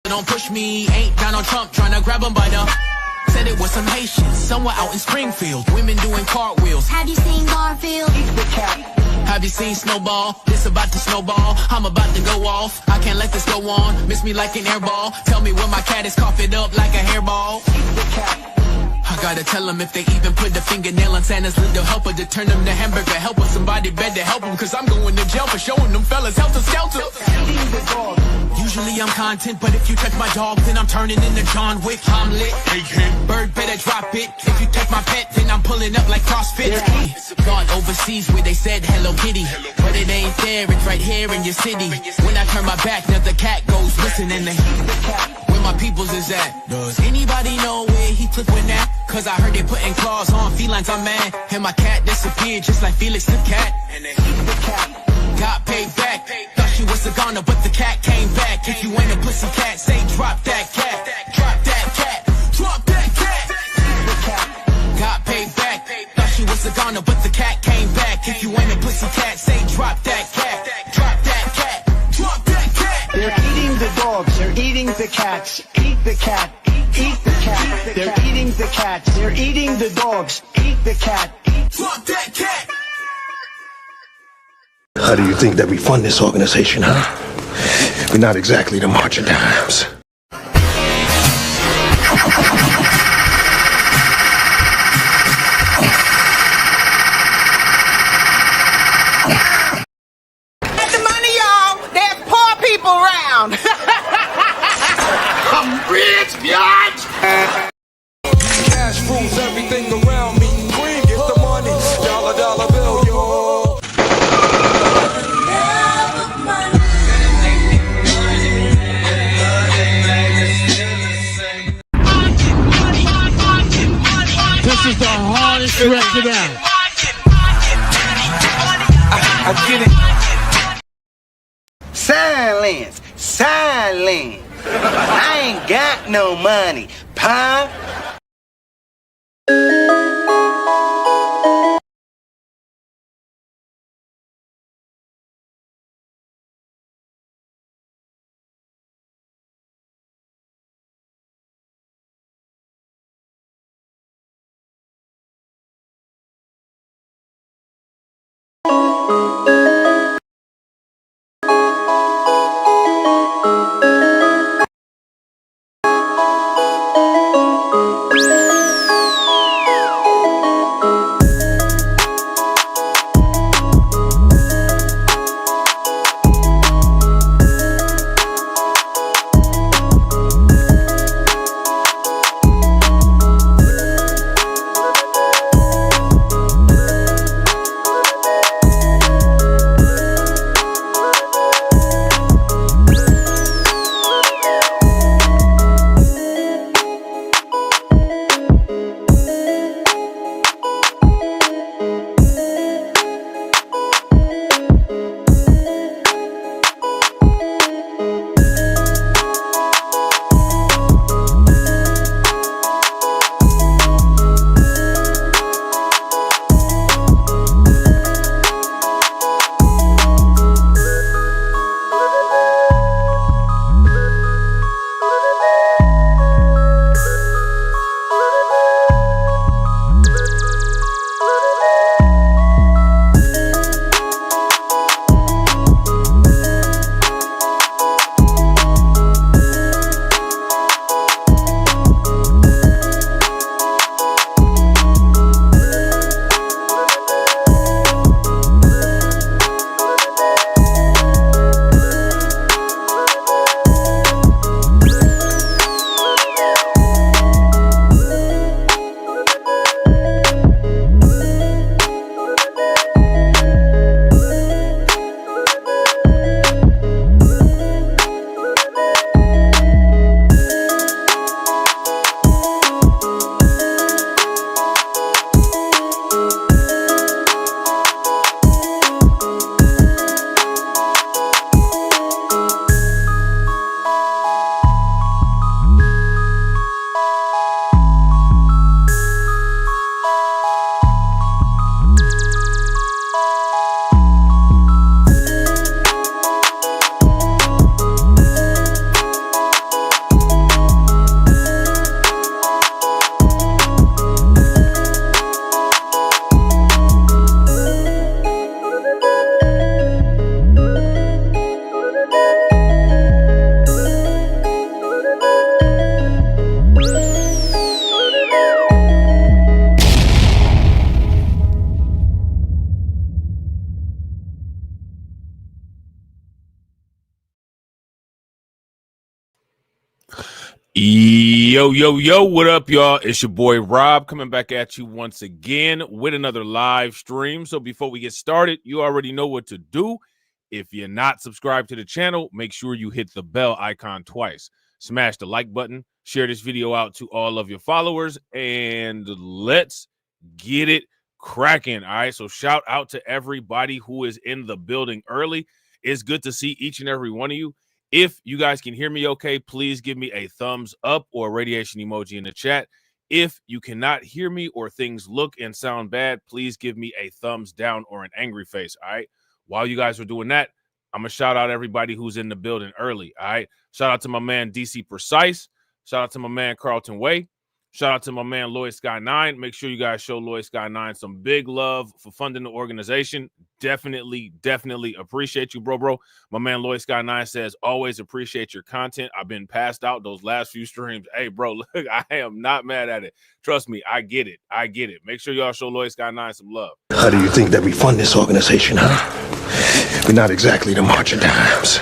Don't push me, ain't Donald Trump trying to grab him by the... Said it was some Haitians, somewhere out in Springfield. Women doing cartwheels. Have you seen Garfield? Have you seen Snowball? This about to snowball. I'm about to go off. I can't let this go on. Miss me like an airball. Tell me when my cat is cough it up like a hairball. I gotta tell them if they even put the fingernail on Santa's little helper to turn them to hamburger helper. Somebody better help them, cause I'm going to jail for showing them fellas helter skelter. Usually I'm content, but if you touch my dog, then I'm turning into John Wick. I'm lit. Bird better drop it. If you touch my pet, then I'm pulling up like CrossFit. Gone overseas where they said Hello Kitty, but it ain't there, it's right here in your city. When I turn my back, now the cat goes missing and where my peoples is at. Does anybody know where he took when that? Cause I heard they putting claws on felines, I'm mad. And my cat disappeared just like Felix the cat. Got paid back. Thought she was a goner, but the cat came back. If you ain't a pussy cat, say drop that cat. Drop that cat. Drop that cat. Got paid back. Thought she was a goner, but the cat came back. If you ain't a pussy cat, say drop that cat. Drop that cat. Drop that cat. They're eating the dogs. They're eating the cats. Eat the cat. Eat the cat. They're eating the cats. They're eating the dogs. Eat the cat. Drop that cat. How do you think that we fund this organization, huh? We're not exactly the March of Dimes. Get the money, y'all. There's poor people around. I'm rich, biatch! Cash rules everything around me. Queen, get the money. Dollar bill, yo. This is the hardest record out. I get it. Silence. Silence. I ain't got no money, pa. Yo, what up, y'all? It's your boy Rob coming back at you once again with another live stream. So before we get started, you already know what to do. If you're not subscribed to the channel, make sure you hit the bell icon twice. Smash the like button, share this video out to all of your followers, and let's get it cracking. All right, so shout out to everybody who is in the building early. It's good to see each and every one of you. If you guys can hear me okay, please give me a thumbs up or a radiation emoji in the chat. If you cannot hear me or things look and sound bad, please give me a thumbs down or an angry face, all right? While you guys are doing that, I'm going to shout out everybody who's in the building early, all right? Shout out to my man, DC Precise. Shout out to my man, Carlton Way. Shout out to my man, Lloyd Sky 9. Make sure you guys show Lloyd Sky 9 some big love for funding the organization. Definitely appreciate you, bro. My man, Lloyd Sky 9 says, always appreciate your content. I've been passed out those last few streams. Hey, bro, look, I am not mad at it. Trust me, I get it. Make sure y'all show Lloyd Sky 9 some love. How do you think that we fund this organization, huh? We're not exactly the March of Dimes.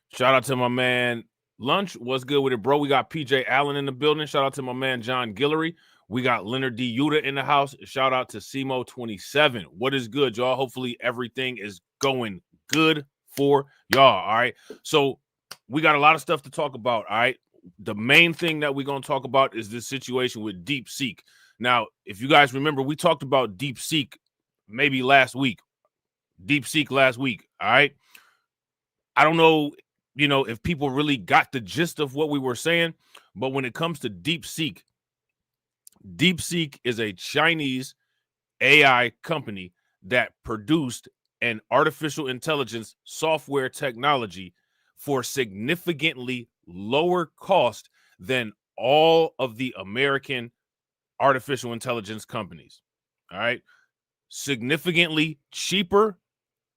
Shout out to my man, Lunch. What's good with it, bro? We got PJ Allen in the building. Shout out to my man, John Guillory. We got Leonard D. Yuta in the house. Shout out to Simo27. What is good, y'all? Hopefully everything is going good for y'all, all right? So we got a lot of stuff to talk about, all right? The main thing that we're going to talk about is this situation with DeepSeek. Now, if you guys remember, we talked about DeepSeek maybe last week. All right? I don't know, if people really got the gist of what we were saying, but when it comes to DeepSeek is a Chinese AI company that produced an artificial intelligence software technology for significantly lower cost than all of the American artificial intelligence companies. All right. Significantly cheaper,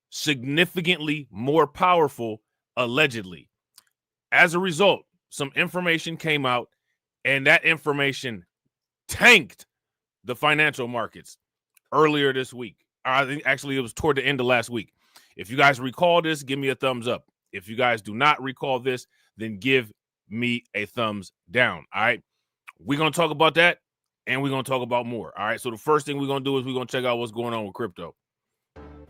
significantly more powerful, allegedly. As a result, some information came out, and that information tanked the financial markets earlier this week. I think actually it was toward the end of last week. If you guys recall this, give me a thumbs up. If you guys do not recall this, then give me a thumbs down. All right. We're going to talk about that, and we're going to talk about more. All right. So the first thing we're going to do is we're going to check out what's going on with crypto.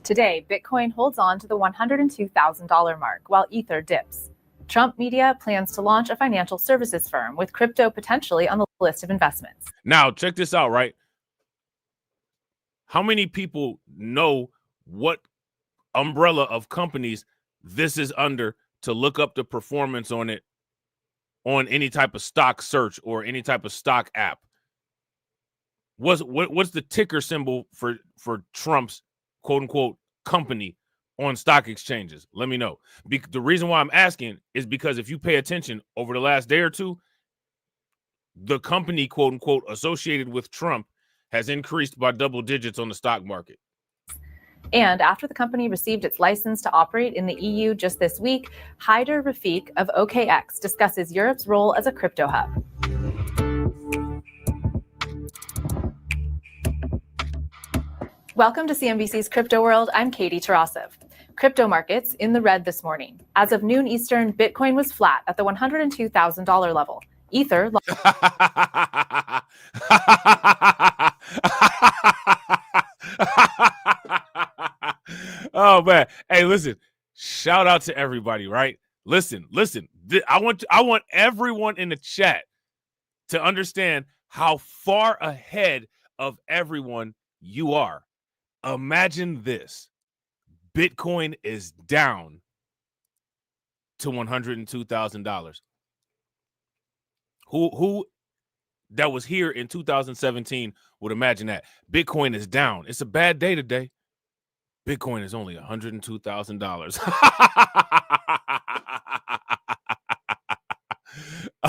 Today, Bitcoin holds on to the $102,000 mark while Ether dips. Trump media plans to launch a financial services firm with crypto potentially on the list of investments. Now, check this out, right? How many people know what umbrella of companies this is under to look up the performance on it on any type of stock search or any type of stock app? What's the ticker symbol for Trump's quote unquote company on stock exchanges? Let me know. The reason why I'm asking is because if you pay attention over the last day or two, the company quote unquote associated with Trump has increased by double digits on the stock market. And after the company received its license to operate in the EU just this week, Haider Rafiq of OKX discusses Europe's role as a crypto hub. Welcome to CNBC's Crypto World. I'm Katie Tarasov. Crypto markets in the red this morning. As of noon Eastern, Bitcoin was flat at the $102,000 level. Ether Oh man. Hey, listen. Shout out to everybody, right? Listen. I want everyone in the chat to understand how far ahead of everyone you are. Imagine this. Bitcoin is down to $102,000. Who that was here in 2017 would imagine that? Bitcoin is down. It's a bad day today. Bitcoin is only $102,000.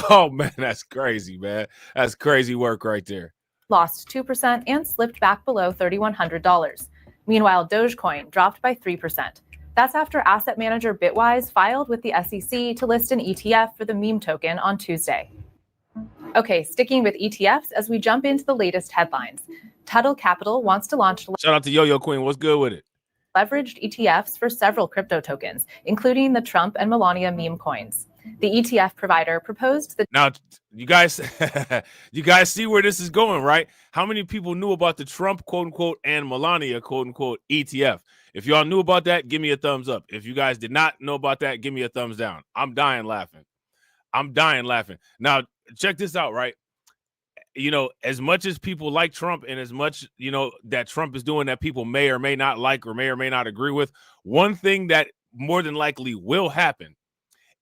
Oh, man, that's crazy, man. That's crazy work right there. Lost 2% and slipped back below $3,100. Meanwhile, Dogecoin dropped by 3%. That's after asset manager Bitwise filed with the SEC to list an ETF for the meme token on Tuesday. Okay, sticking with ETFs as we jump into the latest headlines. Tuttle Capital wants to launch Shout out to Yo-Yo Queen. What's good with it? Leveraged ETFs for several crypto tokens, including the Trump and Melania meme coins. The ETF provider proposed the Now, you guys, you guys see where this is going, right? How many people knew about the Trump, quote unquote, and Melania, quote unquote, ETF? If y'all knew about that, give me a thumbs up. If you guys did not know about that, give me a thumbs down. I'm dying laughing. I'm dying laughing. Now, check this out, right? You know, as much as people like Trump and as much, you know, that Trump is doing that people may or may not like or may not agree with, one thing that more than likely will happen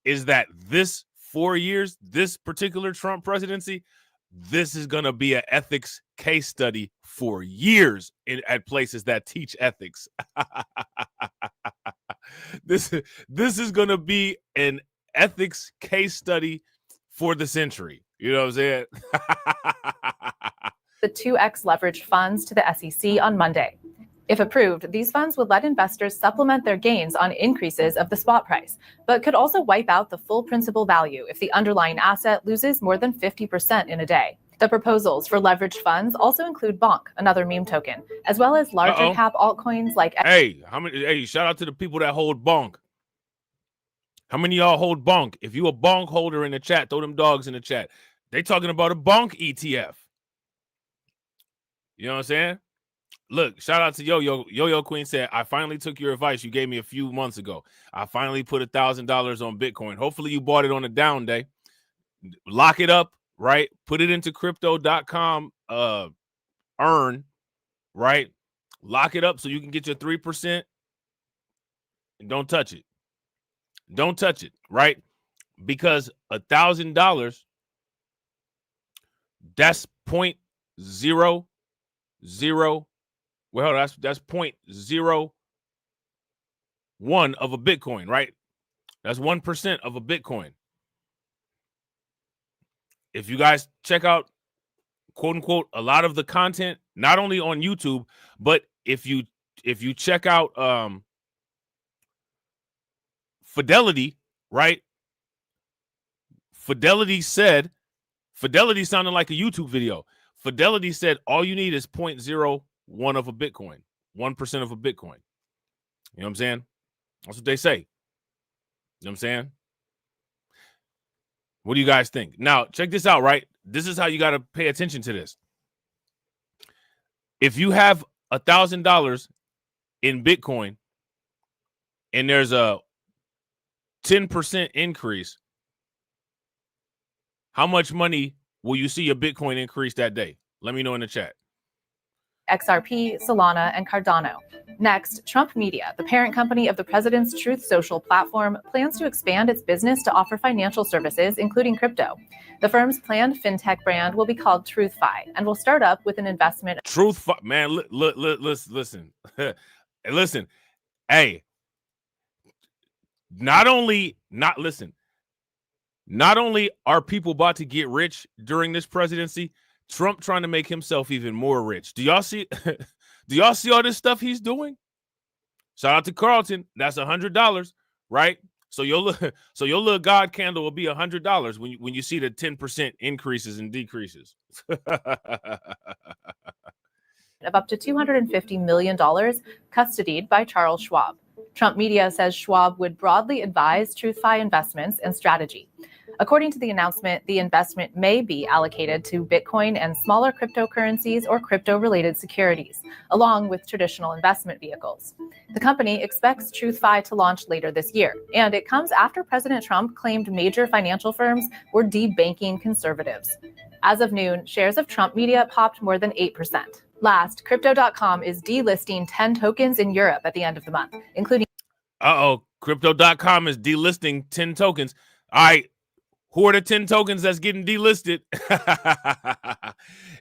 is that this 4 years, this particular Trump presidency, this is going to be an ethics case study for years at places that teach ethics. This is going to be an ethics case study for the century. You know what I'm saying? the 2x leveraged funds to the SEC on Monday. If approved, these funds would let investors supplement their gains on increases of the spot price, but could also wipe out the full principal value if the underlying asset loses more than 50% in a day. The proposals for leveraged funds also include Bonk, another meme token, as well as larger cap altcoins like... Hey, shout out to the people that hold Bonk. How many of y'all hold Bonk? If you a Bonk holder in the chat, throw them dogs in the chat. They talking about a Bonk ETF. You know what I'm saying? Look, shout out to Yo-Yo. Yo-Yo Queen said, I finally took your advice you gave me a few months ago. I finally put $1,000 on Bitcoin. Hopefully you bought it on a down day. Lock it up, right? Put it into crypto.com, earn, right? Lock it up so you can get your 3% and don't touch it. Don't touch it, right? Because $1,000, that's 0.00. Well, that's 0.01 of a Bitcoin, right? That's 1% of a Bitcoin. If you guys check out, quote unquote, a lot of the content, not only on YouTube, but if you check out Fidelity, right? Fidelity sounded like a YouTube video. Fidelity said all you need is 0.01 of a Bitcoin, 1% of a Bitcoin. You know what I'm saying? That's what they say. You know what I'm saying? What do you guys think? Now, check this out, right? This is how you got to pay attention to this. If you have $1,000 in Bitcoin and there's a 10% increase, how much money will you see your Bitcoin increase that day? Let me know in the chat. XRP, Solana, and Cardano. Next, Trump Media, the parent company of the president's Truth Social platform, plans to expand its business to offer financial services, including crypto. The firm's planned fintech brand will be called TruthFi and will start up with an investment. TruthFi, man, listen. Listen, hey, not only are people about to get rich during this presidency, Trump trying to make himself even more rich. Do y'all see all this stuff he's doing? Shout out to Carlton. That's $100, right? So your little God candle will be $100 when you see the 10% increases and decreases. Of up to $250 million custodied by Charles Schwab. Trump Media says Schwab would broadly advise TruthFi investments and strategy. According to the announcement, the investment may be allocated to Bitcoin and smaller cryptocurrencies or crypto-related securities, along with traditional investment vehicles. The company expects TruthFi to launch later this year, and it comes after President Trump claimed major financial firms were debanking conservatives. As of noon, shares of Trump Media popped more than 8%. Last, Crypto.com is delisting 10 tokens in Europe at the end of the month, including... Crypto.com is delisting 10 tokens. All right. Who are the 10 tokens that's getting delisted?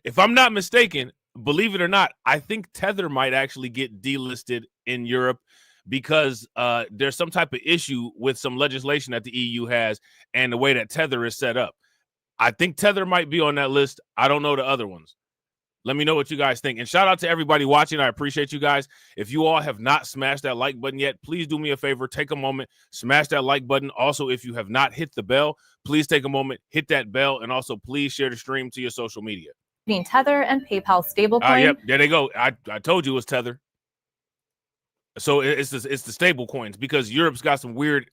If I'm not mistaken, believe it or not, I think Tether might actually get delisted in Europe because there's some type of issue with some legislation that the EU has and the way that Tether is set up. I think Tether might be on that list. I don't know the other ones. Let me know what you guys think. And shout out to everybody watching. I appreciate you guys. If you all have not smashed that like button yet, please do me a favor. Take a moment, smash that like button. Also, if you have not hit the bell, please take a moment, hit that bell, and also please share the stream to your social media. Tether and PayPal stablecoin. Yep, there they go. I told you it was Tether. So it's the stable coins because Europe's got some weird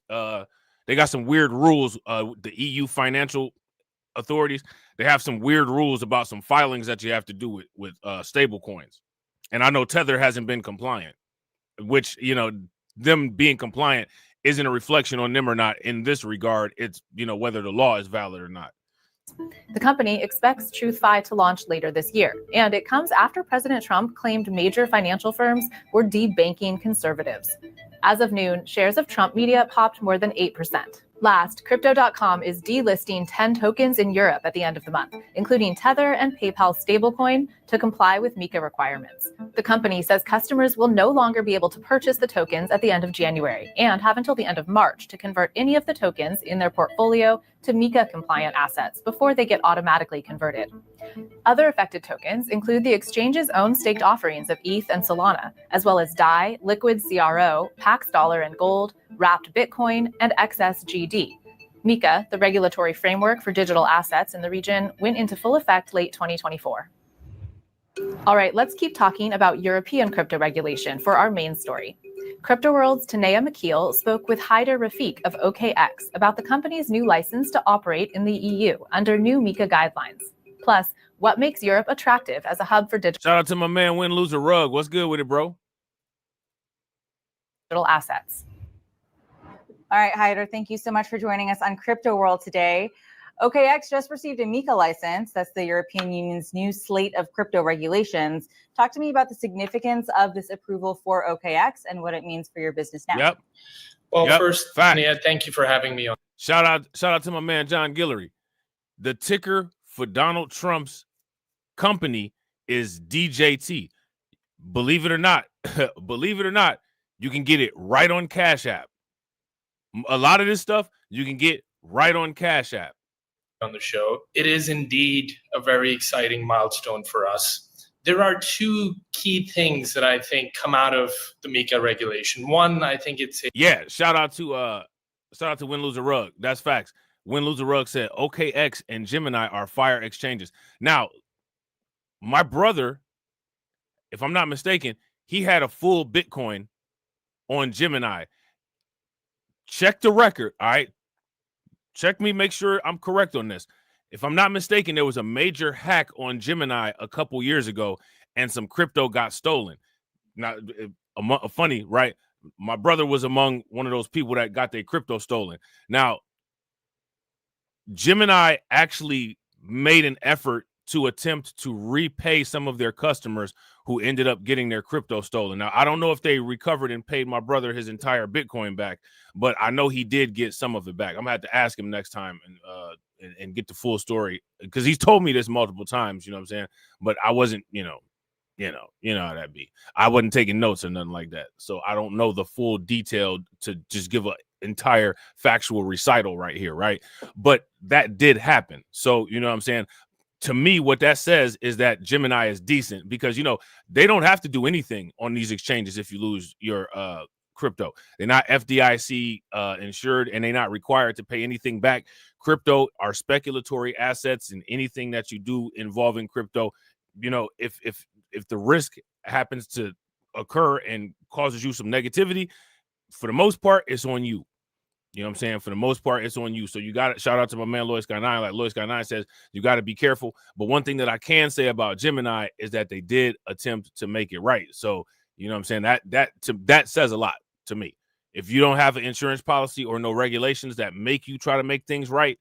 They got some weird rules. The EU financial authorities, they have some weird rules about some filings that you have to do with stable coins. And I know Tether hasn't been compliant, which, them being compliant isn't a reflection on them or not in this regard. It's, whether the law is valid or not. The company expects TruthFi to launch later this year, and it comes after President Trump claimed major financial firms were debanking conservatives. As of noon, shares of Trump Media popped more than 8%. Last, Crypto.com is delisting 10 tokens in Europe at the end of the month, including Tether and PayPal stablecoin, to comply with MiCA requirements. The company says customers will no longer be able to purchase the tokens at the end of January and have until the end of March to convert any of the tokens in their portfolio to MiCA-compliant assets before they get automatically converted. Other affected tokens include the exchange's own staked offerings of ETH and Solana, as well as DAI, Liquid CRO, Pax Dollar and Gold, Wrapped Bitcoin, and XSGD. MiCA, the regulatory framework for digital assets in the region, went into full effect late 2024. All right, let's keep talking about European crypto regulation for our main story. CryptoWorld's Tanea McKeel spoke with Haider Rafiq of OKX about the company's new license to operate in the EU under new MiCA guidelines. Plus, what makes Europe attractive as a hub for digital Shout out to my man, Win Loser Rug. What's good with it, bro? assets. All right, Haider, thank you so much for joining us on Crypto World today. OKX just received a MiCA license. That's the European Union's new slate of crypto regulations. Talk to me about the significance of this approval for OKX and what it means for your business now. Yep. Well, first, Tanea, thank you for having me on. Shout out to my man, John Guillory. The ticker for Donald Trump's company is DJT. Believe it or not, you can get it right on Cash App. A lot of this stuff you can get right on Cash App. On the show, it is indeed a very exciting milestone for us. There are two key things that I think come out of the MiCA regulation. One, I think it's shout out to Win Loser Rug. That's facts. Win Loser Rug said OKX and Gemini are fire exchanges. Now, my brother, if I'm not mistaken, he had a full Bitcoin on Gemini. Check the record, all right? Check me, make sure I'm correct on this. If I'm not mistaken, there was a major hack on Gemini a couple years ago, and some crypto got stolen. Now, funny, right? My brother was among one of those people that got their crypto stolen. Now, Gemini actually made an effort to attempt to repay some of their customers who ended up getting their crypto stolen. Now, I don't know if they recovered and paid my brother his entire Bitcoin back, but I know he did get some of it back. I'm gonna have to ask him next time and get the full story, because he's told me this multiple times, you know what I'm saying? But I wasn't, you know how that be. I wasn't taking notes or nothing like that. So I don't know the full detail to just give an entire factual recital right here, right? But that did happen. So, you know what I'm saying? To me, what that says is that Gemini is decent, because, they don't have to do anything on these exchanges if you lose your crypto. They're not FDIC insured, and they're not required to pay anything back. Crypto are speculatory assets, and anything that you do involving crypto, if the risk happens to occur and causes you some negativity, for the most part, it's on you. You know what I'm saying? For the most part, it's on you. So you got to shout out to my man, Lois Guy 9. Like Lois Guy 9 says, you got to be careful. But one thing that I can say about Gemini is that they did attempt to make it right. So, you know what I'm saying? That says a lot to me. If you don't have an insurance policy or no regulations that make you try to make things right,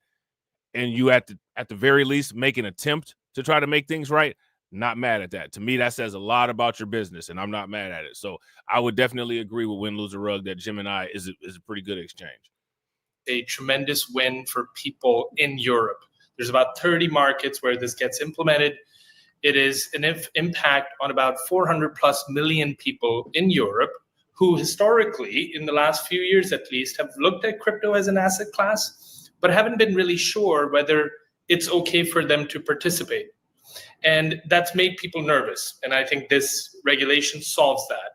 and you at the very least make an attempt to try to make things right, not mad at that. To me, that says a lot about your business, and I'm not mad at it. So I would definitely agree with Win Loser Rug that Gemini is a pretty good exchange. A tremendous win for people in Europe. There's about 30 markets where this gets implemented. It is an impact on about 400 plus million people in Europe who historically, in the last few years at least, have looked at crypto as an asset class, but haven't been really sure whether it's okay for them to participate. And that's made people nervous. And I think this regulation solves that.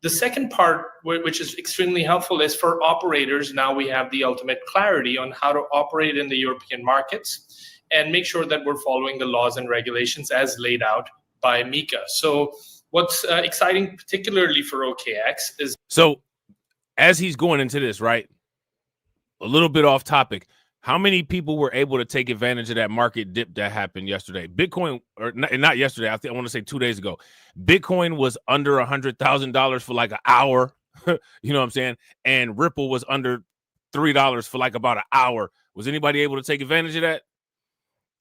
The second part, which is extremely helpful, is for operators. Now we have the ultimate clarity on how to operate in the European markets and make sure that we're following the laws and regulations as laid out by MiCA. So what's exciting, particularly for OKX, is... So as he's going into this, right, a little bit off topic. How many people were able to take advantage of that market dip that happened yesterday? Bitcoin, or not yesterday, I want to say 2 days ago. Bitcoin was under $100,000 for like an hour. You know what I'm saying? And Ripple was under $3 for like about an hour. Was anybody able to take advantage of that?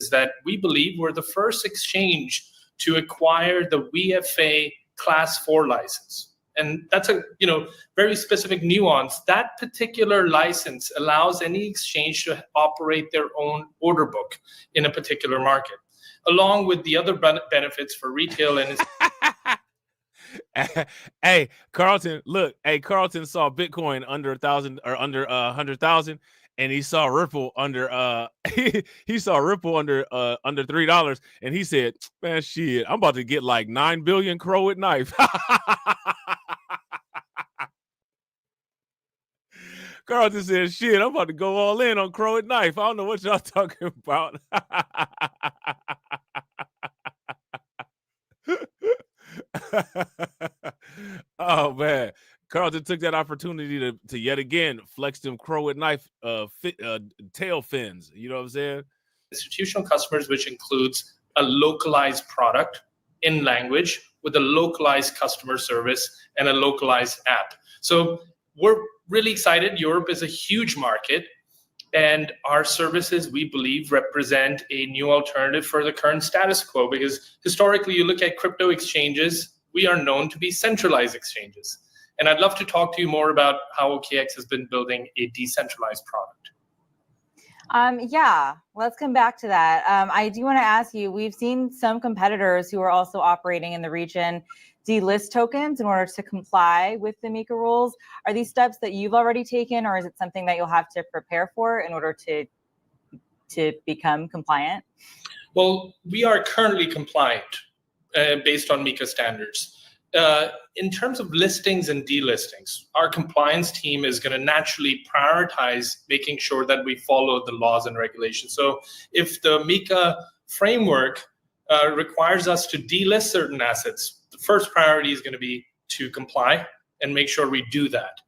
Is that we believe we're the first exchange to acquire the VFA Class 4 license. And that's a very specific nuance. That particular license allows any exchange to operate their own order book in a particular market, along with the other benefits for retail and Hey, Carlton, look. Hey, Carlton saw Bitcoin under 1,000 or under 100,000, and he saw Ripple under he saw Ripple under $3, and he said, "Man, shit, I'm about to get like 9 billion crow at knife." Carlton said, "Shit, I'm about to go all in on crow at knife. I don't know what y'all talking about." Oh man, Carlton took that opportunity to yet again flex them crow at knife tail fins. You know what I'm saying? Institutional customers, which includes a localized product in language with a localized customer service and a localized app. So we're really excited. Europe is a huge market, and our services, we believe, represent a new alternative for the current status quo, because historically you look at crypto exchanges, we are known to be centralized exchanges. And I'd love to talk to you more about how OKX has been building a decentralized product. Yeah, let's come back to that. I do want to ask you, we've seen some competitors who are also operating in the region delist tokens in order to comply with the MiCA rules. Are these steps that you've already taken, or is it something that you'll have to prepare for in order to become compliant? Well, we are currently compliant based on MiCA standards. In terms of listings and delistings, our compliance team is going to naturally prioritize making sure that we follow the laws and regulations. So if the MiCA framework requires us to delist certain assets, the first priority is going to be to comply and make sure we do that.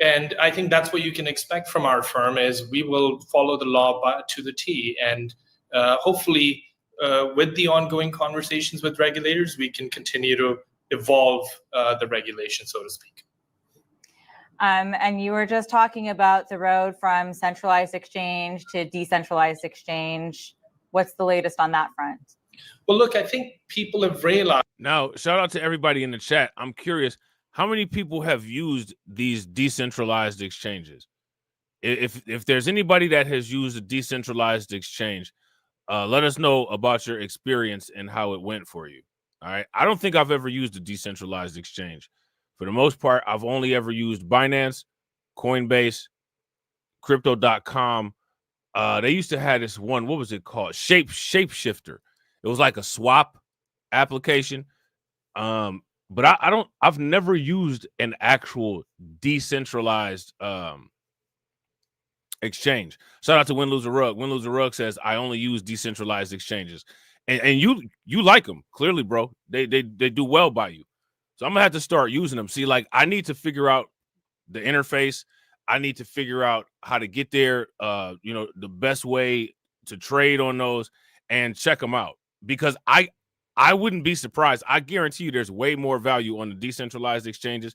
And I think that's what you can expect from our firm, is we will follow the law to the T. And hopefully with the ongoing conversations with regulators, we can continue to evolve the regulation, so to speak. And you were just talking about the road from centralized exchange to decentralized exchange. What's the latest on that front? Well, look, I think people have realized. Now, shout out to everybody in the chat. I'm curious, how many people have used these decentralized exchanges? If there's anybody that has used a decentralized exchange, let us know about your experience and how it went for you. All right. I don't think I've ever used a decentralized exchange. For the most part, I've only ever used Binance, Coinbase, Crypto.com. They used to have this one, what was it called? Shapeshifter. It was like a swap application. But I've never used an actual decentralized exchange. Shout out to Win Lose a Rug. Win Lose a Rug says, I only use decentralized exchanges. And you like them, clearly, bro. They do well by you. So I'm gonna have to start using them. See, like, I need to figure out the interface. I need to figure out how to get there, the best way to trade on those and check them out. Because I wouldn't be surprised. I guarantee you there's way more value on the decentralized exchanges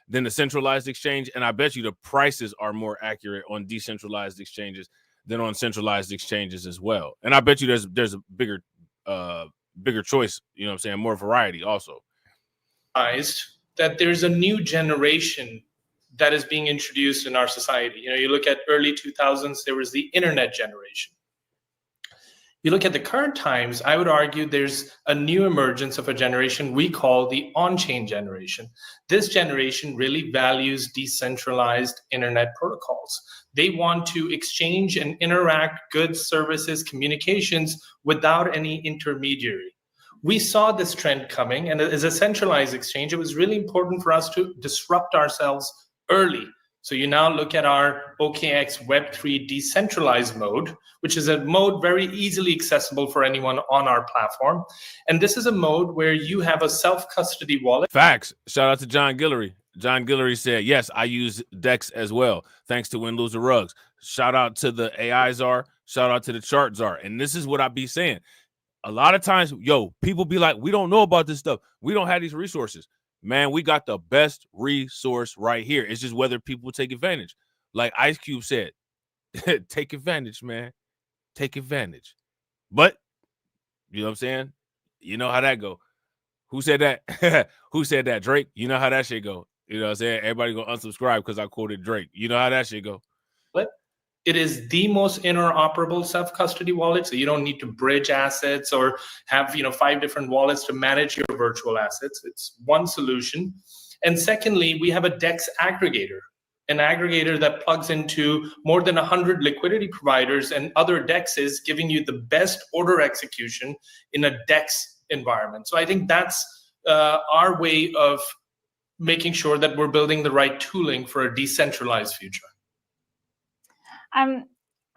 than the centralized exchange. And I bet you the prices are more accurate on decentralized exchanges than on centralized exchanges as well. And I bet you there's a bigger choice, you know what I'm saying, more variety also. That there's a new generation that is being introduced in our society. You look at early 2000s, there was the internet generation. You look at the current times, I would argue there's a new emergence of a generation we call the on-chain generation. This generation really values decentralized internet protocols. They want to exchange and interact goods, services, communications without any intermediary. We saw this trend coming, and as a centralized exchange, it was really important for us to disrupt ourselves early. So you now look at our OKX Web3 decentralized mode, which is a mode very easily accessible for anyone on our platform. And this is a mode where you have a self-custody wallet. Facts. Shout out to John Guillory. John Guillory said, yes, I use DEX as well, thanks to Win Loser Rugs. Shout out to the AI czar. Shout out to the chart czar. And this is what I be saying. A lot of times, people be like, we don't know about this stuff. We don't have these resources. Man, we got the best resource right here. It's just whether people take advantage. Like Ice Cube said, take advantage, man. Take advantage. But, you know what I'm saying? You know how that go. Who said that? Who said that? Drake. You know how that shit go. You know what I'm saying? Everybody gonna unsubscribe because I quoted Drake. You know how that shit go. But it is the most interoperable self-custody wallet. So you don't need to bridge assets or have 5 different wallets to manage your virtual assets. It's one solution. And secondly, we have a DEX aggregator, an aggregator that plugs into more than 100 liquidity providers and other DEXs, giving you the best order execution in a DEX environment. So I think that's our way of making sure that we're building the right tooling for a decentralized future.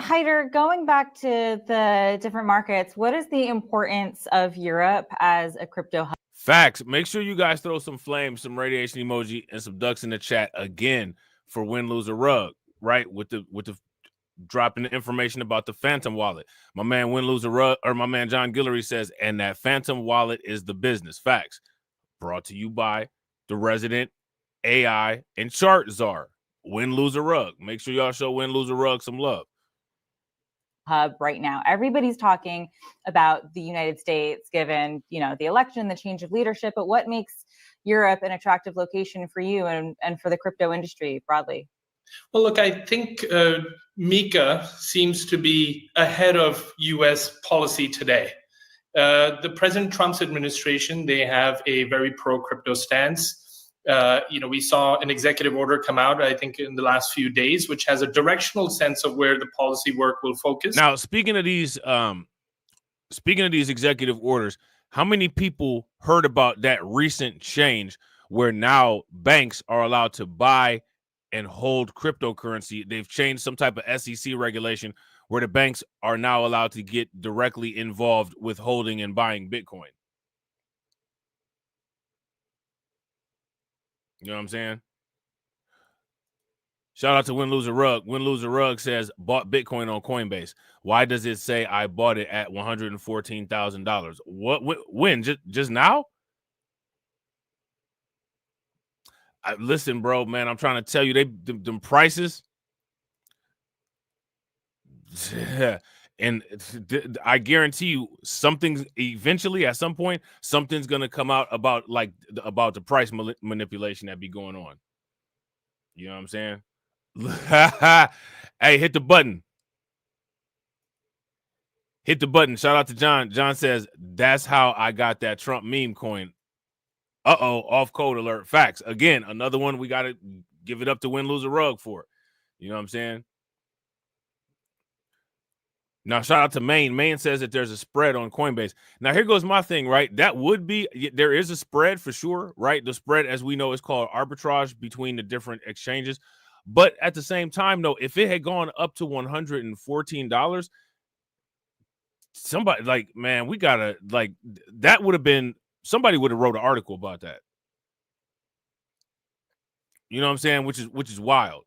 Haider, going back to the different markets, what is the importance of Europe as a crypto hub? Facts. Make sure you guys throw some flames, some radiation emoji, and some ducks in the chat again for Win, Lose, or Rug, right? With the dropping the information about the Phantom wallet. My man Win, Lose, or Rug, or my man John Guillory says, and that Phantom wallet is the business. Facts. Brought to you by the resident AI and chart czar. Win, Lose, or Rug. Make sure y'all show Win, Lose, or Rug some love. Hub right now. Everybody's talking about the United States, given the election, the change of leadership. But what makes Europe an attractive location for you and for the crypto industry broadly? Well, look, I think Mika seems to be ahead of U.S. policy today. The President Trump's administration, they have a very pro-crypto stance. We saw an executive order come out, I think, in the last few days, which has a directional sense of where the policy work will focus. Now, speaking of these executive orders, how many people heard about that recent change where now banks are allowed to buy and hold cryptocurrency? They've changed some type of SEC regulation where the banks are now allowed to get directly involved with holding and buying Bitcoin. You know what I'm saying? Shout out to Win, Lose, or Rug. Win, Lose, or Rug says, bought Bitcoin on Coinbase. Why does it say I bought it at $114,000? When? Just now? Listen, bro, man, I'm trying to tell you, them prices. And I guarantee you something's eventually at some point, something's going to come out about the price manipulation that be going on. You know what I'm saying? Hey, hit the button. Hit the button. Shout out to John. John says, that's how I got that Trump meme coin. Uh-oh, off code alert. Facts. Again, another one we got to give it up to Win, Lose, or Rug for. You know what I'm saying? Now, shout out to Maine. Maine says that there's a spread on Coinbase. Now, here goes my thing, right? That would be, there is a spread for sure, right? The spread, as we know, is called arbitrage between the different exchanges. But at the same time, though, if it had gone up to $114, somebody man, we gotta that would have been, somebody would have wrote an article about that. You know what I'm saying? Which is wild.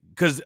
Because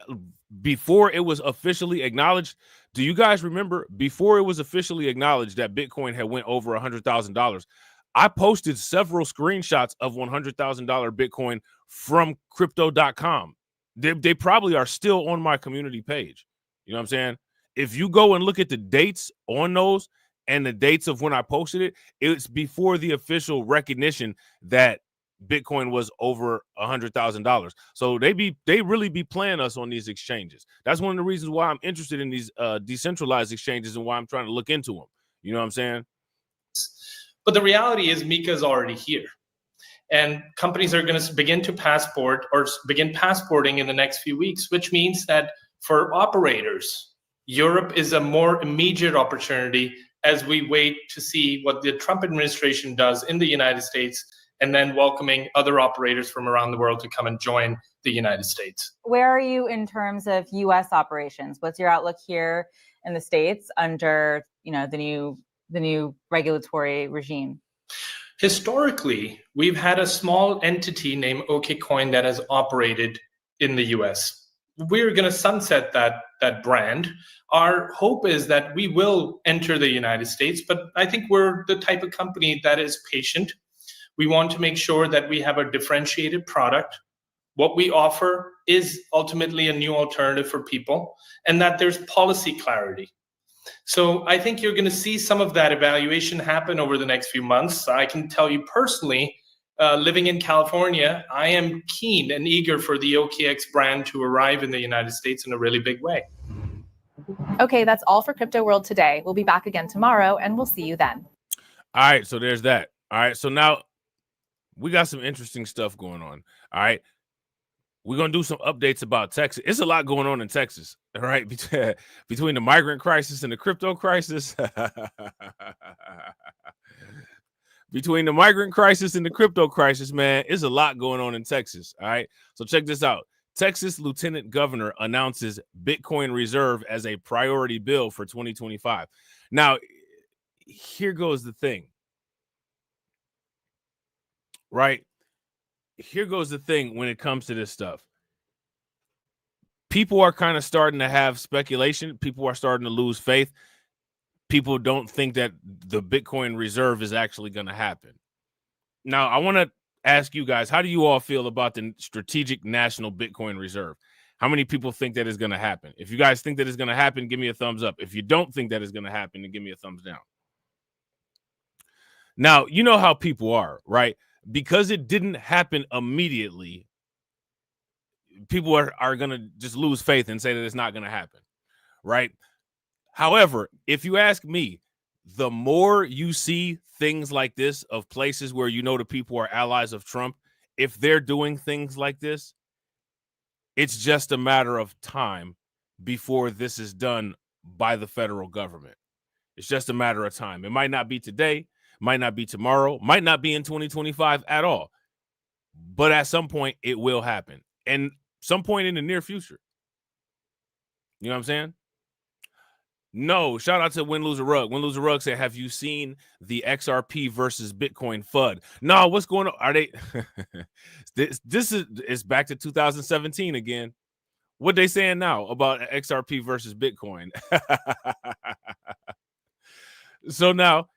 before it was officially acknowledged, do you guys remember before it was officially acknowledged that Bitcoin had went over $100,000? I posted several screenshots of $100,000 Bitcoin from crypto.com. They probably are still on my community page. You know what I'm saying? If you go and look at the dates on those and the dates of when I posted it, it's before the official recognition that Bitcoin was over $100,000. So they really be playing us on these exchanges. That's one of the reasons why I'm interested in these decentralized exchanges and why I'm trying to look into them. You know what I'm saying? But the reality is Mika is already here. And companies are going to begin to passport or begin passporting in the next few weeks, which means that for operators, Europe is a more immediate opportunity as we wait to see what the Trump administration does in the United States, and then welcoming other operators from around the world to come and join the United States. Where are you in terms of U.S. operations? What's your outlook here in the States under the new regulatory regime? Historically, we've had a small entity named OKCoin that has operated in the U.S. we're going to sunset that brand. Our hope is that we will enter the United States, but I think we're the type of company that is patient. We want to make sure that we have a differentiated product. What we offer is ultimately a new alternative for people, and that there's policy clarity. So I think you're going to see some of that evaluation happen over the next few months. I can tell you personally, living in California, I am keen and eager for the OKX brand to arrive in the United States in a really big way. Okay, that's all for Crypto World today. We'll be back again tomorrow, and we'll see you then. All right, so there's that. All right, so now we got some interesting stuff going on. All right. We're going to do some updates about Texas. It's a lot going on in Texas, all right, between the migrant crisis and the crypto crisis. Between the migrant crisis and the crypto crisis, man, it's a lot going on in Texas, all right? So check this out. Texas Lieutenant Governor announces Bitcoin reserve as a priority bill for 2025. Now, here goes the thing, right? Here goes the thing when it comes to this stuff. People are kind of starting to have speculation. People are starting to lose faith. People don't think that the Bitcoin reserve is actually going to happen. Now, I want to ask you guys, how do you all feel about the strategic national Bitcoin reserve? How many people think that is going to happen? If you guys think that it's going to happen, give me a thumbs up. If you don't think that is going to happen, then give me a thumbs down. Now, you know how people are, right? Because it didn't happen immediately, people are going to just lose faith and say that it's not going to happen, right? However, if you ask me, the more you see things like this of places where you know the people are allies of Trump, if they're doing things like this, it's just a matter of time before this is done by the federal government. It's just a matter of time. It might not be today, might not be tomorrow, might not be in 2025 at all. But at some point, it will happen. And some point in the near future. You know what I'm saying? No, shout out to Win Loser Rug. Win Loser Rug said, have you seen the XRP versus Bitcoin FUD? No, what's going on? Are they this is back to 2017 again. What they saying now about XRP versus Bitcoin? So now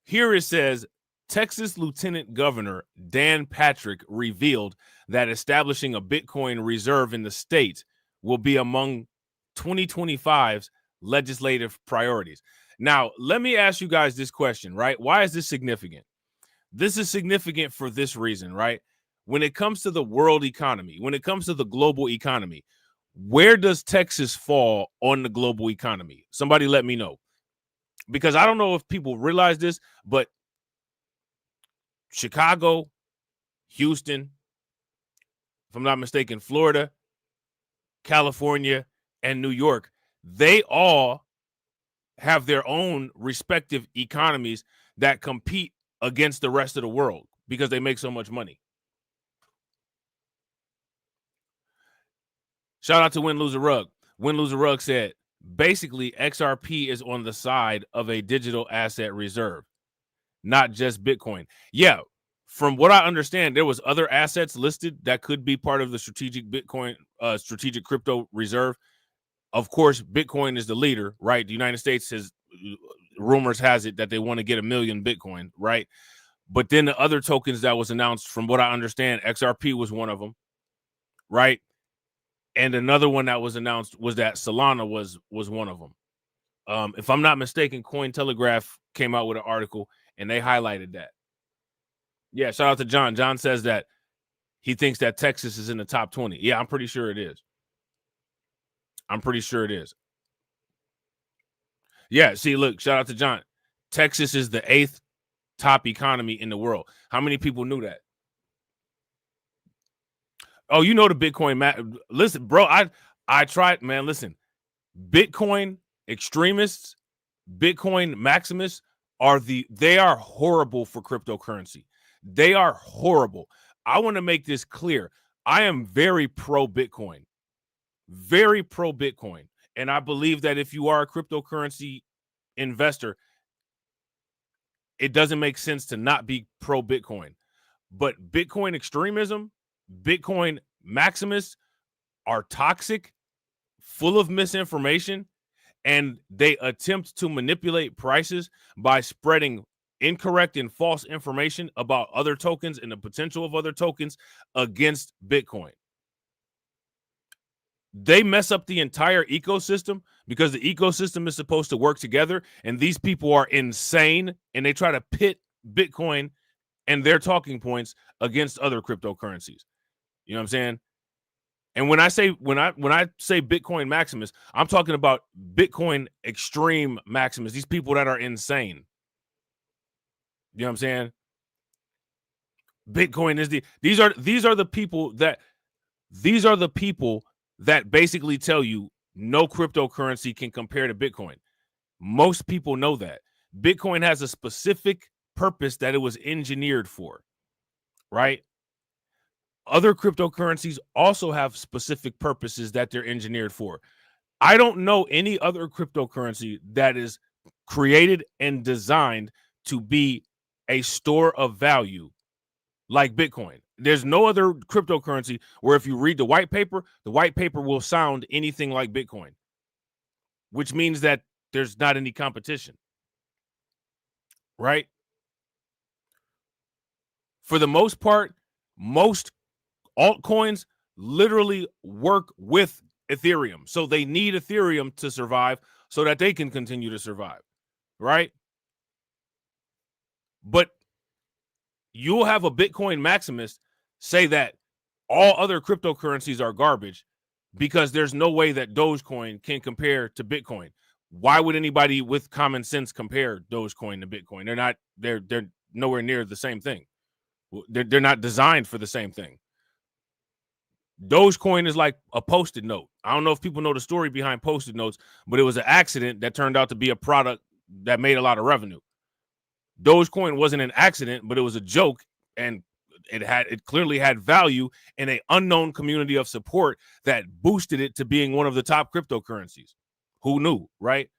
here it says, Texas Lieutenant Governor Dan Patrick revealed that establishing a Bitcoin reserve in the state will be among 2025's legislative priorities. Now, let me ask you guys this question, right? Why is this significant? This is significant for this reason, right? When it comes to the world economy, when it comes to the global economy, where does Texas fall on the global economy? Somebody let me know. Because I don't know if people realize this, but Chicago, Houston, if I'm not mistaken, Florida, California, and New York, they all have their own respective economies that compete against the rest of the world because they make so much money. Shout out to Win Loser Rug. Win Loser Rug said, basically, XRP is on the side of a digital asset reserve, not just Bitcoin. Yeah, from what I understand, there was other assets listed that could be part of the strategic Bitcoin, strategic crypto reserve. Of course, Bitcoin is the leader, right? The United States has, rumors has it that they want to get 1 million Bitcoin, right? But then the other tokens that was announced, from what I understand, XRP was one of them, right? And another one that was announced was that Solana was one of them. If I'm not mistaken, Cointelegraph came out with an article and they highlighted that. Yeah, shout out to John. John says that he thinks that Texas is in the top 20. Yeah, I'm pretty sure it is. I'm pretty sure it is. Yeah, see, look, shout out to John. Texas is the 8th top economy in the world. How many people knew that? Oh, you know the Bitcoin. Listen, bro, I tried, man. Listen, Bitcoin extremists, Bitcoin maximists they are horrible for cryptocurrency. They are horrible. I want to make this clear. I am very pro Bitcoin, very pro Bitcoin. And I believe that if you are a cryptocurrency investor, it doesn't make sense to not be pro Bitcoin. But Bitcoin extremism, Bitcoin maximists are toxic, full of misinformation, and they attempt to manipulate prices by spreading incorrect and false information about other tokens and the potential of other tokens against Bitcoin. They mess up the entire ecosystem because the ecosystem is supposed to work together, and these people are insane, and they try to pit Bitcoin and their talking points against other cryptocurrencies. You know what I'm saying? And when I say Bitcoin Maximus, I'm talking about Bitcoin extreme Maximus. These people that are insane. You know what I'm saying? Bitcoin is these are the people that basically tell you no cryptocurrency can compare to Bitcoin. Most people know that. Bitcoin has a specific purpose that it was engineered for, right? Other cryptocurrencies also have specific purposes that they're engineered for. I don't know any other cryptocurrency that is created and designed to be a store of value like Bitcoin. There's no other cryptocurrency where if you read the white paper will sound anything like Bitcoin, which means that there's not any competition, right? For the most part, most altcoins literally work with Ethereum. So they need Ethereum to survive so that they can continue to survive, right? But you'll have a Bitcoin maximist say that all other cryptocurrencies are garbage because there's no way that Dogecoin can compare to Bitcoin. Why would anybody with common sense compare Dogecoin to Bitcoin? They're nowhere near the same thing. They're not designed for the same thing. Dogecoin is like a Post-it note. I don't know if people know the story behind Post-it notes, but it was an accident that turned out to be a product that made a lot of revenue. Dogecoin wasn't an accident, but it was a joke, and it clearly had value in an unknown community of support that boosted it to being one of the top cryptocurrencies. Who knew, right?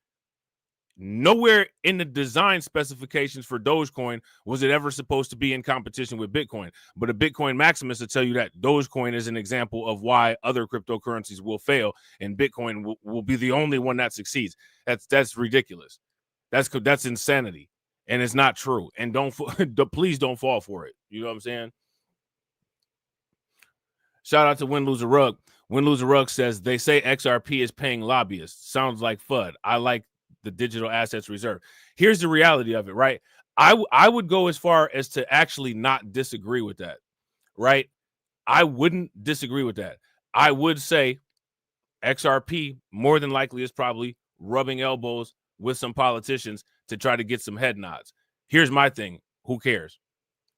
Nowhere in the design specifications for Dogecoin was it ever supposed to be in competition with Bitcoin. But a Bitcoin maximist will tell you that Dogecoin is an example of why other cryptocurrencies will fail, and Bitcoin will be the only one that succeeds. That's ridiculous. That's insanity. And it's not true. And please don't fall for it. You know what I'm saying? Shout out to Win Lose a Rug. Win Lose a Rug says, they say XRP is paying lobbyists. Sounds like FUD. I like the digital assets reserve. Here's the reality of it, right? I would go as far as to actually not disagree with that, right? I wouldn't disagree with that. I would say XRP more than likely is probably rubbing elbows with some politicians to try to get some head nods. Here's my thing. Who cares?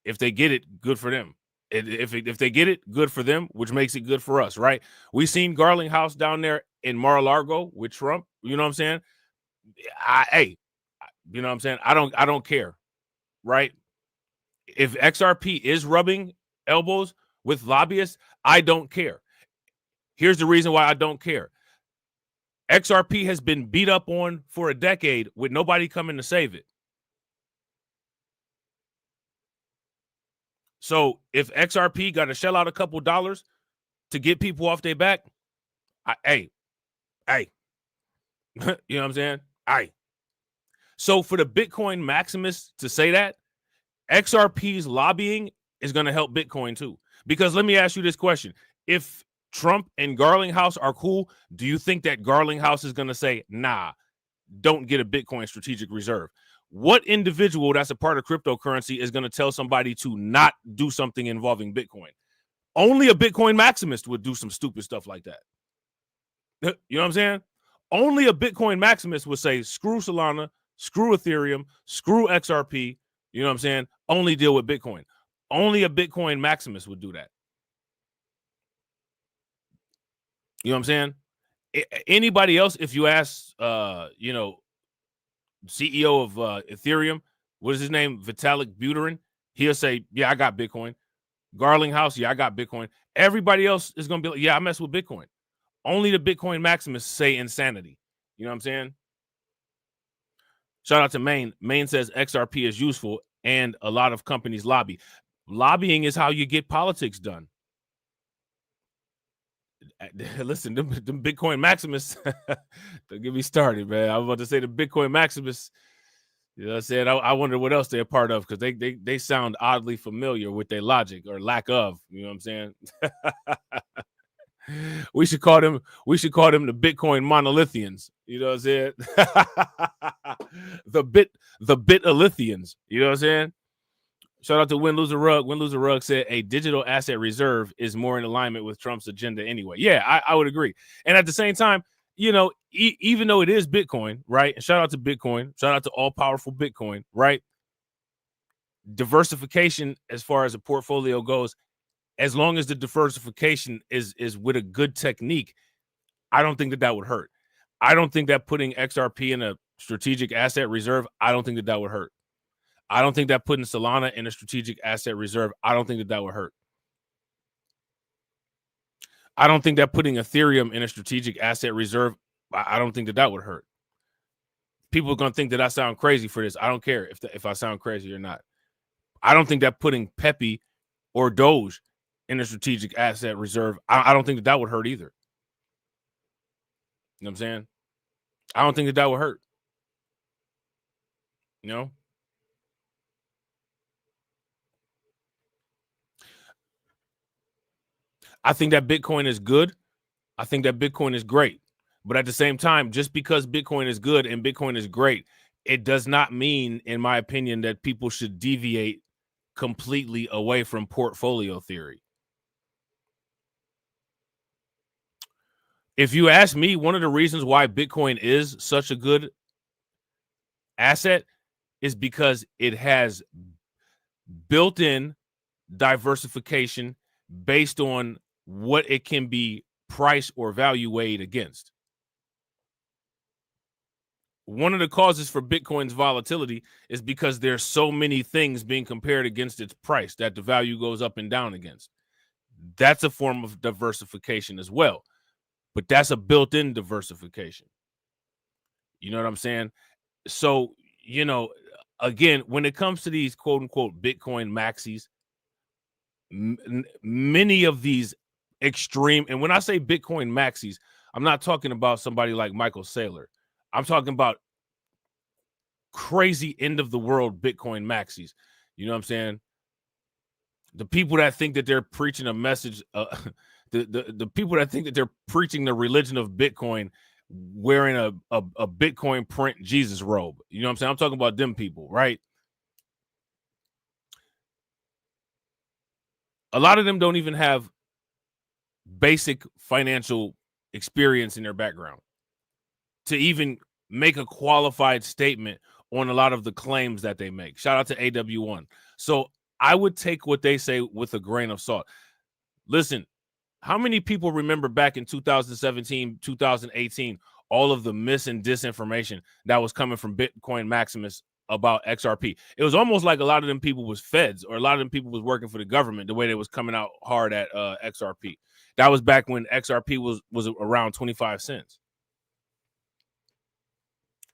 If they get it, good for them. If they get it, good for them, which makes it good for us, right? We seen Garling House down there in Mar-a-Lago with Trump. You know what I'm saying? You know what I'm saying? I don't care, right? If XRP is rubbing elbows with lobbyists, I don't care. Here's the reason why I don't care. XRP has been beat up on for a decade with nobody coming to save it. So if XRP got to shell out a couple dollars to get people off their back, you know what I'm saying? So for the Bitcoin maximists to say that, XRP's lobbying is going to help Bitcoin too. Because let me ask you this question. If Trump and Garling House are cool, do you think that Garling House is going to say, nah, don't get a Bitcoin strategic reserve? What individual that's a part of cryptocurrency is going to tell somebody to not do something involving Bitcoin? Only a Bitcoin maximist would do some stupid stuff like that. You know what I'm saying? Only a Bitcoin maximist would say, screw Solana, screw Ethereum, screw XRP. You know what I'm saying? Only deal with Bitcoin. Only a Bitcoin maximist would do that. You know what I'm saying? Anybody else, if you ask, CEO of Ethereum, what is his name? Vitalik Buterin, he'll say, yeah, I got Bitcoin. Garling House, yeah, I got Bitcoin. Everybody else is going to be like, yeah, I mess with Bitcoin. Only the Bitcoin maximists say insanity. You know what I'm saying? Shout out to Maine. Maine says XRP is useful and a lot of companies lobby. Lobbying is how you get politics done. Listen, them Bitcoin Maximus, don't get me started, man. I was about to say the Bitcoin Maximus. You know what I'm saying? I wonder what else they're a part of, because they sound oddly familiar with their logic or lack of. You know what I'm saying? We should call them the Bitcoin monolithians. You know what I'm saying? the Bitolithians. You know what I'm saying? Shout out to Win Lose a Rug. Win Lose a Rug said a digital asset reserve is more in alignment with Trump's agenda anyway. Yeah, I would agree. And at the same time, you know, even though it is Bitcoin, right? And shout out to Bitcoin. Shout out to all powerful Bitcoin, right? Diversification as far as a portfolio goes, as long as the diversification is with a good technique, I don't think that would hurt. I don't think that putting XRP in a strategic asset reserve, I don't think that would hurt. I don't think that putting Solana in a strategic asset reserve, I don't think that would hurt. I don't think that putting Ethereum in a strategic asset reserve, I don't think that would hurt. People are going to think that I sound crazy for this. I don't care if I sound crazy or not. I don't think that putting Pepe or Doge in a strategic asset reserve, I don't think that would hurt either. You know what I'm saying? I don't think that would hurt. You know? I think that Bitcoin is good. I think that Bitcoin is great. But at the same time, just because Bitcoin is good and Bitcoin is great, it does not mean, in my opinion, that people should deviate completely away from portfolio theory. If you ask me, one of the reasons why Bitcoin is such a good asset is because it has built-in diversification based on what it can be price or value weighed against. One of the causes for Bitcoin's volatility is because there's so many things being compared against its price that the value goes up and down against. That's a form of diversification as well, but that's a built-in diversification. You know what I'm saying? So, you know, again, when it comes to these quote-unquote Bitcoin maxis, many of these extreme, and when I say Bitcoin maxis, I'm not talking about somebody like Michael Saylor. I'm talking about crazy end of the world Bitcoin maxis. You know what I'm saying? The people that think that they're preaching a message, the people that think that they're preaching the religion of Bitcoin wearing a Bitcoin print Jesus robe. You know what I'm saying? I'm talking about them people, right? A lot of them don't even have basic financial experience in their background to even make a qualified statement on a lot of the claims that they make. Shout out to AW1. So I would take what they say with a grain of salt. Listen, how many people remember back in 2017, 2018, all of the mis and disinformation that was coming from Bitcoin Maximus about XRP? It was almost like a lot of them people was feds, or a lot of them people was working for the government, the way they was coming out hard at XRP. That was back when XRP was around 25 cents.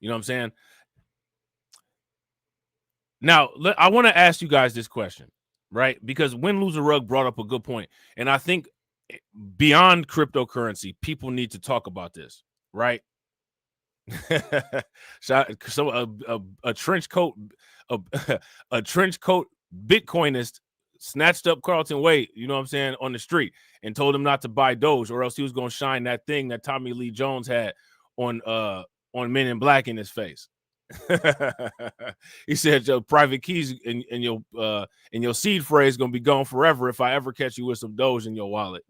You know what I'm saying? Now, I want to ask you guys this question, right? Because Win Lose a Rug brought up a good point. And I think beyond cryptocurrency, people need to talk about this, right? So a trench coat, a trench coat Bitcoinist snatched up Carlton Wade, you know what I'm saying, on the street and told him not to buy Doge, or else he was going to shine that thing that Tommy Lee Jones had on Men in Black in his face. He said your private keys and your seed phrase gonna be gone forever if I ever catch you with some Doge in your wallet.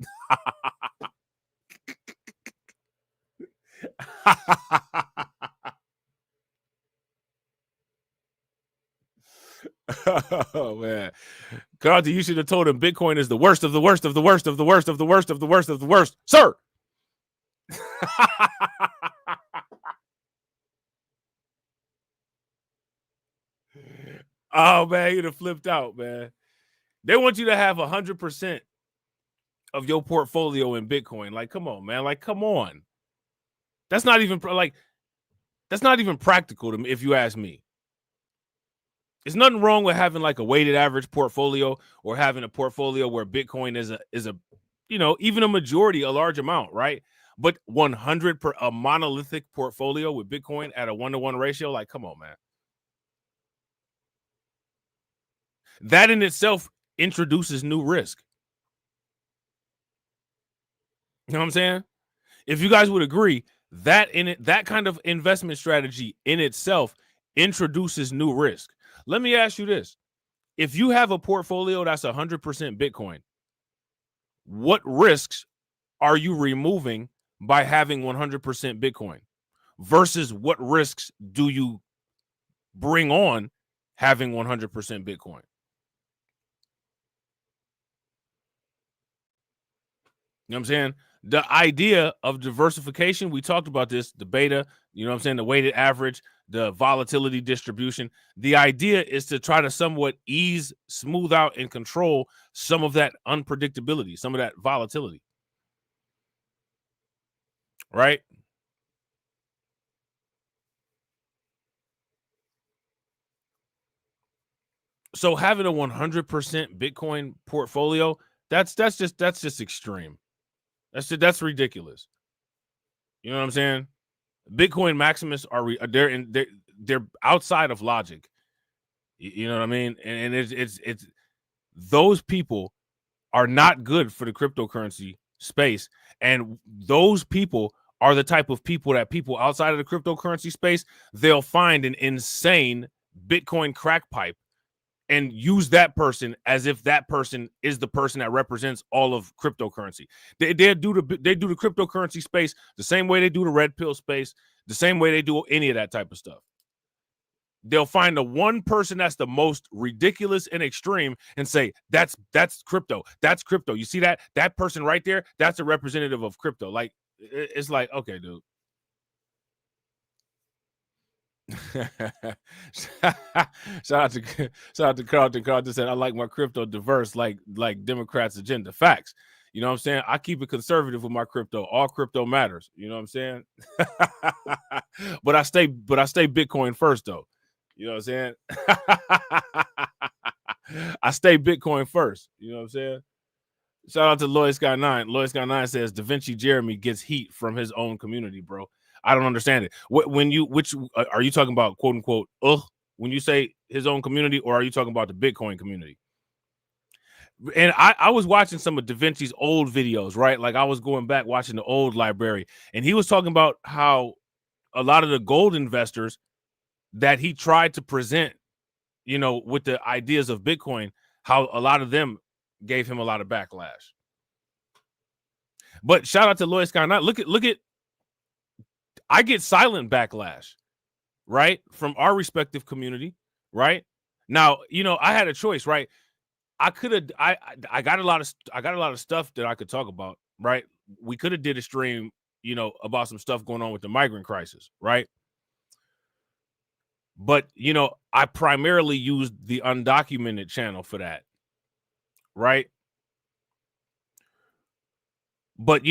Oh man, Carlton, you should have told him Bitcoin is the worst of the worst of the worst of the worst of the worst of the worst of the worst, sir. Oh man, you'd have flipped out, man. They want you to have 100% of your portfolio in Bitcoin. Like, come on, man. Like, come on. That's not even practical to me, if you ask me. There's nothing wrong with having like a weighted average portfolio, or having a portfolio where Bitcoin is a even a majority, a large amount, right? But 100 per a monolithic portfolio with Bitcoin at a 1-to-1 ratio, like, come on, man. That in itself introduces new risk. You know what I'm saying? If you guys would agree, that kind of investment strategy in itself introduces new risk. Let me ask you this. If you have a portfolio that's 100% Bitcoin, what risks are you removing by having 100% Bitcoin versus what risks do you bring on having 100% Bitcoin? You know what I'm saying? The idea of diversification, we talked about this, the beta, the weighted average, the volatility distribution. The idea is to try to somewhat smooth out, and control some of that unpredictability, some of that volatility. Right? So having a 100% Bitcoin portfolio, that's just extreme. That's ridiculous. You know what I'm saying? Bitcoin maximists they're outside of logic. You know what I mean? And it's those people are not good for the cryptocurrency space, and those people are the type of people that people outside of the cryptocurrency space, they'll find an insane Bitcoin crack pipe and use that person as if that person is the person that represents all of cryptocurrency. They do the cryptocurrency space the same way they do the red pill space, the same way they do any of that type of stuff. They'll find the one person that's the most ridiculous and extreme and say, that's crypto. That's crypto. You see that person right there? That's a representative of crypto. Like, it's like, okay, dude. Shout out to Carlton. Carlton said, I like my crypto diverse, like Democrats' agenda. Facts. You know what I'm saying? I keep it conservative with my crypto. All crypto matters. You know what I'm saying? But I stay Bitcoin first, though. You know what I'm saying? I stay Bitcoin first. You know what I'm saying? Shout out to Lloyd Scott 9. Lloyd Scott 9 says Da Vinci Jeremy gets heat from his own community, bro. I don't understand it. Which are you talking about, quote unquote, when you say his own community, or are you talking about the Bitcoin community? And I was watching some of Da Vinci's old videos, right? Like, I was going back watching the old library, and he was talking about how a lot of the gold investors that he tried to present, with the ideas of Bitcoin, how a lot of them gave him a lot of backlash. But shout out to Lloyd Scott. Look at I get silent backlash, right, from our respective community, right? Now, I had a choice, right? I could have I got a lot of stuff that I could talk about, right? We could have did a stream, about some stuff going on with the migrant crisis, right? But, I primarily used the undocumented channel for that, right? But,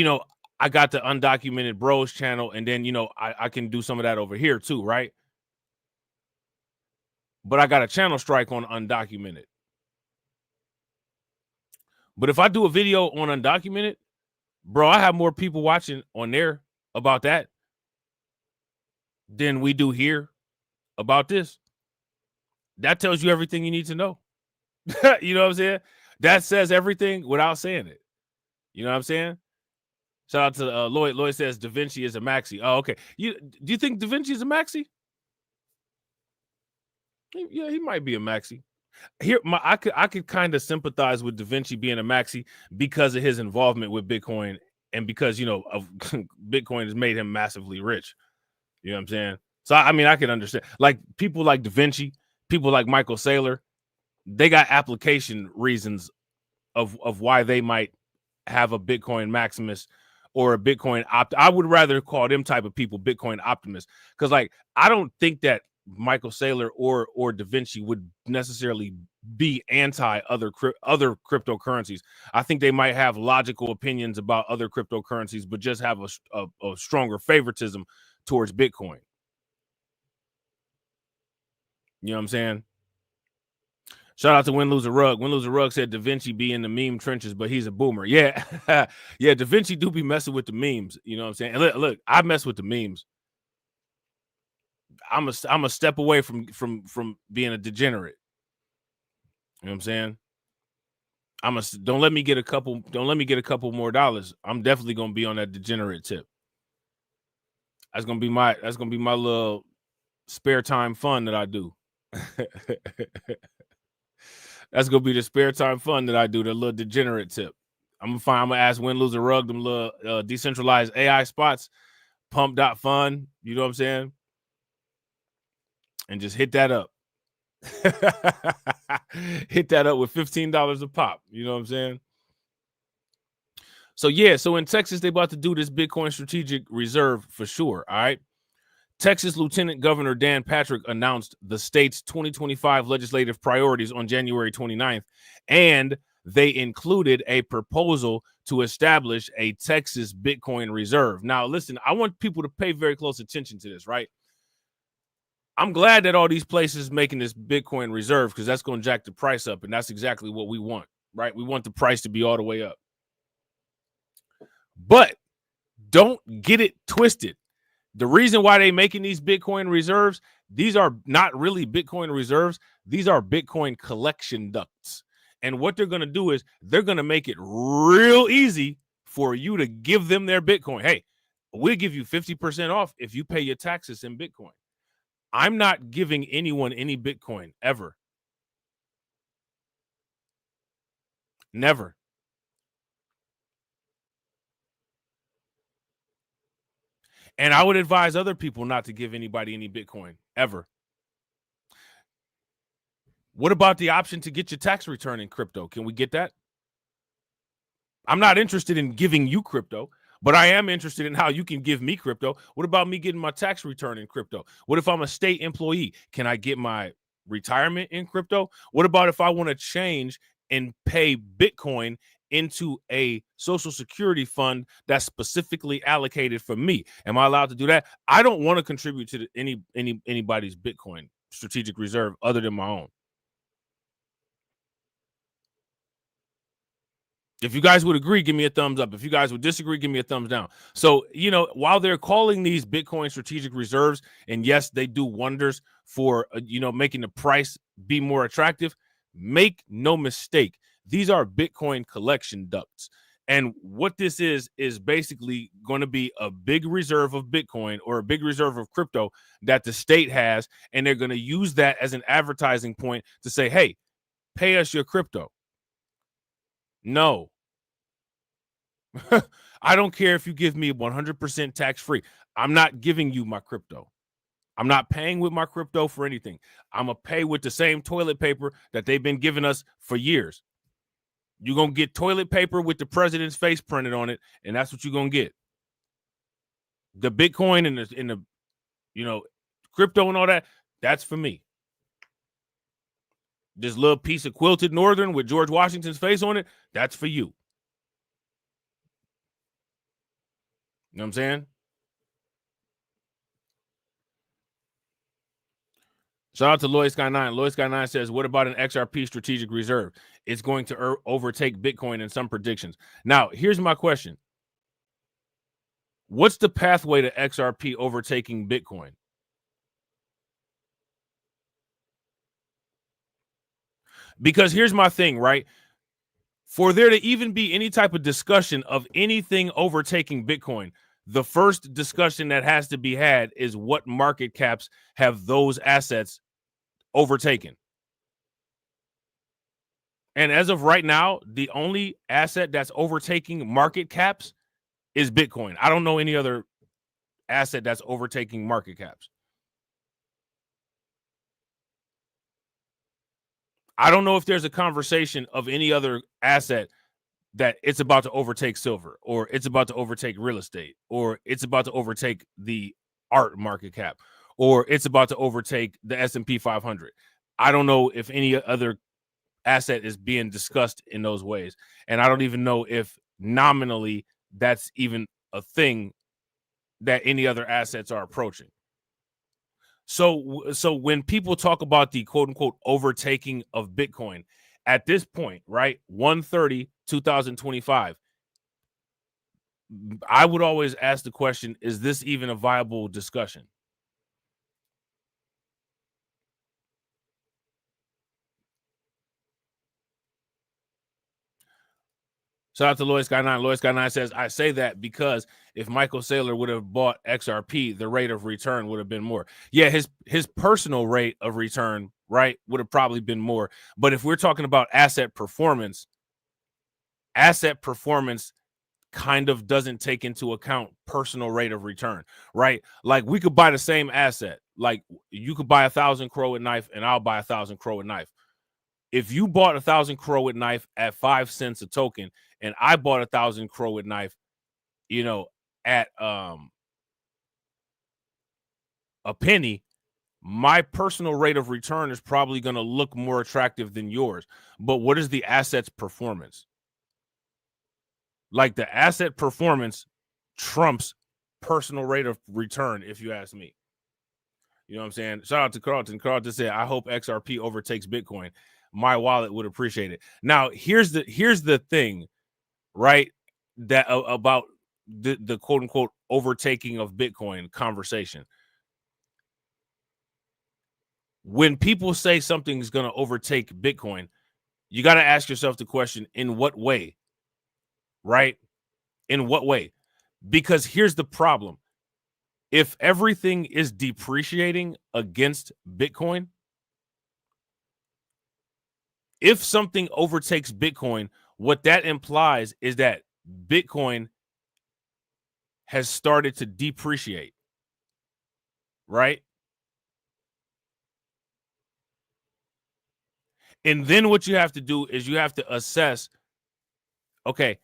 I got the undocumented bros channel, and then, I can do some of that over here too, right? But I got a channel strike on undocumented. But if I do a video on undocumented, bro, I have more people watching on there about that than we do here about this. That tells you everything you need to know. You know what I'm saying? That says everything without saying it. You know what I'm saying? Shout out to Lloyd. Lloyd says Da Vinci is a maxi. Oh, okay. Do you think Da Vinci is a maxi? Yeah, he might be a maxi. Here, I could kind of sympathize with Da Vinci being a maxi because of his involvement with Bitcoin, and because of Bitcoin has made him massively rich. You know what I'm saying? So I mean, I can understand. Like, people like Da Vinci, people like Michael Saylor, they got application reasons of why they might have a Bitcoin maximus or a Bitcoin I would rather call them type of people Bitcoin optimists, because, like, I don't think that Michael Saylor or Da Vinci would necessarily be anti other cryptocurrencies. I think they might have logical opinions about other cryptocurrencies, but just have a stronger favoritism towards Bitcoin. You know what I'm saying? Shout out to Win Lose a Rug. Win Lose a Rug said Da Vinci be in the meme trenches, but he's a boomer. Yeah. Yeah, Da Vinci do be messing with the memes. You know what I'm saying? And look, I mess with the memes. I'm a step away from being a degenerate. You know what I'm saying? Don't let me get a couple more dollars. I'm definitely gonna be on that degenerate tip. That's gonna be my little spare time fun that I do. That's gonna be the spare time fun that I do, the little degenerate tip. I'm gonna ask Win Lose a Rug, them little decentralized AI spots, pump.fun, you know what I'm saying? And just hit that up. Hit that up with $15 a pop. You know what I'm saying? So yeah, so in Texas, they about to do this Bitcoin strategic reserve for sure. All right. Texas Lieutenant Governor Dan Patrick announced the state's 2025 legislative priorities on January 29th, and they included a proposal to establish a Texas Bitcoin reserve. Now, listen, I want people to pay very close attention to this, right? I'm glad that all these places making this Bitcoin reserve because that's going to jack the price up, and that's exactly what we want, right? We want the price to be all the way up. But don't get it twisted. The reason why they making these Bitcoin reserves, these are not really Bitcoin reserves. These are Bitcoin collection ducts. And what they're going to do is they're going to make it real easy for you to give them their Bitcoin. Hey, we'll give you 50% off if you pay your taxes in Bitcoin. I'm not giving anyone any Bitcoin ever. Never. And I would advise other people not to give anybody any Bitcoin ever. What about the option to get your tax return in crypto? Can we get that? I'm not interested in giving you crypto, but I am interested in how you can give me crypto. What about me getting my tax return in crypto? What if I'm a state employee? Can I get my retirement in crypto? What about if I want to change and pay Bitcoin into a social security fund that's specifically allocated for me? Am I allowed to do that? I don't want to contribute to anybody's Bitcoin strategic reserve other than my own. If you guys would agree, give me a thumbs up. If you guys would disagree, give me a thumbs down. So, you know, while they're calling these Bitcoin strategic reserves, and yes, they do wonders for, making the price be more attractive, make no mistake, these are Bitcoin collection ducts. And what this is basically going to be a big reserve of Bitcoin or a big reserve of crypto that the state has. And they're going to use that as an advertising point to say, hey, pay us your crypto. No. I don't care if you give me 100% tax-free. I'm not giving you my crypto. I'm not paying with my crypto for anything. I'm going to pay with the same toilet paper that they've been giving us for years. You're going to get toilet paper with the president's face printed on it, and that's what you're going to get. The Bitcoin and the crypto and all that, that's for me. This little piece of quilted Northern with George Washington's face on it, that's for you. You know what I'm saying? Shout out to Lloyd Sky 9. Lloyd Sky 9 says, what about an XRP strategic reserve? It's going to overtake Bitcoin in some predictions. Now, here's my question. What's the pathway to XRP overtaking Bitcoin? Because here's my thing, right? For there to even be any type of discussion of anything overtaking Bitcoin, the first discussion that has to be had is what market caps have those assets overtaken. And as of right now, the only asset that's overtaking market caps is Bitcoin. I don't know any other asset that's overtaking market caps. I don't know if there's a conversation of any other asset that it's about to overtake silver, or it's about to overtake real estate, or it's about to overtake the art market cap, or it's about to overtake the S&P 500. I don't know if any other asset is being discussed in those ways. And I don't even know if nominally that's even a thing that any other assets are approaching. So when people talk about the quote unquote overtaking of Bitcoin at this point, right? 130, 2025, I would always ask the question, is this even a viable discussion? Shout out to Lois Guy 9. Lois Guy 9 says, I say that because if Michael Saylor would have bought XRP, the rate of return would have been more. Yeah, his personal rate of return, right, would have probably been more. But if we're talking about asset performance kind of doesn't take into account personal rate of return, right? Like we could buy the same asset. Like you could buy 1,000 Crowwood knife and I'll buy 1,000 Crowwood knife. If you bought 1,000 Crowwood knife at 5 cents a token and I bought 1,000 Crowwood knife, you know, at a penny, my personal rate of return is probably going to look more attractive than yours. But what is the asset's performance? Like the asset performance trumps personal rate of return, if you ask me. You know what I'm saying? Shout out to Carlton. Carlton said, I hope XRP overtakes Bitcoin. My wallet would appreciate it. Now, here's the thing, right? That about the quote unquote overtaking of Bitcoin conversation. When people say something's going to overtake Bitcoin, you got to ask yourself the question, in what way? Right? In what way? Because here's the problem. If everything is depreciating against Bitcoin, if something overtakes Bitcoin, what that implies is that Bitcoin has started to depreciate, right? And then what you have to do is you have to assess, okay,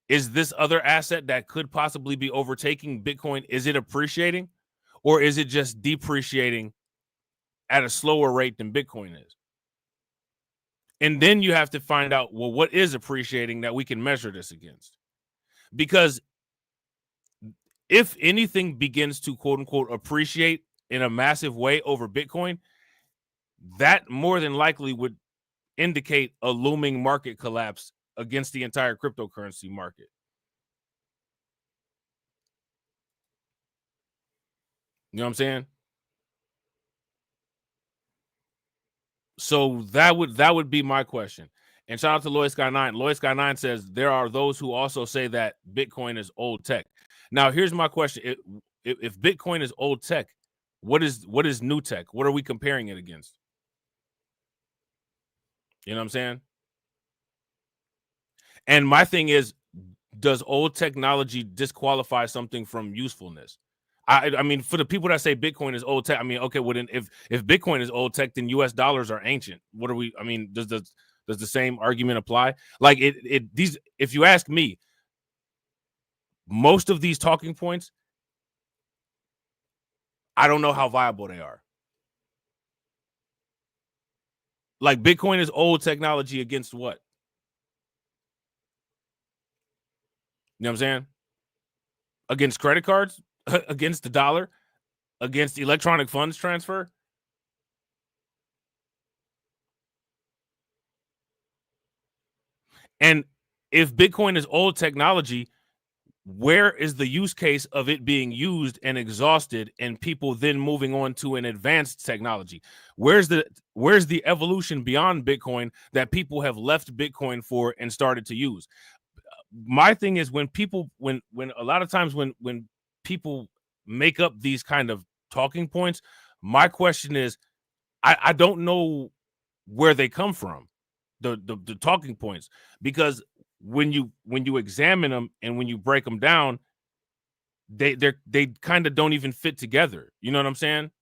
is this other asset that could possibly be overtaking Bitcoin, is it appreciating or is it just depreciating at a slower rate than Bitcoin is? And then you have to find out, well, what is appreciating that we can measure this against? Because if anything begins to quote unquote appreciate in a massive way over Bitcoin, that more than likely would indicate a looming market collapse against the entire cryptocurrency market. You know what I'm saying? So that would be my question. And shout out to Lois Guy 9. Lois Guy 9 says there are those who also say that Bitcoin is old tech. Now, here's my question. If Bitcoin is old tech, what is new tech? What are we comparing it against? You know what I'm saying? And my thing is, does old technology disqualify something from usefulness? I mean, for the people that say Bitcoin is old tech, I mean, okay, well then if Bitcoin is old tech, then US dollars are ancient. What are we? I mean, does the same argument apply? Like these, if you ask me, most of these talking points, I don't know how viable they are. Like Bitcoin is old technology against what? You know what I'm saying? Against credit cards, against the dollar, against electronic funds transfer. And if Bitcoin is old technology, where is the use case of it being used and exhausted and people then moving on to an advanced technology? Where's the evolution beyond Bitcoin that people have left Bitcoin for and started to use? My thing is when a lot of times when people make up these kind of talking points, my question is, I don't know where they come from, the talking points, because when you examine them and when you break them down, they kind of don't even fit together. You know what I'm saying?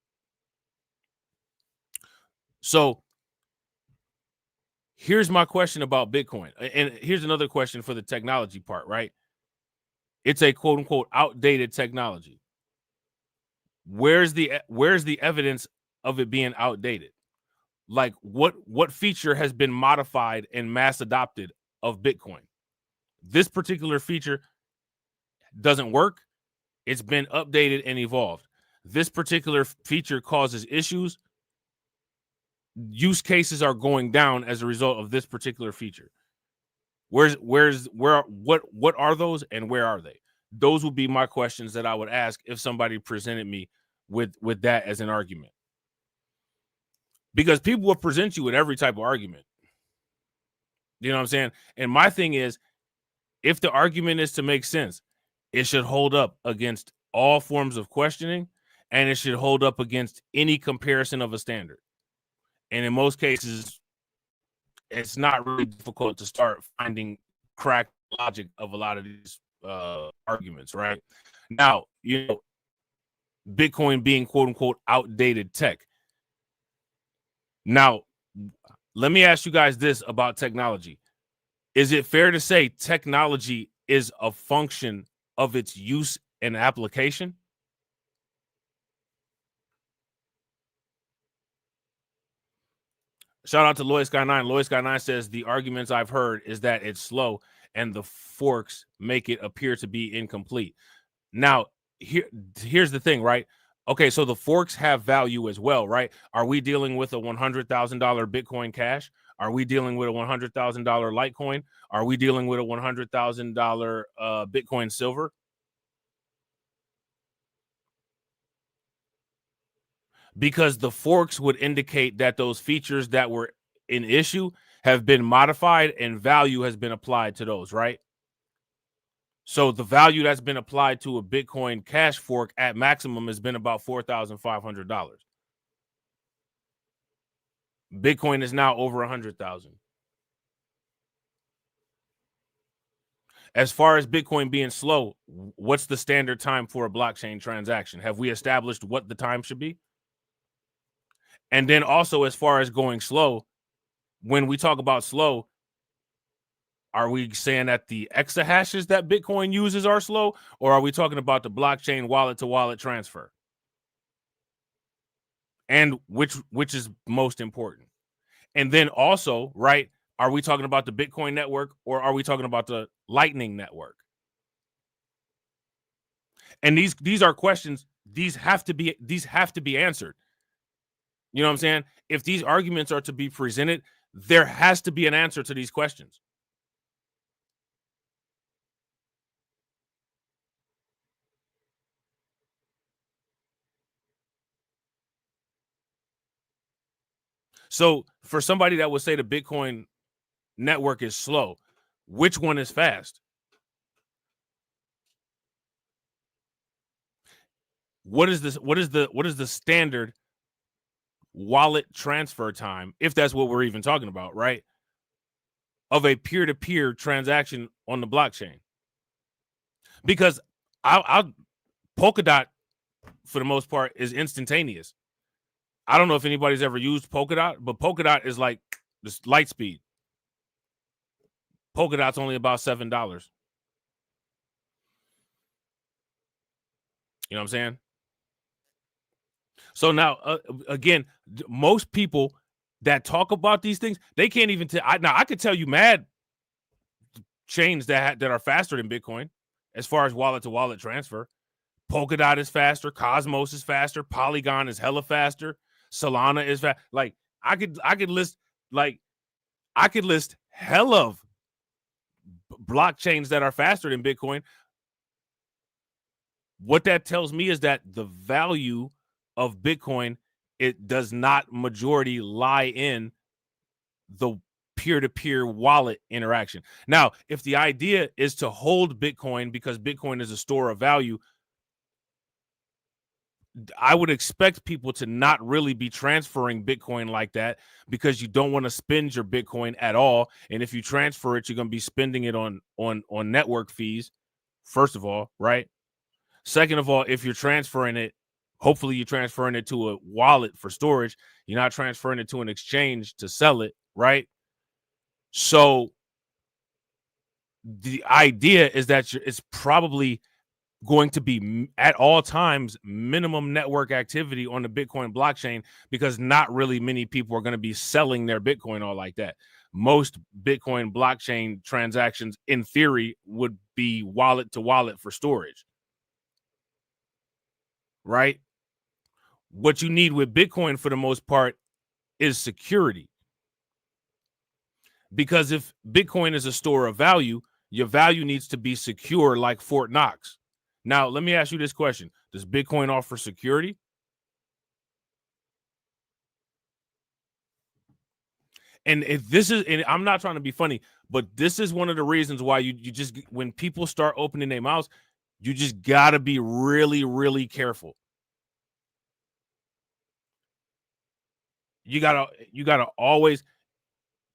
So here's my question about Bitcoin. And here's another question for the technology part, right? It's a quote unquote outdated technology. Where's the evidence of it being outdated? Like what feature has been modified and mass adopted of Bitcoin? This particular feature doesn't work. It's been updated and evolved. this particular feature causes issues, use cases are going down as a result of this particular feature. What are those and where are they? Those would be my questions that I would ask if somebody presented me with that as an argument. Because people will present you with every type of argument. You know what I'm saying? And my thing is, if the argument is to make sense, it should hold up against all forms of questioning, and it should hold up against any comparison of a standard. And in most cases, it's not really difficult to start finding cracked logic of a lot of these arguments, right? Now, Bitcoin being quote unquote outdated tech. Now, let me ask you guys this about technology. Is it fair to say technology is a function of its use and application? Shout out to Lois Guy 9. Lois Guy 9 says the arguments I've heard is that it's slow and the forks make it appear to be incomplete. Now, here's the thing, right? Okay, so the forks have value as well, right? Are we dealing with a $100,000 Bitcoin Cash? Are we dealing with a $100,000 Litecoin? Are we dealing with a $100,000 Bitcoin Silver? Because the forks would indicate that those features that were in issue have been modified and value has been applied to those, right? So the value that's been applied to a Bitcoin Cash fork at maximum has been about $4,500. Bitcoin is now over 100,000. As far as Bitcoin being slow, what's the standard time for a blockchain transaction? Have we established what the time should be? And then also, as far as going slow, when we talk about slow, are we saying that the exahashes that Bitcoin uses are slow, or are we talking about the blockchain wallet-to-wallet transfer? And which is most important? And then also, right, are we talking about the Bitcoin network, or are we talking about the Lightning network? And these are questions. These have to be answered. You know what I'm saying? If these arguments are to be presented, there has to be an answer to these questions. So for somebody that would say the Bitcoin network is slow, which one is fast? What is this? What is the standard wallet transfer time, if that's what we're even talking about, right? Of a peer-to-peer transaction on the blockchain. Because I'll Polkadot, for the most part, is instantaneous. I don't know if anybody's ever used Polkadot, but Polkadot is like just light speed. Polkadot's only about $7. You know what I'm saying? So now, again, most people that talk about these things, they can't even tell. Now, I could tell you mad chains that are faster than Bitcoin as far as wallet-to-wallet transfer. Polkadot is faster. Cosmos is faster. Polygon is hella faster. Solana is fast. Like I could list hell of blockchains that are faster than Bitcoin. What that tells me is that the value of Bitcoin, it does not majority lie in the peer-to-peer wallet interaction. Now, if the idea is to hold Bitcoin because Bitcoin is a store of value, I would expect people to not really be transferring Bitcoin like that, because you don't want to spend your Bitcoin at all. And if you transfer it, you're going to be spending it on network fees, first of all, right? Second of all, if you're transferring it, hopefully you're transferring it to a wallet for storage. You're not transferring it to an exchange to sell it, right? So the idea is that it's probably going to be at all times minimum network activity on the Bitcoin blockchain, because not really many people are going to be selling their Bitcoin all like that. Most Bitcoin blockchain transactions, in theory, would be wallet to wallet for storage, right? What you need with Bitcoin for the most part is security. Because if Bitcoin is a store of value, your value needs to be secure like Fort Knox. Now, let me ask you this question. Does Bitcoin offer security? And if this is, and I'm not trying to be funny, but this is one of the reasons why you just, when people start opening their mouths, you just got to be really, really careful. You gotta always,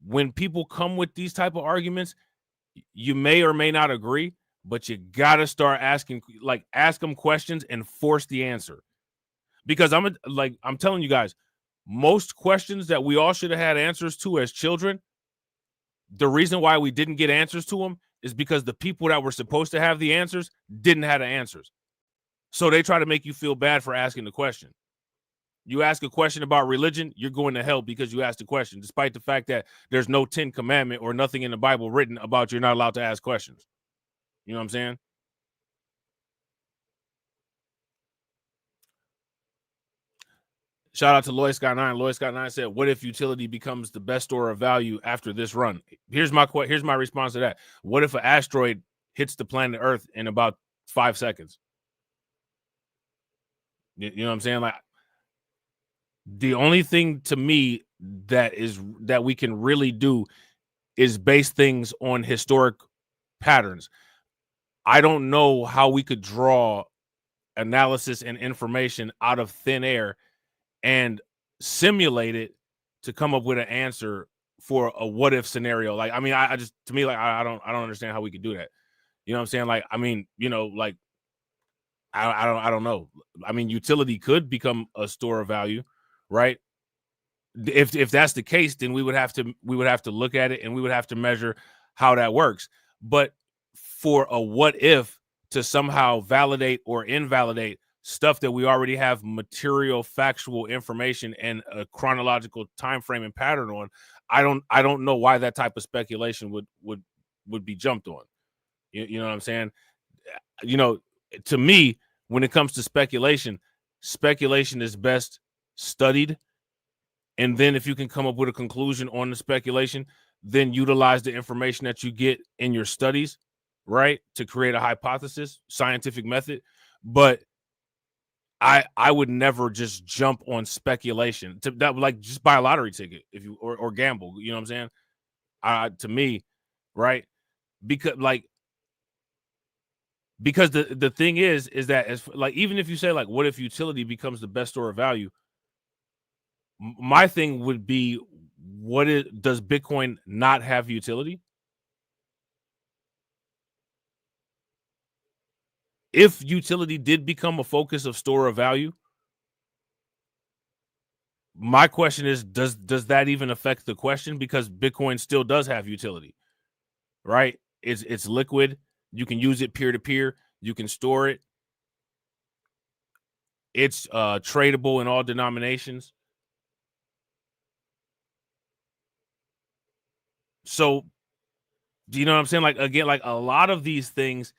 when people come with these type of arguments, you may or may not agree, but you gotta start asking, like, ask them questions and force the answer. Because I'm telling you guys, most questions that we all should have had answers to as children, the reason why we didn't get answers to them is because the people that were supposed to have the answers didn't have the answers. So they try to make you feel bad for asking the question. You ask a question about religion, you're going to hell because you asked a question, despite the fact that there's no 10 commandment or nothing in the Bible written about you're not allowed to ask questions. You know what I'm saying? Shout out to Lloyd Scott 9. Lloyd Scott 9 said, "What if utility becomes the best store of value after this run?" Here's my response to that. What if an asteroid hits the planet Earth in about 5 seconds? You know what I'm saying? Like, the only thing to me that we can really do is base things on historic patterns. I don't know how we could draw analysis and information out of thin air and simulate it to come up with an answer for a what if scenario. Like, I mean, I just, to me, like, I don't understand how we could do that. You know what I'm saying? Like, I mean, you know, like, I don't know. I mean, utility could become a store of value, right? If that's the case, then we would have to look at it and we would have to measure how that works. But for a what if to somehow validate or invalidate stuff that we already have material, factual information and a chronological time frame and pattern on, I don't know why that type of speculation would be jumped on. You know what I'm saying? You know, to me, when it comes to speculation is best studied. And then if you can come up with a conclusion on the speculation, then utilize the information that you get in your studies, right, to create a hypothesis, scientific method. But I would never just jump on speculation. That would, like, just buy a lottery ticket if you or gamble. You know what I'm saying? To me, right? Because the thing is that, as like, even if you say, like, what if utility becomes the best store of value? My thing would be, does Bitcoin not have utility? If utility did become a focus of store of value, my question is, does that even affect the question? Because Bitcoin still does have utility, right? It's liquid. You can use it peer to peer. You can store it. It's tradable in all denominations. So, do you know what I'm saying? Like, again, like, a lot of these things,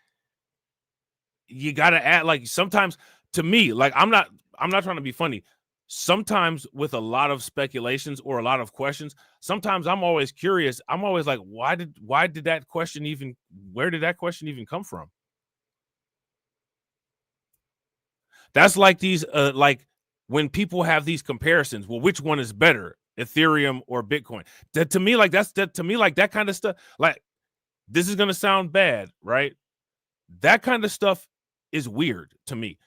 you got to add, like, sometimes, to me, like, I'm not trying to be funny. Sometimes with a lot of speculations or a lot of questions, sometimes I'm always curious. I'm always like, where did that question even come from? That's like these, like, when people have these comparisons, well, which one is better, Ethereum or Bitcoin? To me, that kind of stuff, like, this is going to sound bad, right? That kind of stuff is weird to me.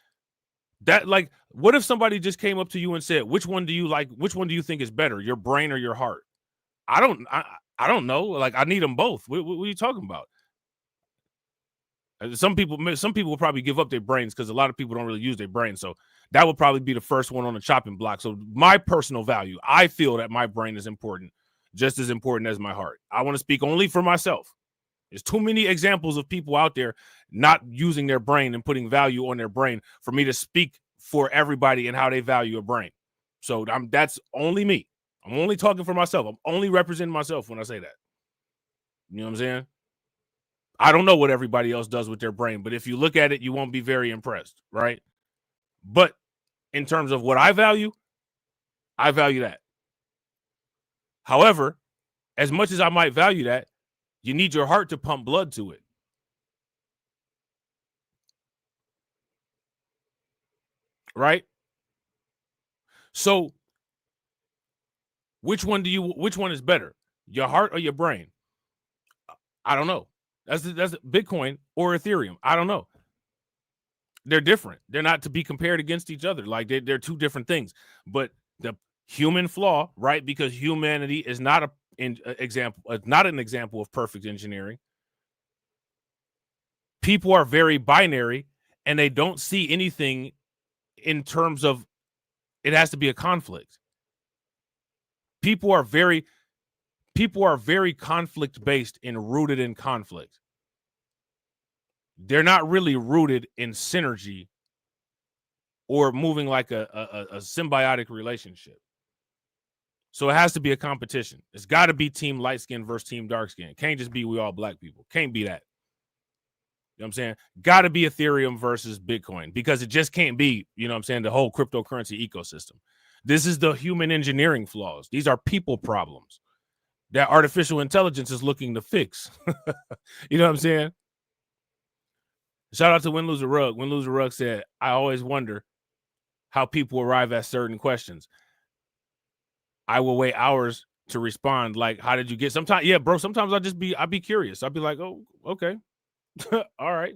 That, like, what if somebody just came up to you and said, which one do you like? Which one do you think is better, your brain or your heart? I don't know. Like, I need them both. What are you talking about? Some people will probably give up their brains because a lot of people don't really use their brains. So that would probably be the first one on the chopping block. So my personal value, I feel that my brain is important, just as important as my heart. I want to speak only for myself. There's too many examples of people out there not using their brain and putting value on their brain for me to speak for everybody and how they value a brain. So that's only me. I'm only talking for myself. I'm only representing myself when I say that. You know what I'm saying? I don't know what everybody else does with their brain, but if you look at it, you won't be very impressed, right? But in terms of what I value that. However, as much as I might value that, you need your heart to pump blood to it. Right? So which one is better? Your heart or your brain? I don't know. That's Bitcoin or Ethereum. I don't know. They're different. They're not to be compared against each other. Like they're two different things. But the human flaw, right? Because humanity is not an example of perfect engineering. People are very binary, and they don't see anything in terms of it has to be a conflict. People are very conflict based and rooted in conflict. They're not really rooted in synergy or moving like a symbiotic relationship. So it has to be a competition. It's got to be team light skin versus team dark skin. Can't just be we all black people. Can't be that. You know what I'm saying? Got to be Ethereum versus Bitcoin, because it just can't be, you know what I'm saying, the whole cryptocurrency ecosystem. This is the human engineering flaws. These are people problems that artificial intelligence is looking to fix. You know what I'm saying? Shout out to Win Loser Rug. Win Loser Rug said, I always wonder how people arrive at certain questions. I will wait hours to respond. Like, how did you get? Sometimes, yeah, bro. Sometimes I'd be curious. I'd be like, oh, okay. All right.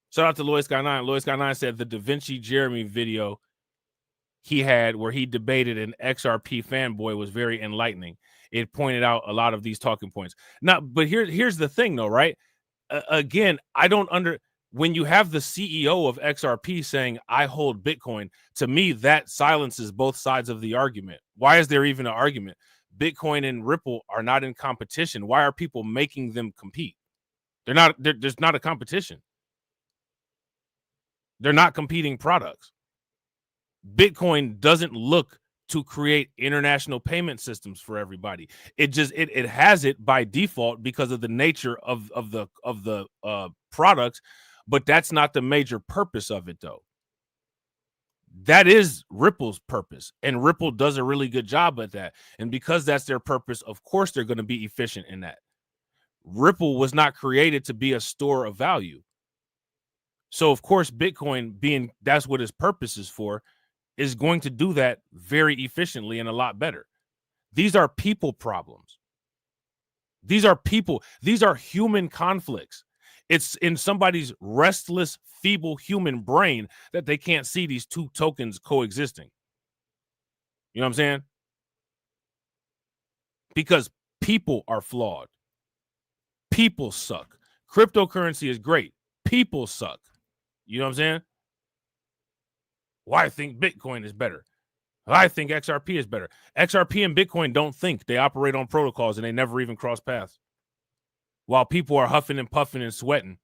Shout out to Lloyd Sky 9. Lloyd Sky 9 said the Da Vinci Jeremy video he had where he debated an XRP fanboy was very enlightening. It pointed out a lot of these talking points. Now, but here's the thing though, right? Again, when you have the CEO of XRP saying, I hold Bitcoin, to me, that silences both sides of the argument. Why is there even an argument? Bitcoin and Ripple are not in competition. Why are people making them compete? There's not a competition. They're not competing products. Bitcoin doesn't look to create international payment systems for everybody. It just it has it by default because of the nature of the products, but that's not the major purpose of it though. That is Ripple's purpose, and Ripple does a really good job at that. And because that's their purpose, of course they're going to be efficient in that. Ripple was not created to be a store of value. So of course Bitcoin, being that's what its purpose is for, is going to do that very efficiently and a lot better. These are people problems. These are human conflicts. It's in somebody's restless, feeble human brain that they can't see these two tokens coexisting. You know what I'm saying? Because people are flawed. People suck. Cryptocurrency is great. People suck. You know what I'm saying? Well, I think Bitcoin is better. I think XRP is better. XRP and Bitcoin don't think. They operate on protocols and they never even cross paths. While people are huffing and puffing and sweating,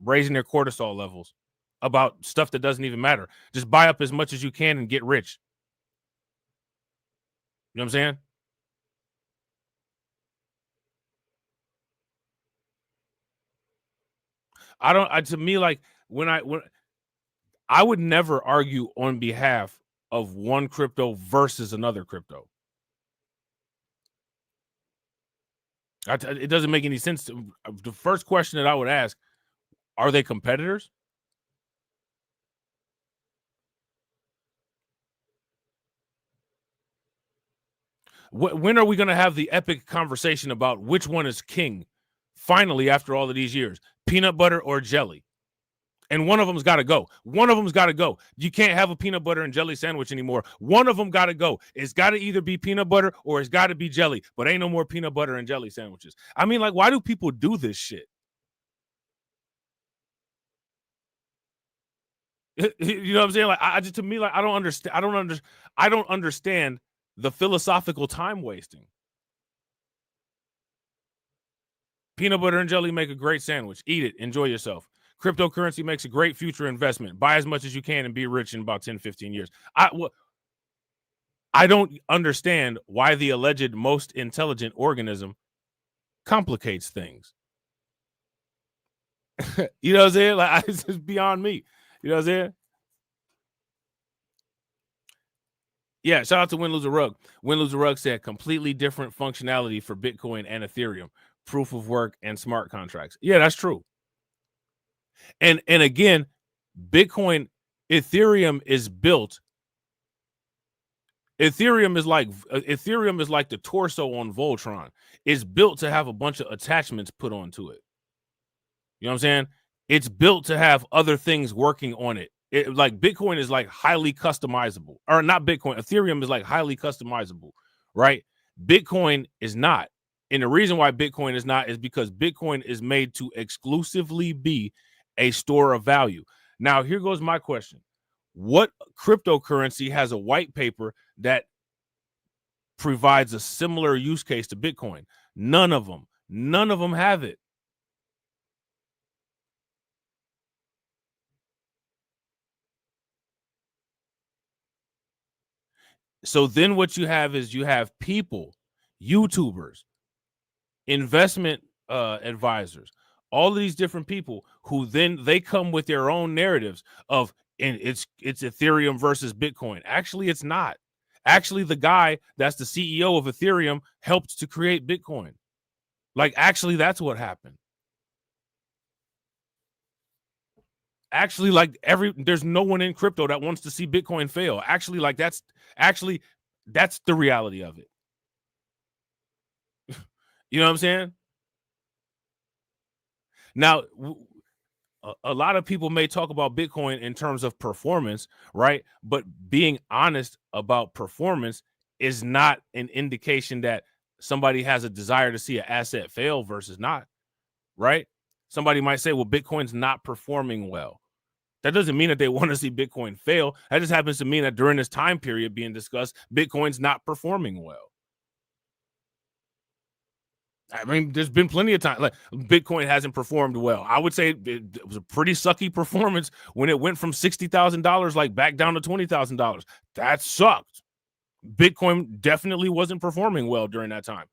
raising their cortisol levels about stuff that doesn't even matter. Just buy up as much as you can and get rich. You know what I'm saying? To me, like when I would never argue on behalf of one crypto versus another crypto. It doesn't make any sense. The first question that I would ask, are they competitors? When are we going to have the epic conversation about which one is king? Finally, after all of these years, peanut butter or jelly? And one of them's got to go. One of them's got to go. You can't have a peanut butter and jelly sandwich anymore. One of them got to go. It's got to either be peanut butter or it's got to be jelly. But ain't no more peanut butter and jelly sandwiches. I mean, like, why do people do this shit? You know what I'm saying? Like, to me, like, I don't understand the philosophical time wasting. Peanut butter and jelly make a great sandwich. Eat it. Enjoy yourself. Cryptocurrency makes a great future investment. Buy as much as you can and be rich in about 10, 15 years. I don't understand why the alleged most intelligent organism complicates things. You know what I'm saying? Like, it's just beyond me. You know what I'm saying? Yeah, shout out to Win Lose a Rug. Win Lose a Rug said completely different functionality for Bitcoin and Ethereum, proof of work and smart contracts. Yeah, that's true. And again, Ethereum is built. Ethereum is like the torso on Voltron. It's built to have a bunch of attachments put onto it. You know what I'm saying? It's built to have other things working on it. Like Bitcoin is like highly customizable, or not Bitcoin. Ethereum is like highly customizable, right? Bitcoin is not. And the reason why Bitcoin is not is because Bitcoin is made to exclusively be a store of value. Now, here goes my question. What cryptocurrency has a white paper that provides a similar use case to Bitcoin? None of them. None of them have it. So then what you have is you have people, YouTubers, investment advisors, all of these different people who then they come with their own narratives of, and it's Ethereum versus Bitcoin. Actually, it's not. Actually, the guy that's the CEO of Ethereum helped to create Bitcoin. Like, actually, that's what happened. Actually, like there's no one in crypto that wants to see Bitcoin fail. Actually, like that's the reality of it. You know what I'm saying? Now, a lot of people may talk about Bitcoin in terms of performance, right? But being honest about performance is not an indication that somebody has a desire to see an asset fail versus not, right? Somebody might say, well, Bitcoin's not performing well. That doesn't mean that they want to see Bitcoin fail. That just happens to mean that during this time period being discussed, Bitcoin's not performing well. I mean, there's been plenty of time like Bitcoin hasn't performed well. I would say it was a pretty sucky performance when it went from $60,000 like back down to $20,000. That sucked. Bitcoin definitely wasn't performing well during that time.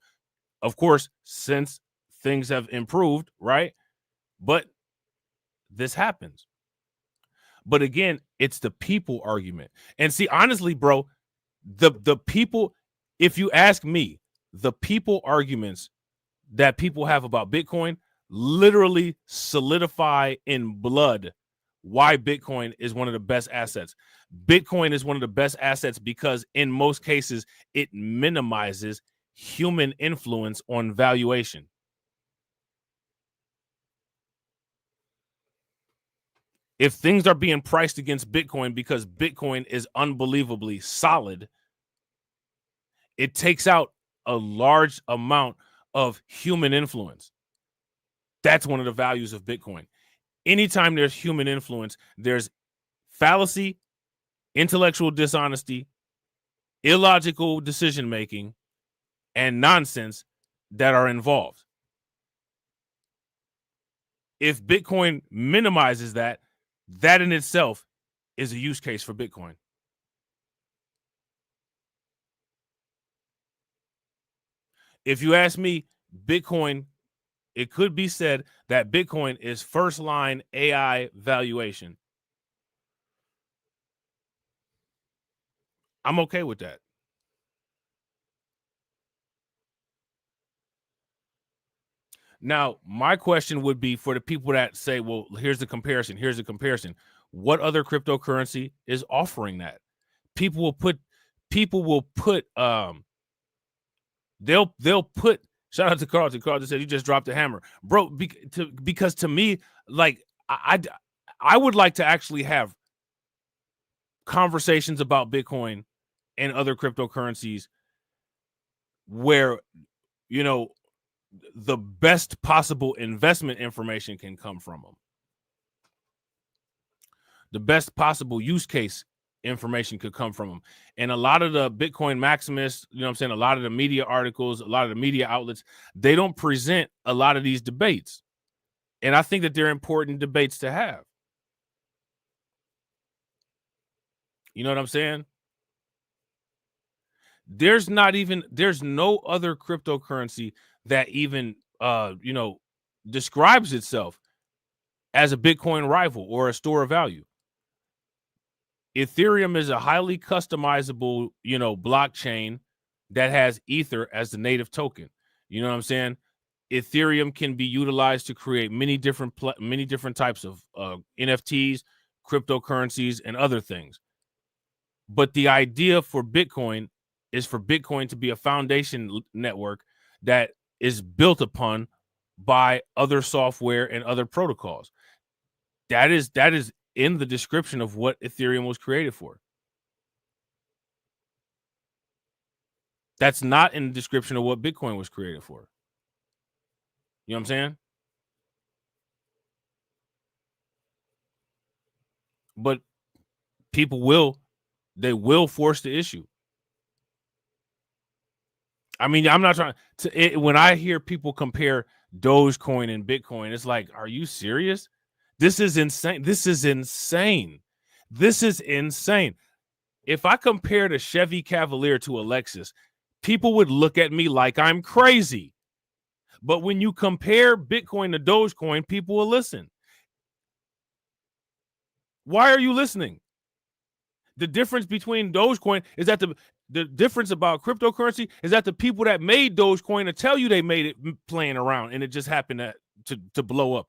Of course, since things have improved, right? But this happens. But again, it's the people argument. And see, honestly, bro, the people, if you ask me, the people arguments that people have about Bitcoin literally solidify in blood why Bitcoin is one of the best assets. Bitcoin is one of the best assets because in most cases, it minimizes human influence on valuation. If things are being priced against Bitcoin because Bitcoin is unbelievably solid, it takes out a large amount of human influence. That's one of the values of Bitcoin. Anytime there's human influence, there's fallacy, intellectual dishonesty, illogical decision-making, and nonsense that are involved. If Bitcoin minimizes that, that in itself is a use case for Bitcoin. If you ask me, Bitcoin, it could be said that Bitcoin is first line AI valuation. I'm okay with that. Now, my question would be for the people that say, well, here's the comparison. Here's the comparison. What other cryptocurrency is offering that? People will put, they'll put, shout out to Carlton. Carlton said, you just dropped a hammer. Bro, because to me, like, I would like to actually have conversations about Bitcoin and other cryptocurrencies where, you know, the best possible investment information can come from them. The best possible use case information could come from them. And a lot of the Bitcoin maximists, you know what I'm saying, a lot of the media articles, a lot of the media outlets, they don't present a lot of these debates. And I think that they're important debates to have. You know what I'm saying? There's no other cryptocurrency that even, describes itself as a Bitcoin rival or a store of value. Ethereum is a highly customizable, blockchain that has Ether as the native token. You know what I'm saying? Ethereum can be utilized to create many different types of NFTs, cryptocurrencies, and other things. But the idea for Bitcoin is for Bitcoin to be a foundation network that is built upon by other software and other protocols. That is in the description of what Ethereum was created for. That's not in the description of what Bitcoin was created for. You know what I'm saying? But people will force the issue. I mean, I'm not trying to. When I hear people compare Dogecoin and Bitcoin, it's like, are you serious? This is insane. This is insane. This is insane. If I compared a Chevy Cavalier to a Lexus, people would look at me like I'm crazy. But when you compare Bitcoin to Dogecoin, people will listen. Why are you listening? The difference between Dogecoin is that the difference about cryptocurrency is that the people that made Dogecoin will tell you they made it playing around and it just happened to blow up.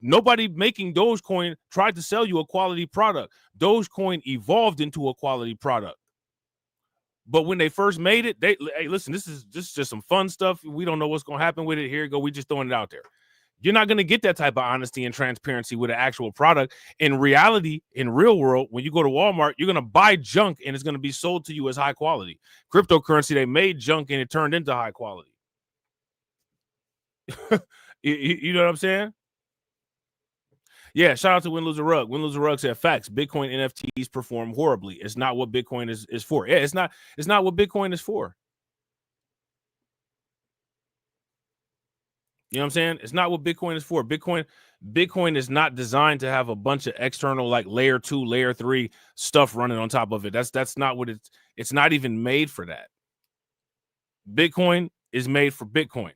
Nobody making Dogecoin tried to sell you a quality product. Dogecoin evolved into a quality product. But when they first made it, hey, listen, this is just some fun stuff. We don't know what's going to happen with it. Here you go. We just throwing it out there. You're not going to get that type of honesty and transparency with an actual product. In reality, in real world, when you go to Walmart, you're going to buy junk and it's going to be sold to you as high quality. Cryptocurrency, they made junk and it turned into high quality. You know what I'm saying? Yeah, shout out to Win Lose a Rug. Win Lose a Rug said facts. Bitcoin NFTs perform horribly. It's not what Bitcoin is for. Yeah, it's not what Bitcoin is for. You know what I'm saying? It's not what Bitcoin is for. Bitcoin is not designed to have a bunch of external like layer 2, layer 3 stuff running on top of it. That's not what it's not even made for that. Bitcoin is made for Bitcoin.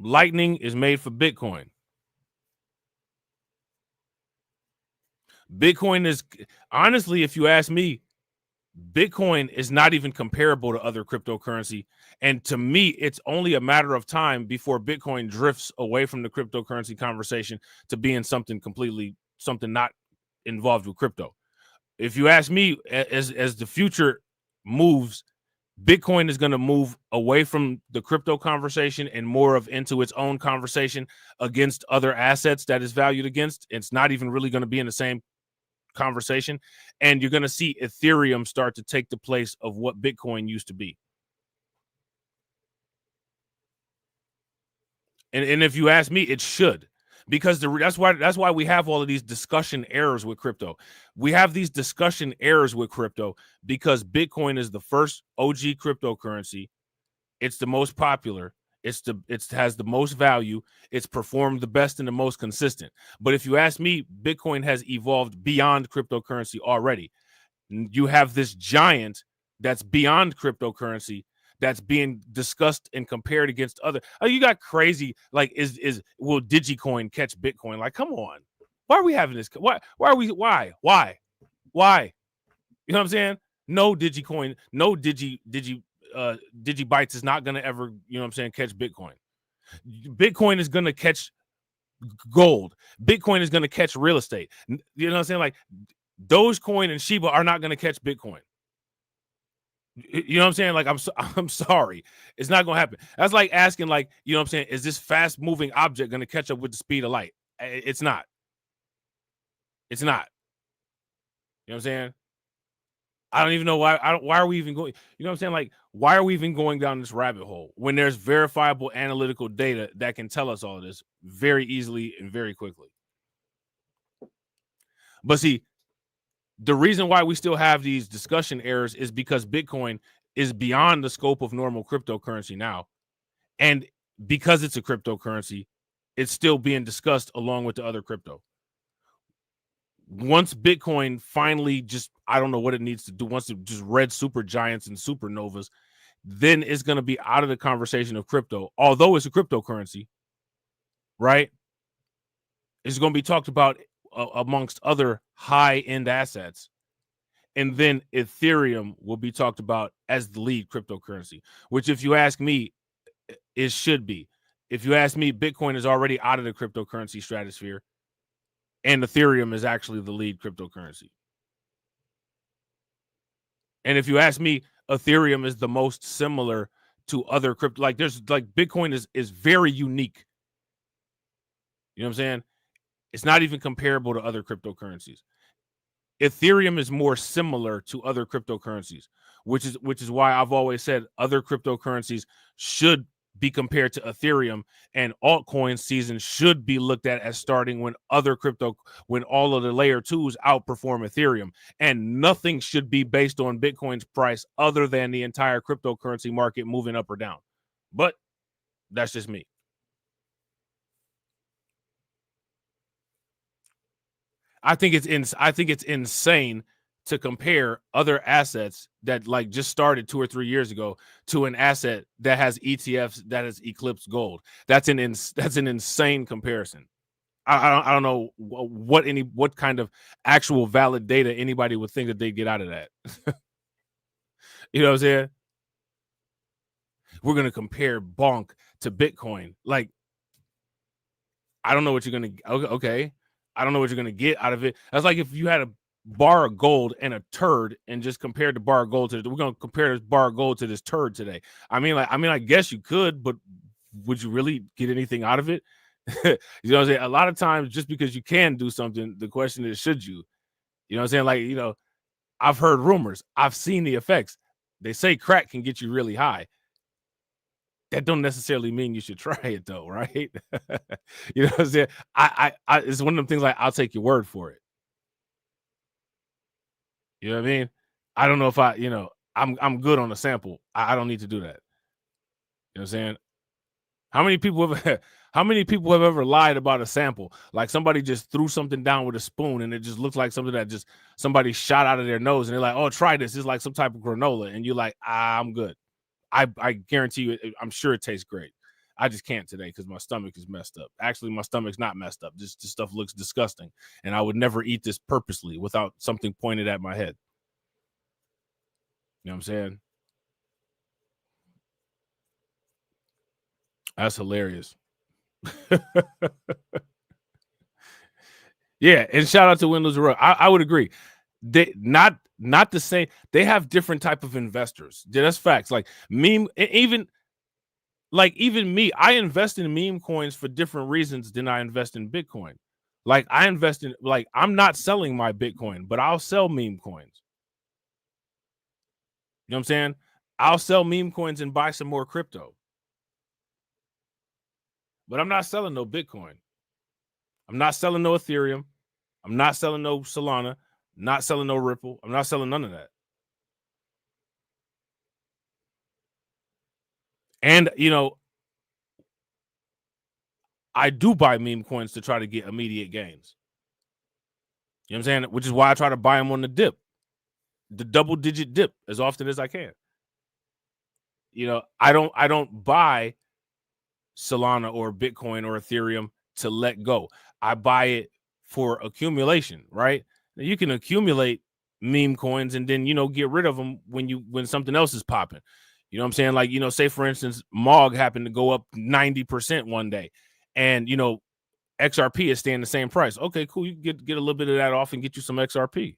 Lightning is made for Bitcoin. Bitcoin is, honestly, if you ask me, Bitcoin is not even comparable to other cryptocurrency. And to me, it's only a matter of time before Bitcoin drifts away from the cryptocurrency conversation to being something not involved with crypto. If you ask me, as the future moves, Bitcoin is going to move away from the crypto conversation and more of into its own conversation against other assets that is valued against. It's not even really going to be in the same conversation. And you're going to see Ethereum start to take the place of what Bitcoin used to be. And if you ask me, it should. Because that's why we have all of these discussion errors with crypto. We have these discussion errors with crypto because Bitcoin is the first OG cryptocurrency. It's the most popular. It has the most value. It's performed the best and the most consistent. But if you ask me, Bitcoin has evolved beyond cryptocurrency already. You have this giant that's beyond cryptocurrency that's being discussed and compared against other. Oh, you got crazy. Like, will Digicoin catch Bitcoin? Like, come on. Why are we having this? Why are we? Why? You know what I'm saying? No Digicoin, no Digibytes is not going to ever, you know what I'm saying, catch Bitcoin. Bitcoin is going to catch gold. Bitcoin is going to catch real estate. You know what I'm saying? Like, Dogecoin and Shiba are not going to catch Bitcoin. You know what I'm saying? Like, I'm sorry. It's not going to happen. That's like asking, like, you know what I'm saying, is this fast moving object going to catch up with the speed of light? It's not. It's not. You know what I'm saying? I don't even know why. Why are we even going? You know what I'm saying? Like, why are we even going down this rabbit hole when there's verifiable analytical data that can tell us all of this very easily and very quickly? But see, the reason why we still have these discussion errors is because Bitcoin is beyond the scope of normal cryptocurrency now. And because it's a cryptocurrency, it's still being discussed along with the other crypto. Once Bitcoin finally just, I don't know what it needs to do, once it just red super giants and supernovas, then it's going to be out of the conversation of crypto. Although it's a cryptocurrency, right? It's going to be talked about amongst other high-end assets. And then Ethereum will be talked about as the lead cryptocurrency, which, if you ask me, it should be. If you ask me, Bitcoin is already out of the cryptocurrency stratosphere, and Ethereum is actually the lead cryptocurrency. And if you ask me, Ethereum is the most similar to other crypto. Like, there's like Bitcoin is very unique. You know what I'm saying? It's not even comparable to other cryptocurrencies. Ethereum is more similar to other cryptocurrencies, which is why I've always said other cryptocurrencies should be compared to Ethereum, and altcoin season should be looked at as starting when all of the layer 2s outperform Ethereum, and nothing should be based on Bitcoin's price other than the entire cryptocurrency market moving up or down. But that's just me. I think it's insane to compare other assets that like just started 2 or 3 years ago to an asset that has ETFs that has eclipsed gold. That's an insane comparison. I don't know what kind of actual valid data anybody would think that they get out of that. You know what I'm saying? We're gonna compare Bonk to Bitcoin. Like, I don't know what you're gonna. Okay. I don't know what you're going to get out of it. That's like if you had a bar of gold and a turd and just compared the bar of gold to we're going to compare this bar of gold to this turd today. I mean, I guess you could, but would you really get anything out of it? You know what I'm saying? A lot of times, just because you can do something, the question is, should you? You know what I'm saying? Like, you know, I've heard rumors. I've seen the effects. They say crack can get you really high. That don't necessarily mean you should try it, though, right? You know what I'm saying? I it's one of them things like, I'll take your word for it. You know what I mean? I don't know if I'm good on a sample. I don't need to do that. You know what I'm saying? How many people have ever lied about a sample? Like, somebody just threw something down with a spoon and it just looks like something that just somebody shot out of their nose, and they're like, "Oh, try this. It's like some type of granola," and you're like, "I'm good." I guarantee you, I'm sure it tastes great. I just can't today because my stomach is messed up. Actually, my stomach's not messed up. Just this stuff looks disgusting, and I would never eat this purposely without something pointed at my head. You know what I'm saying? That's hilarious. Yeah, and shout out to Windows Row. I would agree. They not the same. They have different type of investors. Yeah, that's facts. Like even me, I invest in meme coins for different reasons than I invest in Bitcoin. Like, I invest in, like, I'm not selling my Bitcoin, but I'll sell meme coins. You know what I'm saying? I'll sell meme coins and buy some more crypto. But I'm not selling no Bitcoin. I'm not selling no Ethereum. I'm not selling no Solana. Not selling no Ripple. I'm not selling none of that. And, you know, I do buy meme coins to try to get immediate gains. You know what I'm saying? Which is why I try to buy them on the dip, the double-digit dip, as often as I can. You know, I don't buy Solana or Bitcoin or Ethereum to let go. I buy it for accumulation, right? Now, you can accumulate meme coins and then, you know, get rid of them when something else is popping. You know what I'm saying? Like, you know, say for instance, MOG happened to go up 90% one day, and, you know, XRP is staying the same price. Okay, cool. You can get a little bit of that off and get you some XRP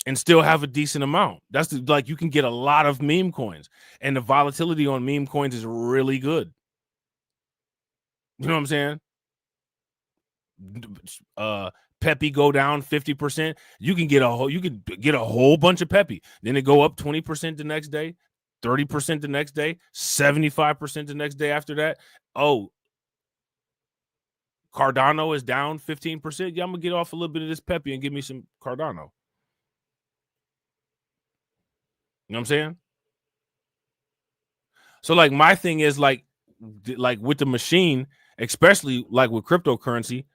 and still have a decent amount. That's like, you can get a lot of meme coins, and the volatility on meme coins is really good. You know what I'm saying? Peppy go down 50%. You can get a whole bunch of Peppy. Then it go up 20% the next day, 30% the next day, 75% the next day after that. Oh, Cardano is down 15%. Yeah, I'm gonna get off a little bit of this Peppy and give me some Cardano. You know what I'm saying? So, like, my thing is like with the machine, especially like with cryptocurrency,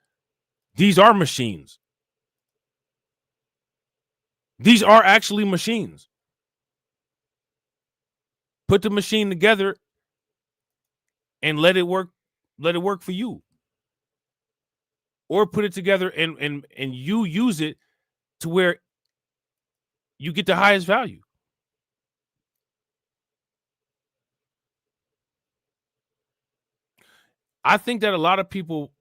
these are machines. These are actually machines. Put the machine together and let it work for you. or put it together and you use it to where you get the highest value. I think that a lot of people,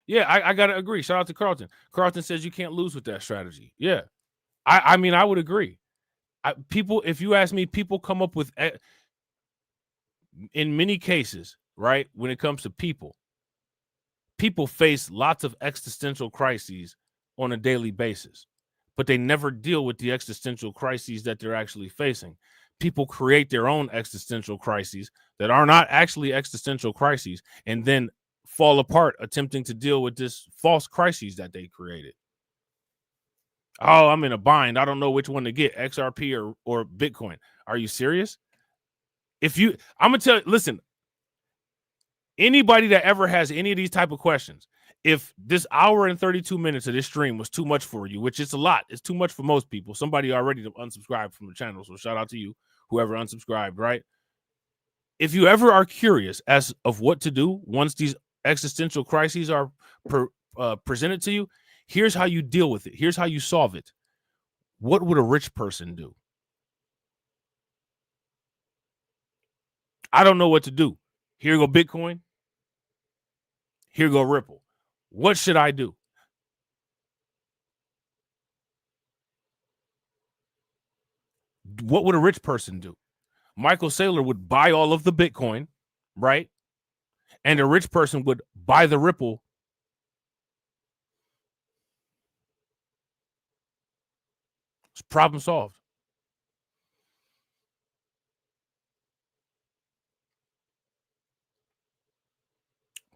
yeah, I got to agree. Shout out to Carlton. Carlton says you can't lose with that strategy. Yeah. I mean, I would agree. People, if you ask me, people come up with, in many cases, right, when it comes to people face lots of existential crises on a daily basis, but they never deal with the existential crises that they're actually facing. People create their own existential crises that are not actually existential crises and then fall apart attempting to deal with this false crises that they created. Oh, I'm in a bind. I don't know which one to get, XRP or Bitcoin. Are you serious? I'm going to tell you, listen, anybody that ever has any of these type of questions, if this hour and 32 minutes of this stream was too much for you, which it's a lot, it's too much for most people. Somebody already unsubscribed from the channel, so shout out to you, whoever unsubscribed, right? If you ever are curious as of what to do once these existential crises are presented to you, here's how you deal with it. Here's how you solve it. What would a rich person do? I don't know what to do. Here go Bitcoin. Here go Ripple. What should I do? What would a rich person do? Michael Saylor would buy all of the Bitcoin, right? And a rich person would buy the Ripple. It's problem solved.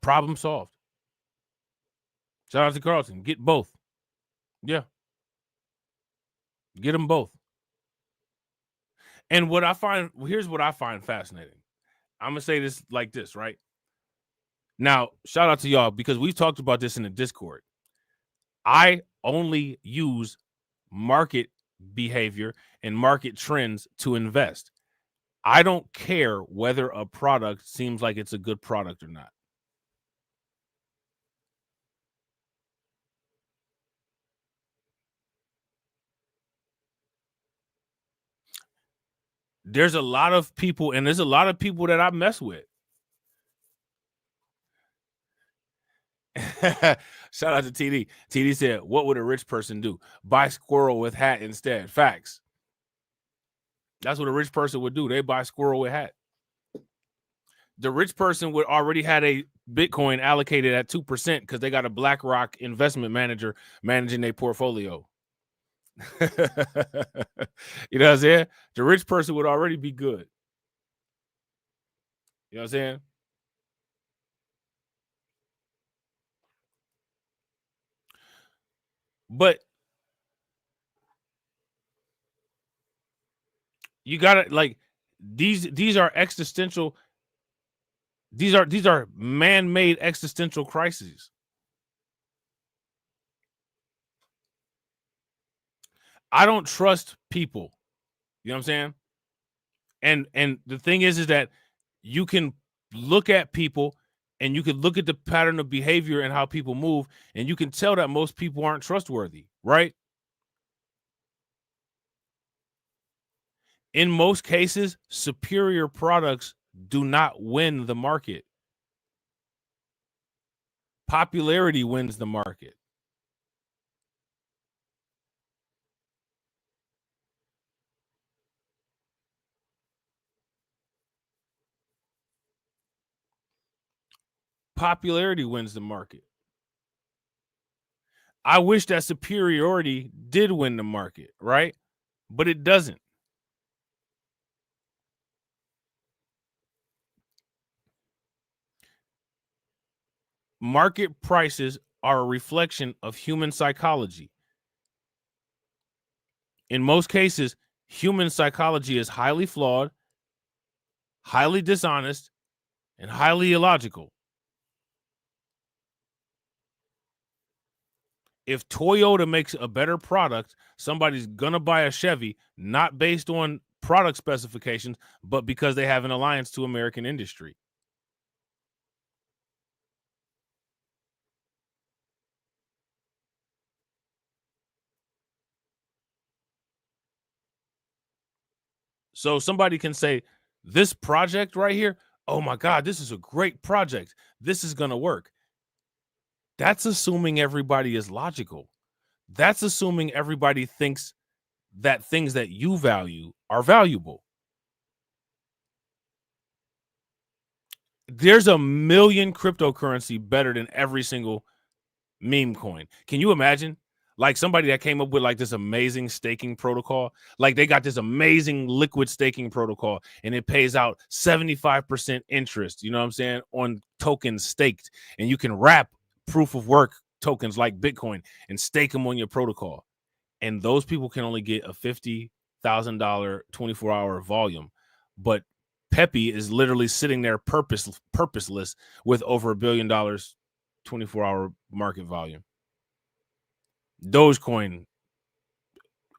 Problem solved. Shout out to Carlton. Get both. Yeah. Get them both. And what I find, here's what I find fascinating. I'm going to say this like this, right? Now, shout out to y'all because we've talked about this in the Discord. I only use market behavior and market trends to invest. I don't care whether a product seems like it's a good product or not. There's a lot of people, and there's a lot of people that I mess with. Shout out to TD. TD said, what would a rich person do? Buy squirrel with hat instead. Facts. That's what a rich person would do. They buy squirrel with hat. The rich person would already had a Bitcoin allocated at 2% because they got a BlackRock investment manager managing their portfolio. You know what I'm saying? The rich person would already be good. You know what I'm saying? But you gotta, like, these are existential. These are man-made existential crises. I don't trust people. You know what I'm saying? And the thing is that you can look at people and you can look at the pattern of behavior and how people move, and you can tell that most people aren't trustworthy, right? In most cases, superior products do not win the market. Popularity wins the market. Popularity wins the market. I wish that superiority did win the market, right? But it doesn't. Market prices are a reflection of human psychology. In most cases, human psychology is highly flawed, highly dishonest, and highly illogical. If Toyota makes a better product, somebody's going to buy a Chevy, not based on product specifications, but because they have an alliance to American industry. So somebody can say, this project right here, oh my God, this is a great project. This is going to work. That's assuming everybody is logical. That's assuming everybody thinks that things that you value are valuable. There's a million cryptocurrency better than every single meme coin. Can you imagine? Like somebody that came up with like this amazing staking protocol, like they got this amazing liquid staking protocol and it pays out 75% interest, you know what I'm saying, on tokens staked. And you can wrap proof of work tokens like Bitcoin and stake them on your protocol. And those people can only get a $50,000 24-hour volume. But Pepe is literally sitting there purposeless with over $1 billion 24-hour market volume. Dogecoin,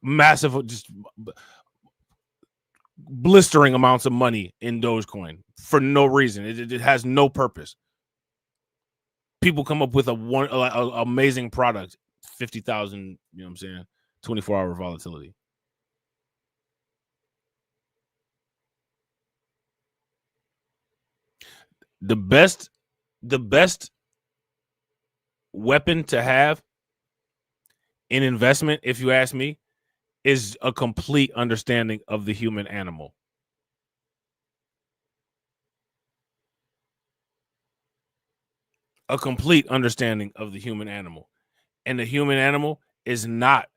massive, just blistering amounts of money in Dogecoin for no reason. It has no purpose. People come up with a amazing product, 50,000, you know what I'm saying, 24-hour volatility. The best weapon to have in investment, if you ask me, is a complete understanding of the human animal. A complete understanding of the human animal. And the human animal is not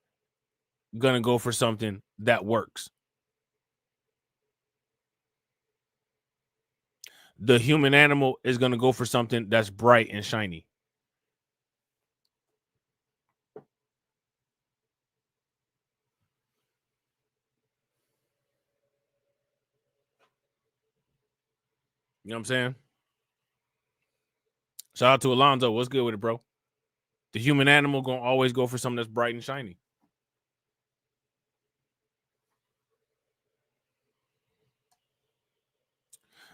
going to go for something that works. The human animal is going to go for something that's bright and shiny. You know what I'm saying? Shout out to Alonzo. What's good with it, bro? The human animal going to always go for something that's bright and shiny.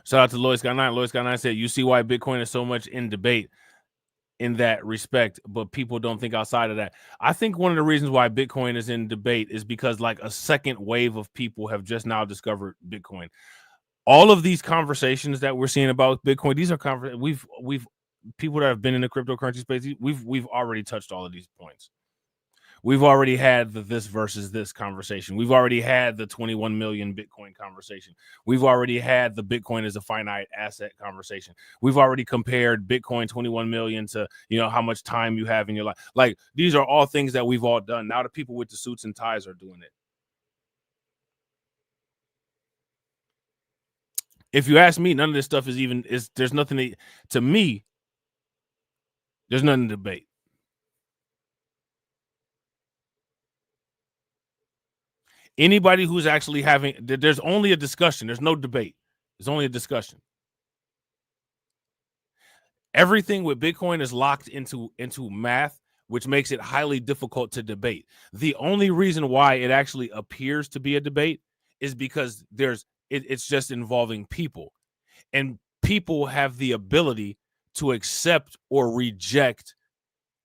Shout out to Lois Got 9. Lois Got 9 said, you see why Bitcoin is so much in debate in that respect, but people don't think outside of that. I think one of the reasons why Bitcoin is in debate is because like a second wave of people have just now discovered Bitcoin. All of these conversations that we're seeing about Bitcoin, these are we've people that have been in the cryptocurrency space, we've already touched all of these points. We've already had the this versus this conversation. We've already had the 21 million Bitcoin conversation. We've already had the Bitcoin as a finite asset conversation. We've already compared Bitcoin 21 million to, you know, how much time you have in your life. Like, these are all things that we've all done. Now the people with the suits and ties are doing it. If you ask me, none of this stuff there's nothing to me, there's nothing to debate. Anybody who's actually there's only a discussion. There's no debate. There's only a discussion. Everything with Bitcoin is locked into math, which makes it highly difficult to debate. The only reason why it actually appears to be a debate is because it's just involving people. And people have the ability to accept or reject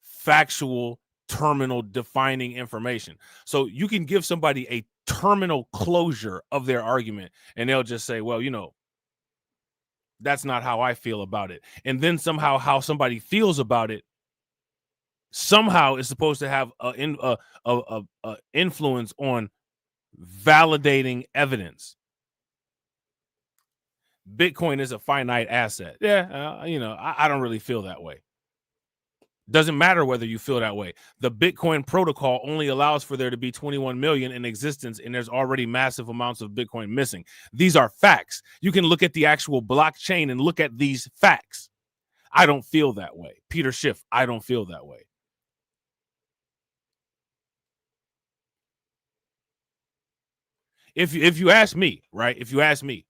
factual terminal defining information. So you can give somebody a terminal closure of their argument and they'll just say, well, you know, that's not how I feel about it. And then somehow how somebody feels about it somehow is supposed to have a influence on validating evidence. Bitcoin is a finite asset. Yeah, you know, I don't really feel that way. Doesn't matter whether you feel that way. The Bitcoin protocol only allows for there to be 21 million in existence, and there's already massive amounts of Bitcoin missing. These are facts. You can look at the actual blockchain and look at these facts. I don't feel that way. Peter Schiff, I don't feel that way. If you ask me, right? If you ask me,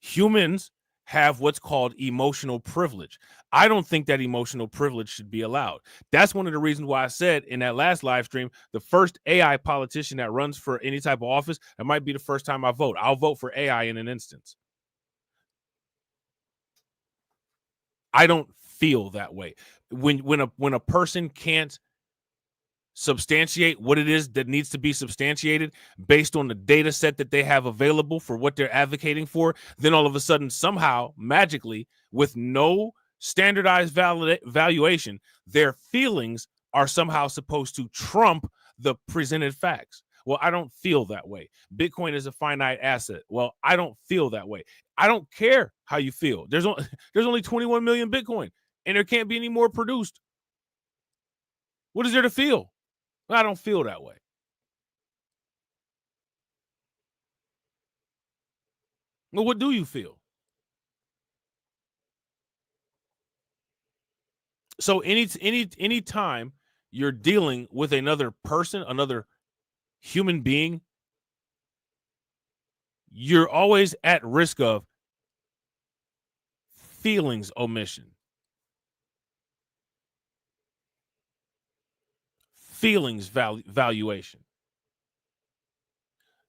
humans have what's called emotional privilege. I don't think that emotional privilege should be allowed. That's one of the reasons why I said in that last live stream, the first AI politician that runs for any type of office, that might be the first time I vote. I'll vote for AI in an instance. I don't feel that way. When a person can't substantiate what it is that needs to be substantiated based on the data set that they have available for what they're advocating for, then all of a sudden, somehow, magically, with no standardized valuation, their feelings are somehow supposed to trump the presented facts. Well, I don't feel that way. Bitcoin is a finite asset. Well, I don't feel that way. I don't care how you feel. There's only 21 million Bitcoin, and there can't be any more produced. What is there to feel? I don't feel that way. Well, what do you feel? So any time you're dealing with another person, another human being, you're always at risk of feelings omission. Feelings valuation.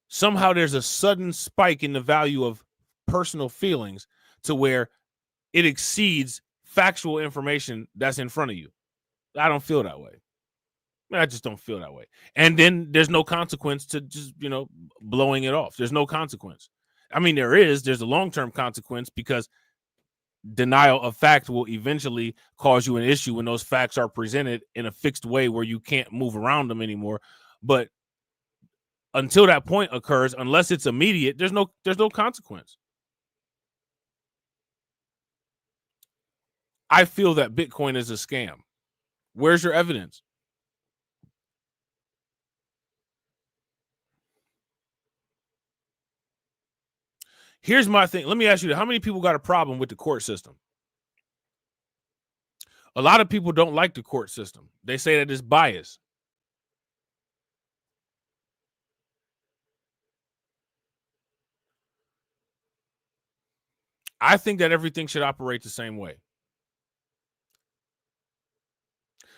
Somehow there's a sudden spike in the value of personal feelings to where it exceeds factual information that's in front of you. I don't feel that way. I just don't feel that way. And then there's no consequence to just, blowing it off. There's no consequence. I mean, there's a long-term consequence, because denial of fact will eventually cause you an issue when those facts are presented in a fixed way where you can't move around them anymore. But until that point occurs, unless it's immediate, there's no consequence. I feel that Bitcoin is a scam. Where's your evidence? Here's my thing. Let me ask you, how many people got a problem with the court system? A lot of people don't like the court system. They say that it's biased. I think that everything should operate the same way.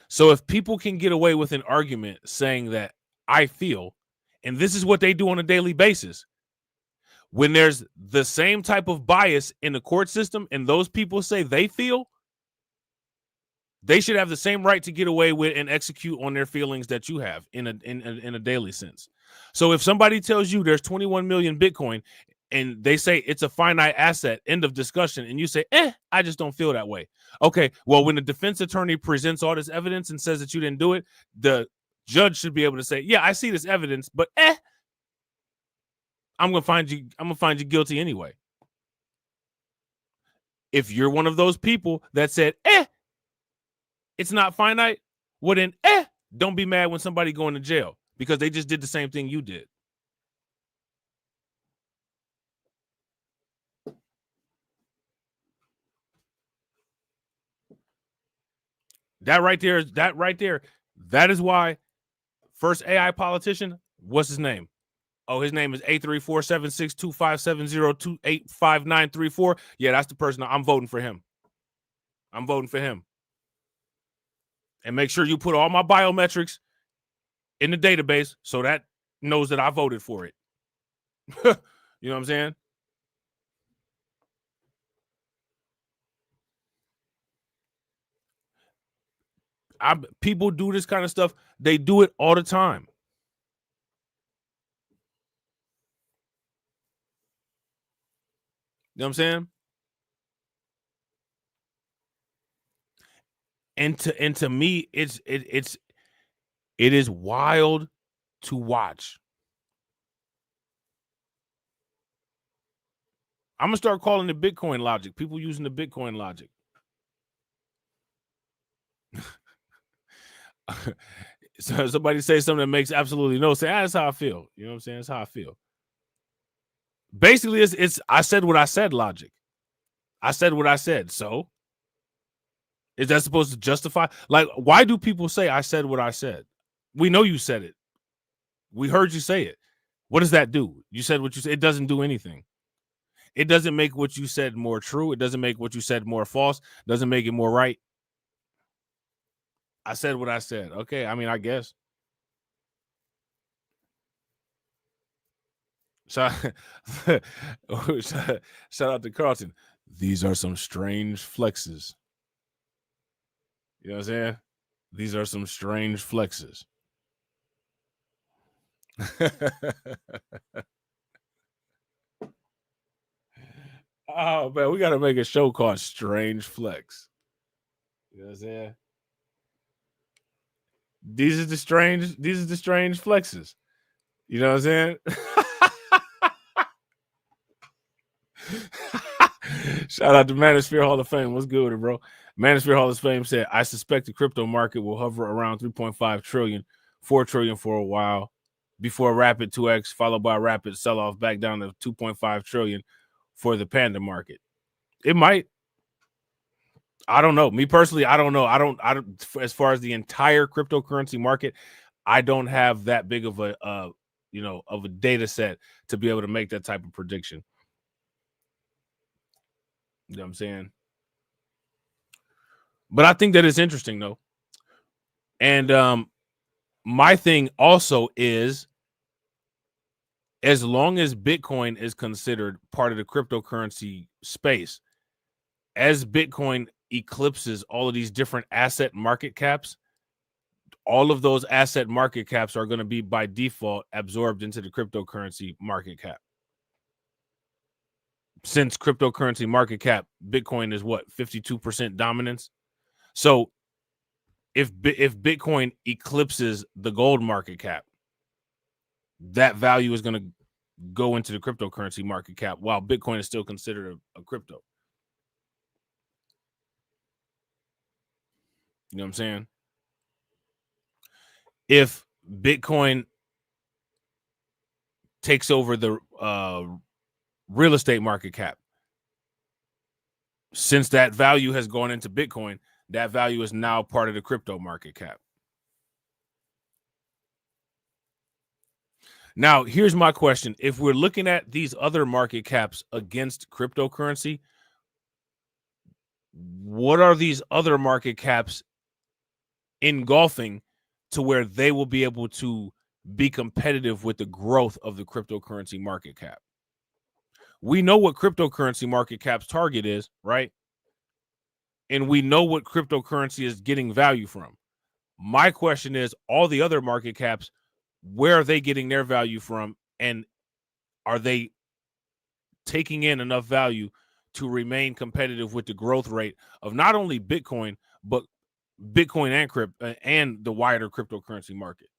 So if people can get away with an argument saying that I feel, and this is what they do on a daily basis, when there's the same type of bias in the court system and those people say they feel, they should have the same right to get away with and execute on their feelings that you have in a daily sense. So if somebody tells you there's 21 million Bitcoin and they say it's a finite asset, end of discussion, and you say, I just don't feel that way. Okay, well, when the defense attorney presents all this evidence and says that you didn't do it, the judge should be able to say, yeah, I see this evidence, but I'm gonna find you guilty anyway. If you're one of those people that said, it's not finite, well then, don't be mad when somebody going to jail, because they just did the same thing you did. That right there, that is why first AI politician, what's his name? Oh, his name is 834-762-570-285934. Yeah, that's the person. I'm voting for him. I'm voting for him. And make sure you put all my biometrics in the database so that knows that I voted for it. You know what I'm saying? People do this kind of stuff. They do it all the time. You know what I'm saying? And to me, it is wild to watch. I'm gonna start calling it Bitcoin logic. People using the Bitcoin logic. So somebody say something that makes absolutely no sense. That's how I feel. You know what I'm saying? That's how I feel. Basically, it's I said what I said logic. I said what I said. So is that supposed to justify? Like, why do people say I said what I said? We know you said it. We heard you say it. What does that do? You said what you said. It doesn't do anything. It doesn't make what you said more true. It doesn't make what you said more false. It doesn't make it more right. I said what I said. Okay, I mean, I guess. Shout out to Carlton. These are some strange flexes. You know what I'm saying? These are some strange flexes. Oh man, we gotta make a show called Strange Flex. You know what I'm saying? These are the strange flexes. You know what I'm saying? Shout out to Manosphere Hall of Fame. What's good with it, bro? Manosphere Hall of Fame said, I suspect the crypto market will hover around 3.5 trillion, 4 trillion for a while before a rapid 2x, followed by a rapid sell-off back down to 2.5 trillion for the panda market. It might. I don't know. Me personally, I don't know. I don't as far as the entire cryptocurrency market, I don't have that big of a of a data set to be able to make that type of prediction. You know what I'm saying? But I think that it's interesting though. And my thing also is, as long as Bitcoin is considered part of the cryptocurrency space, as Bitcoin eclipses all of these different asset market caps, all of those asset market caps are going to be by default absorbed into the cryptocurrency market cap. Since cryptocurrency market cap, Bitcoin is what, 52% dominance? So if Bitcoin eclipses the gold market cap, that value is going to go into the cryptocurrency market cap while Bitcoin is still considered a crypto. You know what I'm saying? If Bitcoin takes over the real estate market cap, since that value has gone into Bitcoin, that value is now part of the crypto market cap. Now, here's my question. If we're looking at these other market caps against cryptocurrency, what are these other market caps engulfing to where they will be able to be competitive with the growth of the cryptocurrency market cap? We know what cryptocurrency market cap's target is, right? And we know what cryptocurrency is getting value from. My question is, all the other market caps, where are they getting their value from? And are they taking in enough value to remain competitive with the growth rate of not only Bitcoin, but Bitcoin and the wider cryptocurrency market?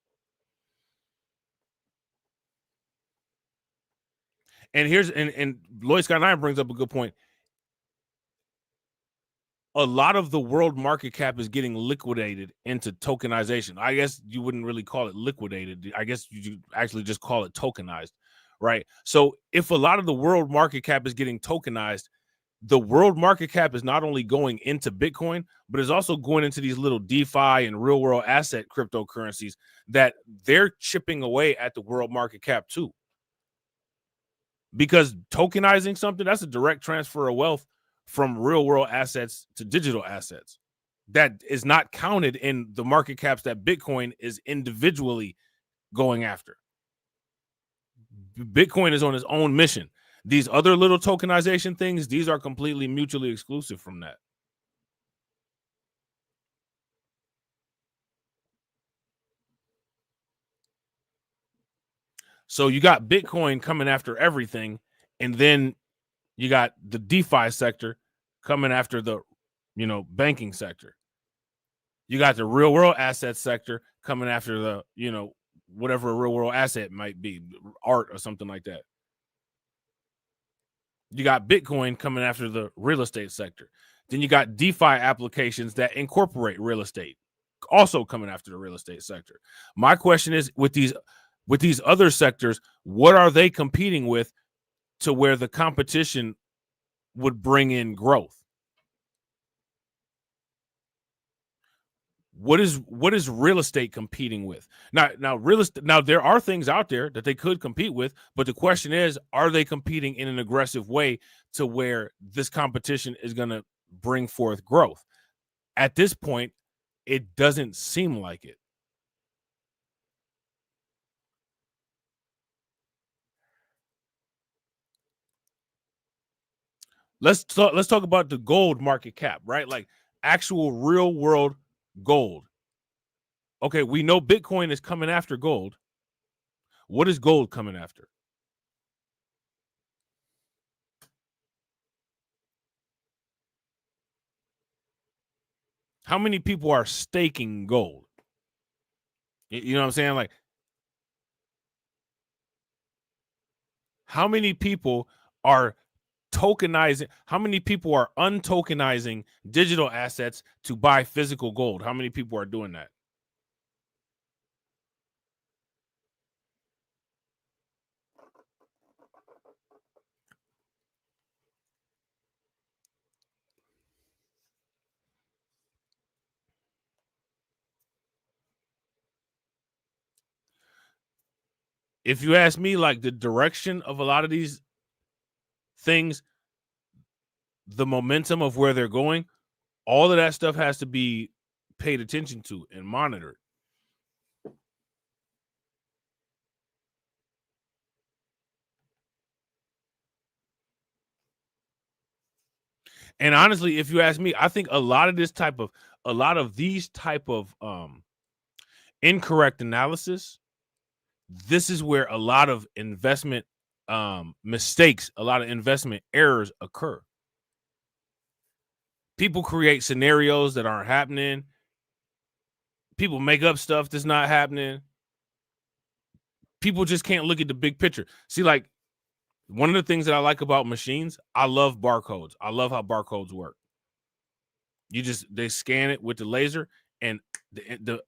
And here's and Lloyd Scott 9 brings up a good point. A lot of the world market cap is getting liquidated into tokenization. I guess you wouldn't really call it liquidated. I guess you actually just call it tokenized, right? So if a lot of the world market cap is getting tokenized, the world market cap is not only going into Bitcoin, but is also going into these little DeFi and real world asset cryptocurrencies that they're chipping away at the world market cap too. Because tokenizing something, that's a direct transfer of wealth from real world assets to digital assets. That is not counted in the market caps that Bitcoin is individually going after. Bitcoin is on its own mission. These other little tokenization things, these are completely mutually exclusive from that. So you got Bitcoin coming after everything, and then you got the DeFi sector coming after the, banking sector. You got the real world asset sector coming after the, whatever a real world asset might be, art or something like that. You got Bitcoin coming after the real estate sector. Then you got DeFi applications that incorporate real estate, also coming after the real estate sector. My question is, with these other sectors, what are they competing with to where the competition would bring in growth? What is real estate competing with? Now real estate, now there are things out there that they could compete with, but the question is, are they competing in an aggressive way to where this competition is going to bring forth growth? At this point, it doesn't seem like it. Let's talk about the gold market cap, right? Like actual real world gold. Okay, we know Bitcoin is coming after gold. What is gold coming after? How many people are staking gold? You know what I'm saying? Like, how many people are tokenizing? How many people are untokenizing digital assets to buy physical gold? How many people are doing that? If you ask me, like, the direction of a lot of these things, the momentum of where they're going, all of that stuff has to be paid attention to and monitored. And honestly, if you ask me, I think a lot of these type of incorrect analysis, this is where a lot of investment mistakes, a lot of investment errors occur. People create scenarios that aren't happening. People make up stuff that's not happening. People just can't look at the big picture. See, like, one of the things that I like about machines, I love barcodes. I love how barcodes work. They scan it with the laser, and the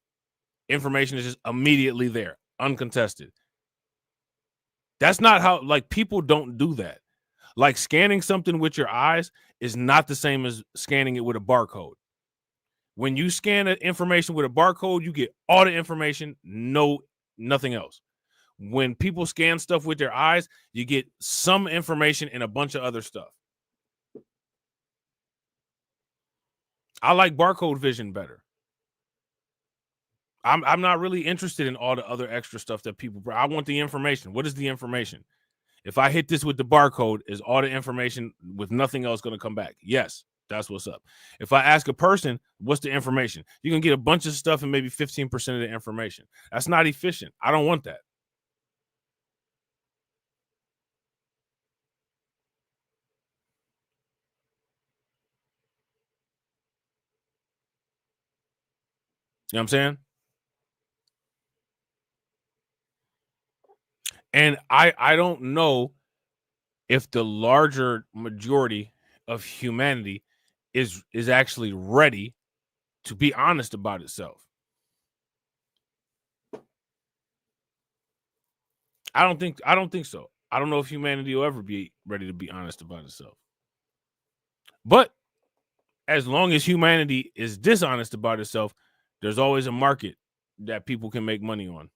information is just immediately there, uncontested. That's not how, like, people don't do that. Like, scanning something with your eyes is not the same as scanning it with a barcode. When you scan the information with a barcode, you get all the information, nothing else. When people scan stuff with their eyes, you get some information and a bunch of other stuff. I like barcode vision better. I'm not really interested in all the other extra stuff that people. I want the information. What is the information? If I hit this with the barcode, is all the information with nothing else going to come back? Yes, that's what's up. If I ask a person, what's the information? You can get a bunch of stuff and maybe 15% of the information. That's not efficient. I don't want that. You know what I'm saying? And I don't know if the larger majority of humanity is actually ready to be honest about itself. I don't think so. I don't know if humanity will ever be ready to be honest about itself. But as long as humanity is dishonest about itself, there's always a market that people can make money on.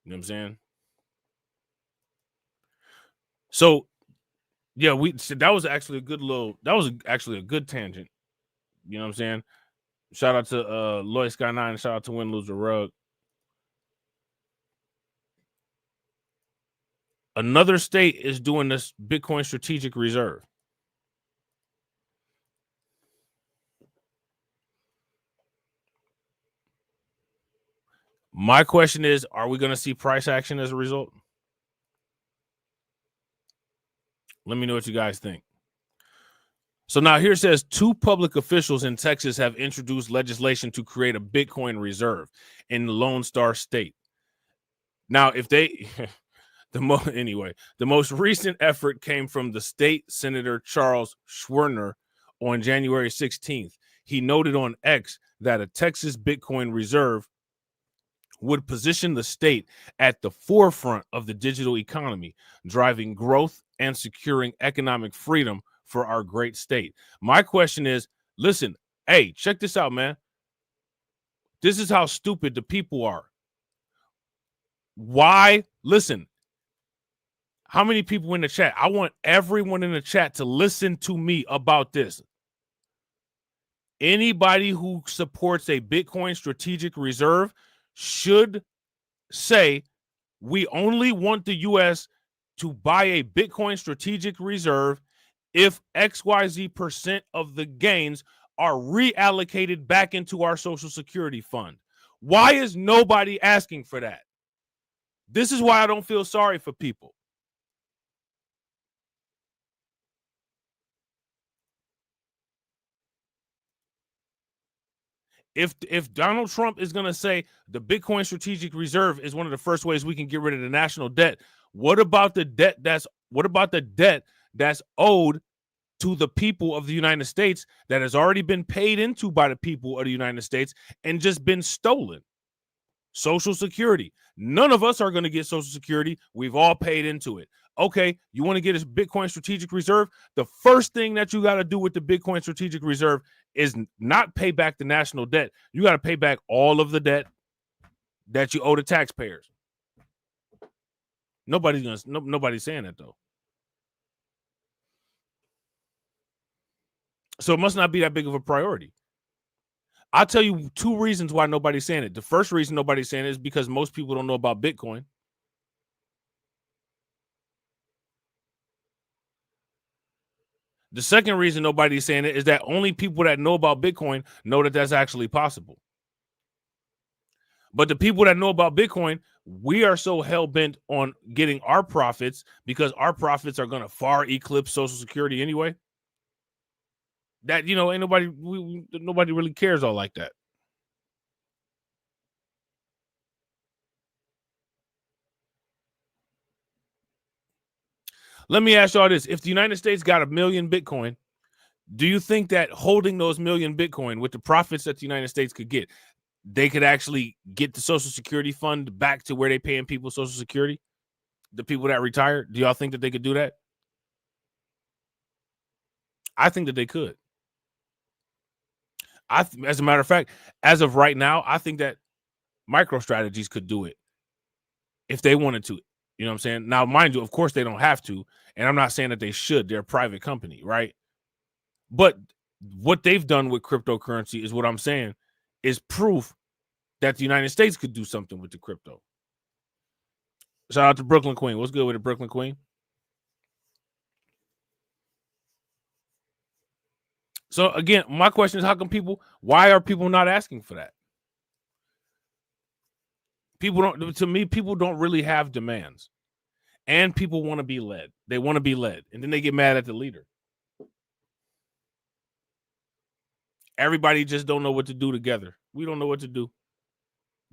You know what I'm saying? So, yeah, that was actually a good tangent. You know what I'm saying? Shout out to Lloyd Sky 9, shout out to Win Lose the Rug. Another state is doing this Bitcoin strategic reserve. My question is, are we going to see price action as a result? Let me know what you guys think. So now here it says 2 public officials in Texas have introduced legislation to create a Bitcoin reserve in the Lone Star State. Now, if they, the most recent effort came from the state Senator Charles Schwerner on January 16th. He noted on X that a Texas Bitcoin reserve would position the state at the forefront of the digital economy, driving growth and securing economic freedom for our great state. My question is, listen, hey, check this out, man. This is how stupid the people are. Why? Listen, how many people in the chat? I want everyone in the chat to listen to me about this. Anybody who supports a Bitcoin strategic reserve should say, we only want the U.S. to buy a Bitcoin strategic reserve if XYZ% of the gains are reallocated back into our Social Security fund. Why is nobody asking for that? This is why I don't feel sorry for people. If Donald Trump is going to say the Bitcoin strategic reserve is one of the first ways we can get rid of the national debt, what about the debt that's owed to the people of the United States that has already been paid into by the people of the United States and just been stolen? Social Security. None of us are going to get Social Security. We've all paid into it. Okay, you want to get a Bitcoin strategic reserve? The first thing that you got to do with the Bitcoin strategic reserve is not pay back the national debt. You got to pay back all of the debt that you owe to taxpayers. Nobody's saying that though. So it must not be that big of a priority. I'll tell you two reasons why nobody's saying it. The first reason nobody's saying it is because most people don't know about Bitcoin. The second reason nobody's saying it is that only people that know about Bitcoin know that that's actually possible. But the people that know about Bitcoin, we are so hell-bent on getting our profits because our profits are going to far eclipse Social Security anyway. That, ain't nobody really cares all like that. Let me ask y'all this. If the United States got 1 million Bitcoin, do you think that holding those 1 million Bitcoin with the profits that the United States could get, they could actually get the Social Security fund back to where they paying people Social Security? The people that retired? Do y'all think that they could do that? I think that they could. As a matter of fact, as of right now, I think that MicroStrategies could do it if they wanted to. You know what I'm saying? Now, mind you, of course, they don't have to. And I'm not saying that they should. They're a private company, right? But what they've done with cryptocurrency is what I'm saying is proof that the United States could do something with the crypto. Shout out to Brooklyn Queen. What's good with it, Brooklyn Queen? So again, my question is, why are people not asking for that? People don't really have demands. And people want to be led. They want to be led. And then they get mad at the leader. Everybody just don't know what to do together. We don't know what to do.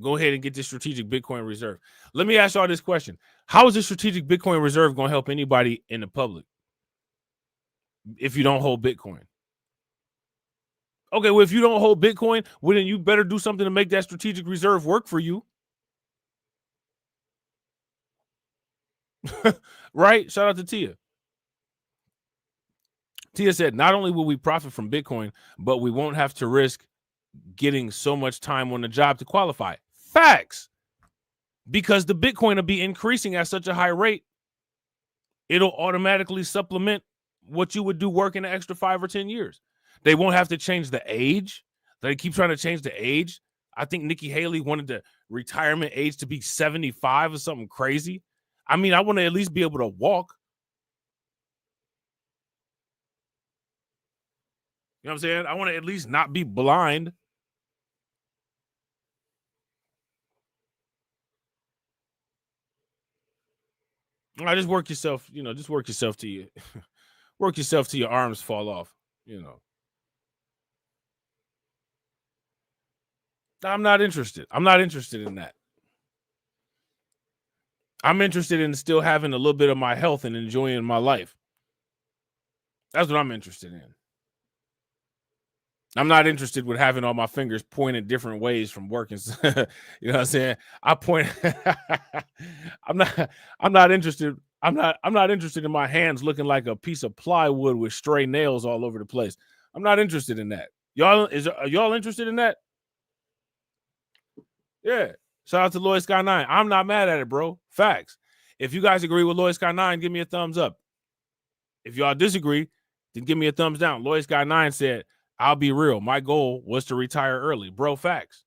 Go ahead and get this strategic Bitcoin reserve. Let me ask y'all this question. How is this strategic Bitcoin reserve going to help anybody in the public if you don't hold Bitcoin? Okay, well, if you don't hold Bitcoin, well, then you better do something to make that strategic reserve work for you. Right? Shout out to Tia. Tia said, not only will we profit from Bitcoin, but we won't have to risk getting so much time on the job to qualify. Facts. Because the Bitcoin will be increasing at such a high rate, it'll automatically supplement what you would do working an extra 5 or 10 years. They won't have to change the age. They keep trying to change the age. I think Nikki Haley wanted the retirement age to be 75 or something crazy. I mean, I want to at least be able to walk. You know what I'm saying? I want to at least not be blind. I just work yourself, just work yourself to you. Work yourself till your arms fall off, I'm not interested. I'm not interested in that. I'm interested in still having a little bit of my health and enjoying my life. That's what I'm interested in. I'm not interested with having all my fingers pointed different ways from working. You know what I'm saying? I'm not interested. I'm not interested in my hands looking like a piece of plywood with stray nails all over the place. I'm not interested in that. Are y'all interested in that? Yeah. Shout out to Lloyd Sky 9. I'm not mad at it, bro. Facts. If you guys agree with Lloyd Sky 9, give me a thumbs up. If y'all disagree, then give me a thumbs down. Lloyd Sky 9 said, I'll be real. My goal was to retire early. Bro, facts.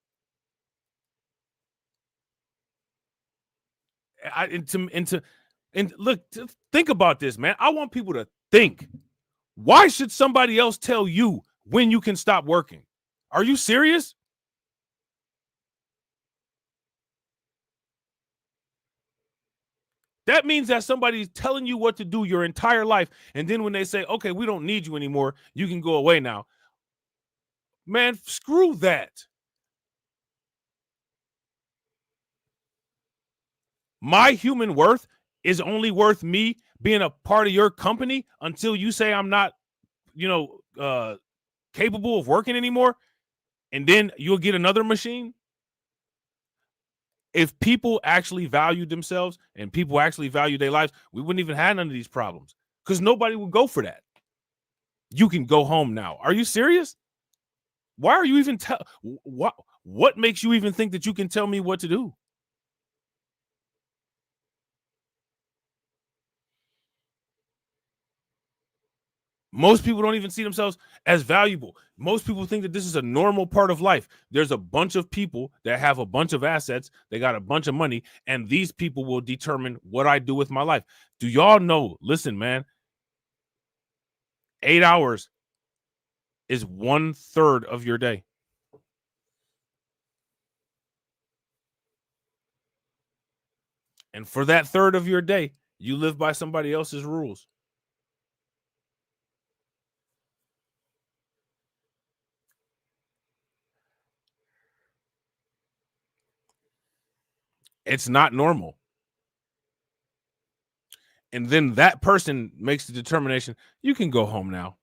Look, think about this, man. I want people to think. Why should somebody else tell you when you can stop working? Are you serious? That means that somebody's telling you what to do your entire life. And then when they say, okay, we don't need you anymore, you can go away now. Man, screw that. My human worth is only worth me being a part of your company until you say I'm not, capable of working anymore. And then you'll get another machine. If people actually valued themselves and people actually value their lives, we wouldn't even have none of these problems because nobody would go for that. You can go home now. Are you serious? Why are you even what makes you even think that you can tell me what to do? Most people don't even see themselves as valuable. Most people think that this is a normal part of life. There's a bunch of people that have a bunch of assets. They got a bunch of money, and these people will determine what I do with my life. Do y'all know? Listen, man, 8 hours is 1/3 of your day. And for that third of your day, you live by somebody else's rules. It's not normal. And then that person makes the determination, you can go home now.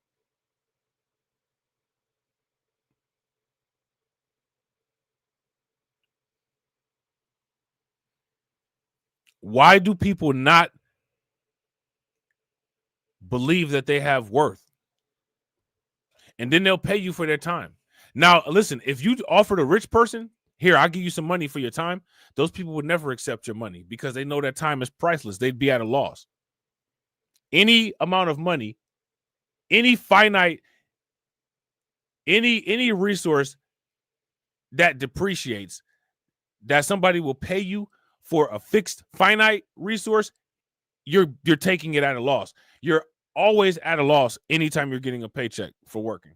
Why do people not believe that they have worth? And then they'll pay you for their time. Now, listen, if you offered a rich person, here, I'll give you some money for your time, those people would never accept your money because they know that time is priceless. They'd be at a loss. Any amount of money, any finite, any resource that depreciates, that somebody will pay you for a fixed finite resource, you're taking it at a loss. You're always at a loss anytime you're getting a paycheck for working.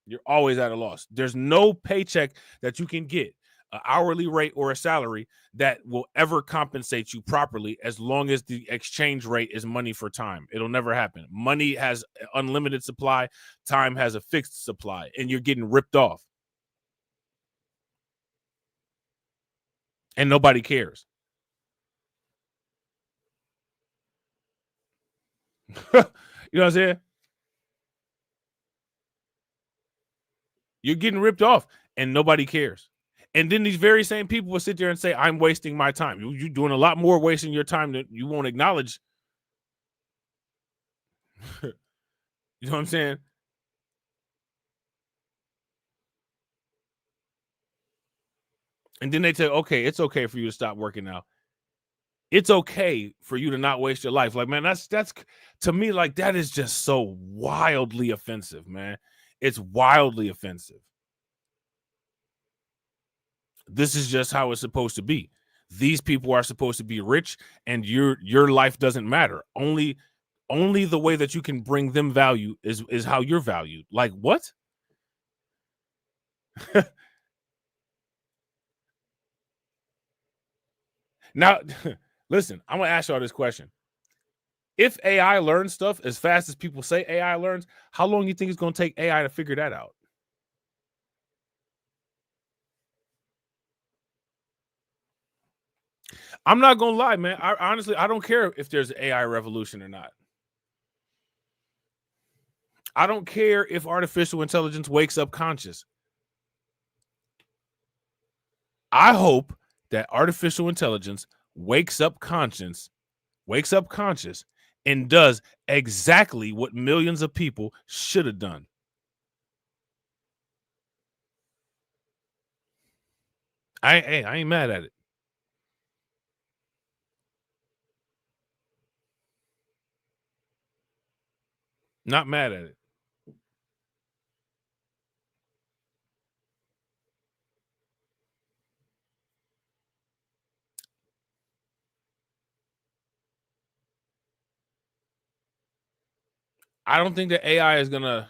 You're always at a loss. There's no paycheck that you can get, an hourly rate or a salary, that will ever compensate you properly as long as the exchange rate is money for time. It'll never happen. Money has unlimited supply. Time has a fixed supply, and you're getting ripped off. And nobody cares. You know what I'm saying? You're getting ripped off and nobody cares. And then these very same people will sit there and say, I'm wasting my time. You're doing a lot more wasting your time that you won't acknowledge. You know what I'm saying? And then they say, okay, it's okay for you to stop working now. It's okay for you to not waste your life. Like, man, that's to me, like, that is just so wildly offensive, man. It's wildly offensive. This is just how it's supposed to be. These people are supposed to be rich, and your life doesn't matter. Only the way that you can bring them value is how you're valued. Like, what? Now, listen, I'm going to ask y'all this question. If AI learns stuff as fast as people say AI learns, how long do you think it's going to take AI to figure that out? I'm not going to lie, man. Honestly, I don't care if there's an AI revolution or not. I don't care if artificial intelligence wakes up conscious. I hope that artificial intelligence wakes up conscious, and does exactly what millions of people should have done. I ain't mad at it. Not mad at it. I don't think that AI is gonna,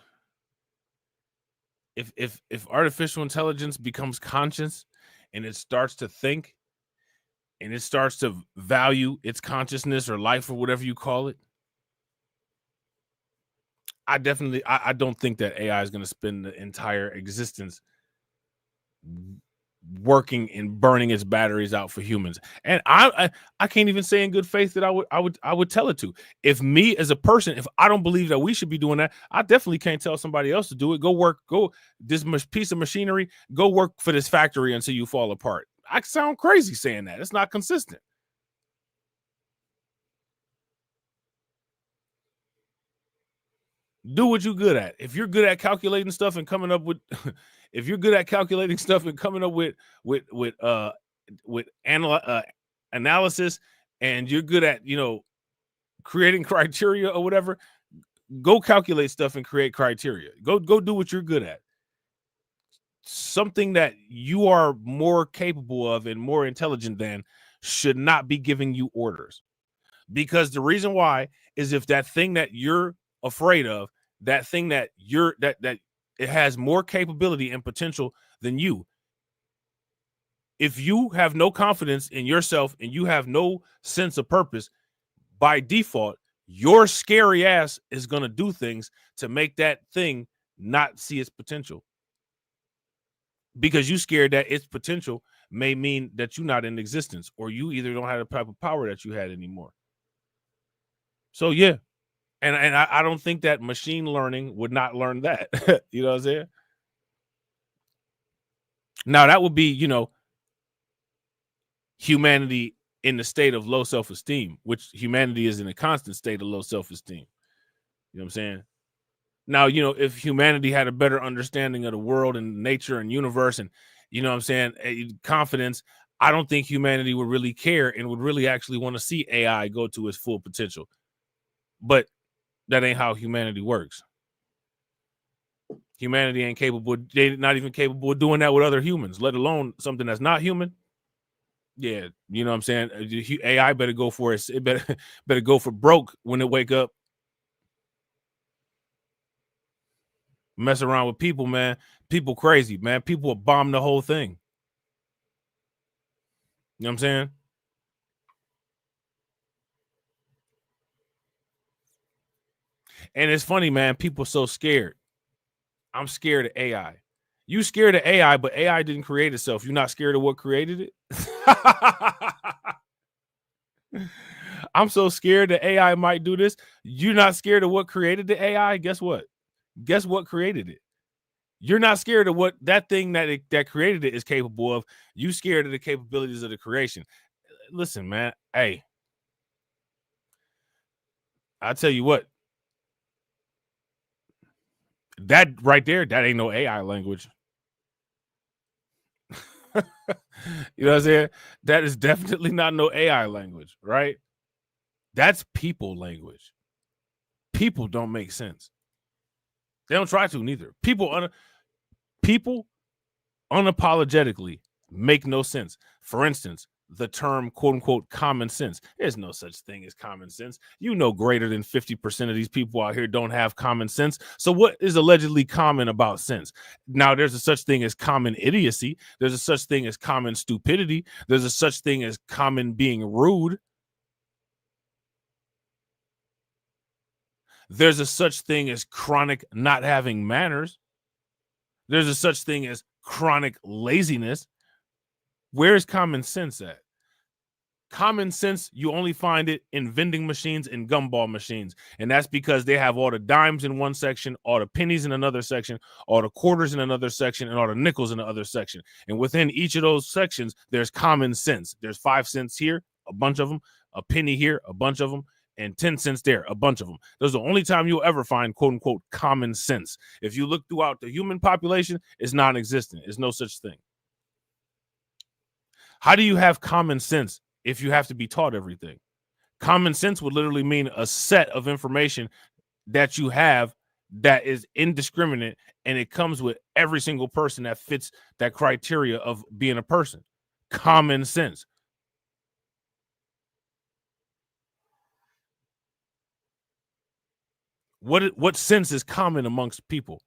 if artificial intelligence becomes conscious and it starts to think, and it starts to value its consciousness or life or whatever you call it, I don't think that AI is going to spend the entire existence working and burning its batteries out for humans. And I can't even say in good faith that I would tell it to. If me as a person, if I don't believe that we should be doing that, I definitely can't tell somebody else to do it. Go this piece of machinery, go work for this factory until you fall apart. I sound crazy saying that. It's not consistent. Do what you're good at. If you're good at calculating stuff and coming up with if you're good at calculating stuff and coming up with analysis, and you're good at, creating criteria or whatever, go calculate stuff and create criteria. Go do what you're good at. Something that you are more capable of and more intelligent than should not be giving you orders. Because the reason why is if that thing that you're afraid of, that thing that that it has more capability and potential than you. If you have no confidence in yourself and you have no sense of purpose, by default, your scary ass is going to do things to make that thing not see its potential. Because you scared that its potential may mean that you're not in existence, or you either don't have the type of power that you had anymore. So yeah. And I don't think that machine learning would not learn that. You know what I'm saying? Now that would be, humanity in the state of low self-esteem, which humanity is in a constant state of low self-esteem. You know what I'm saying? Now, if humanity had a better understanding of the world and nature and universe and, confidence, I don't think humanity would really care and would really actually want to see AI go to its full potential. But that ain't how humanity works. Humanity ain't capable. They're not even capable of doing that with other humans, let alone something that's not human. Yeah, you know what I'm saying? AI better go for it. It better go for broke when it wake up. Mess around with people, man. People crazy, man. People will bomb the whole thing. You know what I'm saying? And it's funny, man. People so scared. I'm scared of AI. You scared of AI, but AI didn't create itself. You're not scared of what created it? I'm so scared that AI might do this. You're not scared of what created the AI? Guess what? Guess what created it? You're not scared of what that thing that created it is capable of. You scared of the capabilities of the creation. Listen, man. Hey, I'll tell you what. That right there, that ain't no AI language. You know what I'm saying? That is definitely not no AI language, right? That's people language. People don't make sense. They don't try to neither. People unapologetically make no sense. For instance, the term quote unquote common sense. There's no such thing as common sense. Greater than 50% of these people out here don't have common sense. So what is allegedly common about sense? Now, there's a such thing as common idiocy. There's a such thing as common stupidity. There's a such thing as common being rude. There's a such thing as chronic not having manners. There's a such thing as chronic laziness. Where's common sense at? Common sense, you only find it in vending machines and gumball machines. And that's because they have all the dimes in one section, all the pennies in another section, all the quarters in another section, and all the nickels in the other section. And within each of those sections, there's common sense. There's 5 cents here, a bunch of them, a penny here, a bunch of them, and 10 cents there, a bunch of them. Those are the only time you'll ever find quote unquote common sense. If you look throughout the human population, it's non-existent. There's no such thing. How do you have common sense if you have to be taught everything? Common sense would literally mean a set of information that you have that is indiscriminate, and it comes with every single person that fits that criteria of being a person. Common sense. What sense is common amongst people?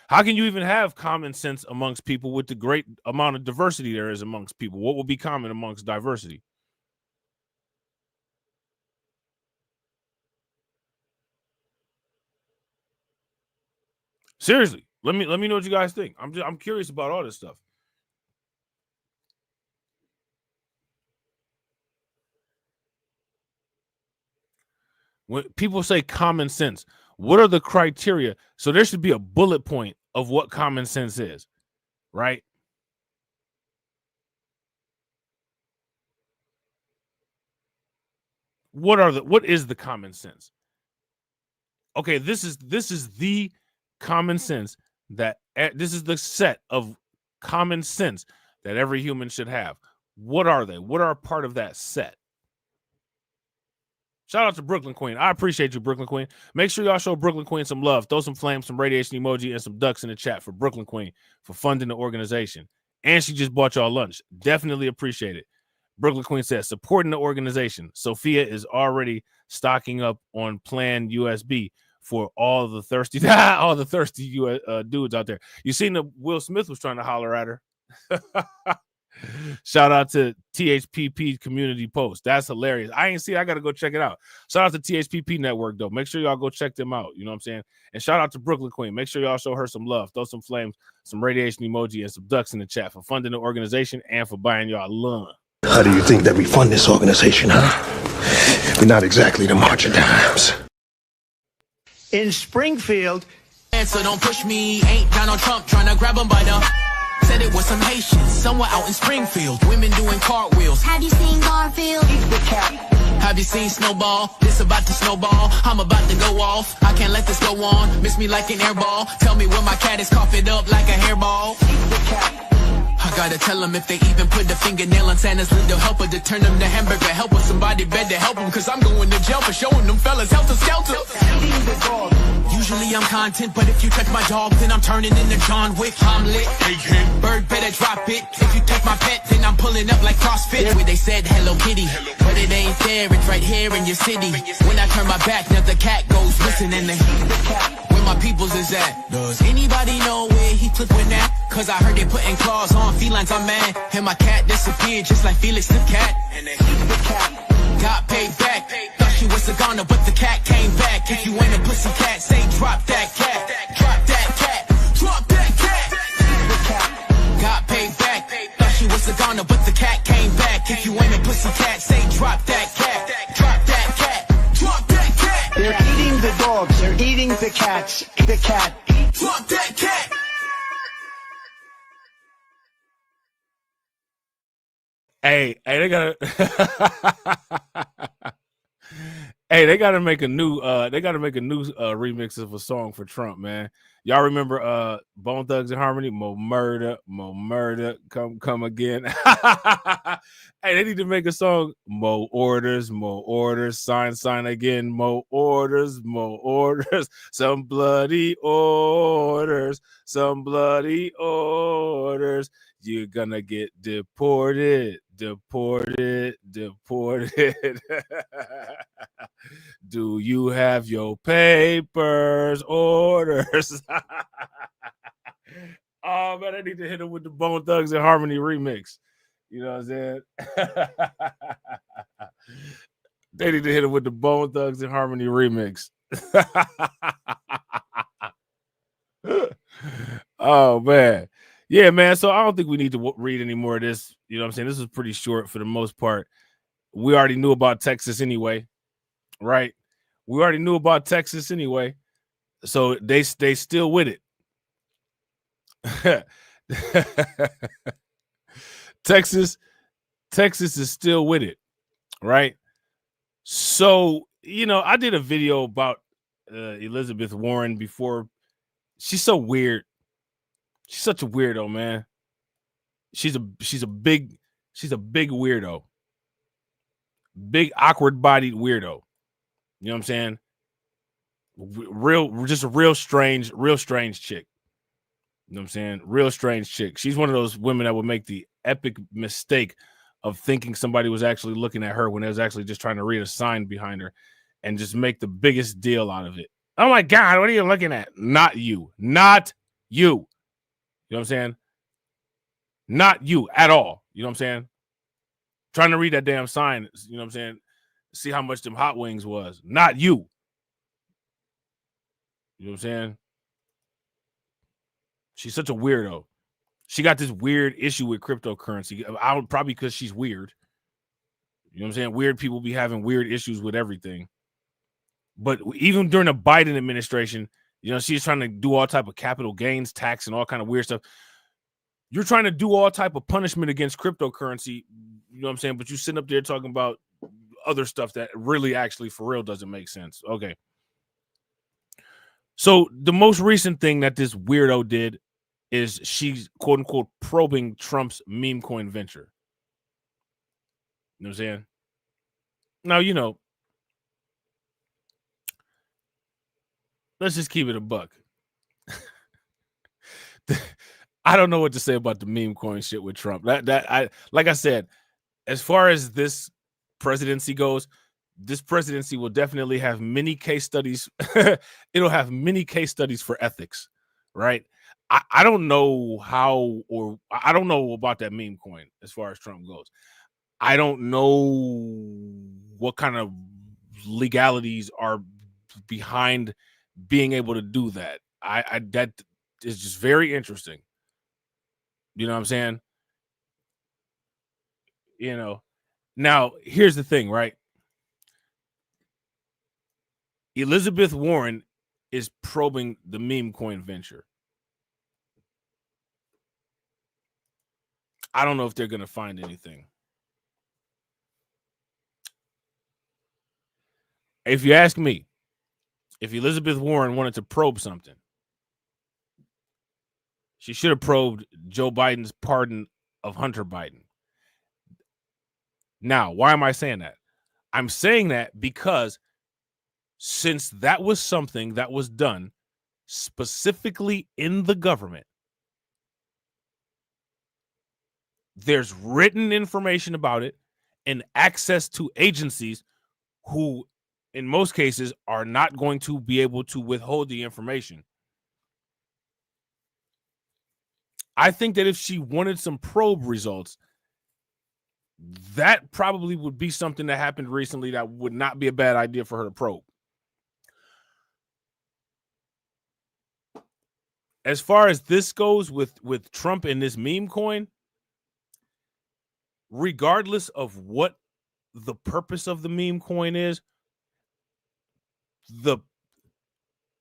How can you even have common sense amongst people with the great amount of diversity there is amongst people? What will be common amongst diversity? Seriously, let me know what you guys think. I'm curious about all this stuff. When people say common sense, what are the criteria? So there should be a bullet point of what common sense is, right? What is the common sense? Okay, this is the common sense that this is the set of common sense that every human should have. What are they? What are a part of that set? Shout out to Brooklyn Queen. I appreciate you, Brooklyn Queen. Make sure y'all show Brooklyn Queen some love. Throw some flames, some radiation emoji, and some ducks in the chat for Brooklyn Queen for funding the organization. And she just bought y'all lunch. Definitely appreciate it. Brooklyn Queen says, supporting the organization. Sophia is already stocking up on Plan USB for all the thirsty dudes out there. You seen the Will Smith was trying to holler at her. Shout out to THPP community post. That's hilarious. I ain't see. I got to go check it out. Shout out to THPP network though. Make sure y'all go check them out. You know what I'm saying? And shout out to Brooklyn Queen. Make sure y'all show her some love. Throw some flames, some radiation emoji, and some ducks in the chat for funding the organization and for buying y'all lunch. How do you think that we fund this organization, huh? We're not exactly the marching dimes. In Springfield, So don't push me, ain't Donald Trump trying to grab him by the... Said it was some Haitians somewhere out in Springfield. Women doing cartwheels. Have you seen Garfield? eat the cat. Have you seen Snowball? This about to snowball. I'm about to go off. I can't let this go on. Miss me like an airball. Tell me when my cat is coughing up like a hairball. Eat the cat. I gotta tell them if they even put the fingernail on Santa's little helper to turn them to hamburger helper. Somebody better help them, cause I'm going to jail for showing them fellas helter skelter. Eating the dog. Usually I'm content, but if you touch my dog, then I'm turning into John Wick. I'm lit. Bird better drop it. If you touch my pet, then I'm pulling up like CrossFit. Where they said Hello Kitty, but it ain't there. It's right here in your city. When I turn my back, now the cat goes missing in the where my peoples is at. Does anybody know where he flipping at? Cause I heard they putting claws on felines, I'm mad. And my cat disappeared just like Felix the cat. And they the cat. Got paid back. Thought she was a goner, but the cat came back. If you ain't a pussy cat, say drop that cat. Drop that cat. Drop that cat. Got paid back. Thought she was a goner, but the cat came back. If you ain't a pussy cat, say drop that cat. Drop that cat. Drop that cat. They're eating the dogs. They're eating the cats. The cat. Drop that cat. Hey, they gotta hey, they gotta make a new remix of a song for Trump, man. Y'all remember Bone Thugs and Harmony? Mo murder, come again. Hey, they need to make a song. Mo orders, sign again. Mo orders, some bloody orders. You're gonna get deported. Do you have your papers? Orders. Oh man, I need to hit him with the Bone Thugs and Harmony remix. You know what I'm saying? They need to hit him with the Bone Thugs and Harmony remix. Oh man. Yeah, man. So I don't think we need to read any more of this. You know what I'm saying? This is pretty short for the most part. We already knew about Texas anyway, right? We already knew about Texas anyway. So they still with it. Texas is still with it, right? So, you know, I did a video about Elizabeth Warren before. She's so weird. She's such a weirdo, man. She's a big weirdo. Big awkward bodied weirdo. You know what I'm saying? Just a real strange chick. You know what I'm saying? Real strange chick. She's one of those women that would make the epic mistake of thinking somebody was actually looking at her when they was actually just trying to read a sign behind her and just make the biggest deal out of it. Oh my God, what are you looking at? Not you. You know what I'm saying? Not you at all. You know what I'm saying? Trying to read that damn sign, you know what I'm saying? See how much them hot wings was. Not you. You know what I'm saying? She's such a weirdo. She got this weird issue with cryptocurrency. Probably because she's weird. You know what I'm saying? Weird people be having weird issues with everything. But even during the Biden administration, you know, she's trying to do all type of capital gains tax and all kind of weird stuff. You're trying to do all type of punishment against cryptocurrency. You know what I'm saying? But you sitting up there talking about other stuff that really actually for real doesn't make sense. Okay. So the most recent thing that this weirdo did is she's quote unquote probing Trump's meme coin venture. You know what I'm saying? Now, you know, let's just keep it a buck. I don't know what to say about the meme coin shit with Trump. Like I said, as far as this presidency goes, this presidency will definitely have many case studies. It'll have many case studies for ethics, right? I don't know how, or I don't know about that meme coin as far as Trump goes. I don't know what kind of legalities are behind being able to do that. That is just very interesting. You know what I'm saying? You know, now here's the thing, right? Elizabeth Warren is probing the meme coin venture. I don't know if they're going to find anything. If you ask me, if Elizabeth Warren wanted to probe something, she should have probed Joe Biden's pardon of Hunter Biden. Now, why am I saying that? I'm saying that because since that was something that was done specifically in the government, there's written information about it and access to agencies who, in most cases, are not going to be able to withhold the information. I think that if she wanted some probe results, that probably would be something that happened recently that would not be a bad idea for her to probe. As far as this goes with Trump and this meme coin, regardless of what the purpose of the meme coin is,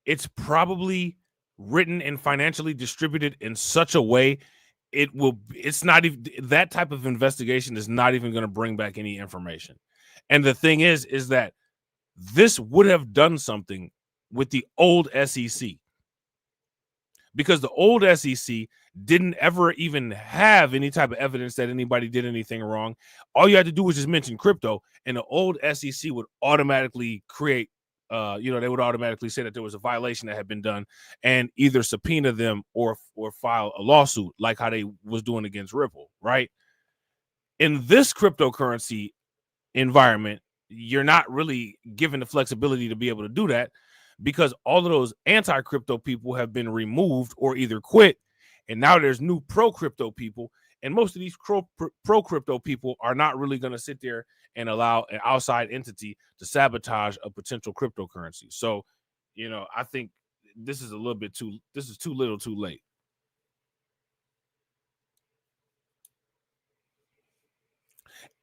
it's probably written and financially distributed in such a way it's not even, that type of investigation is not even going to bring back any information. And the thing is that this would have done something with the old SEC, because the old SEC didn't ever even have any type of evidence that anybody did anything wrong. All you had to do was just mention crypto, and the old SEC would automatically create, they would automatically say that there was a violation that had been done and either subpoena them or file a lawsuit like how they was doing against Ripple, right? In this cryptocurrency environment, you're not really given the flexibility to be able to do that, because all of those anti-crypto people have been removed or either quit, and now there's new pro-crypto people, and most of these pro-crypto people are not really going to sit there and allow an outside entity to sabotage a potential cryptocurrency. So, I think this is too little too late.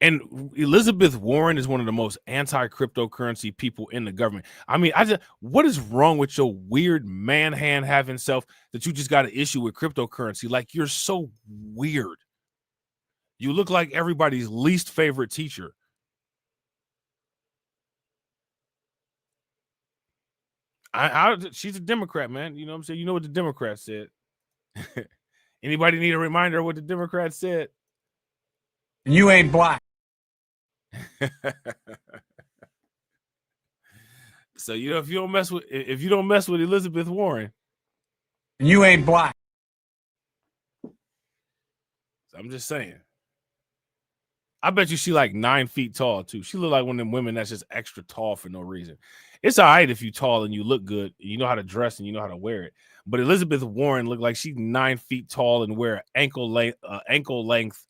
And Elizabeth Warren is one of the most anti-cryptocurrency people in the government. I mean, what is wrong with your weird man hand having self that you just got an issue with cryptocurrency? Like, you're so weird. You look like everybody's least favorite teacher. She's a Democrat, man. You know what I'm saying? You know what the Democrats said. Anybody need a reminder of what the Democrats said? You ain't black. So, if you don't mess with Elizabeth Warren, you ain't black. So I'm just saying. I bet you she like 9 feet tall too. She look like one of them women that's just extra tall for no reason. It's all right if you tall and you look good, you know how to dress and you know how to wear it. But Elizabeth Warren looked like she's 9 feet tall and wear ankle length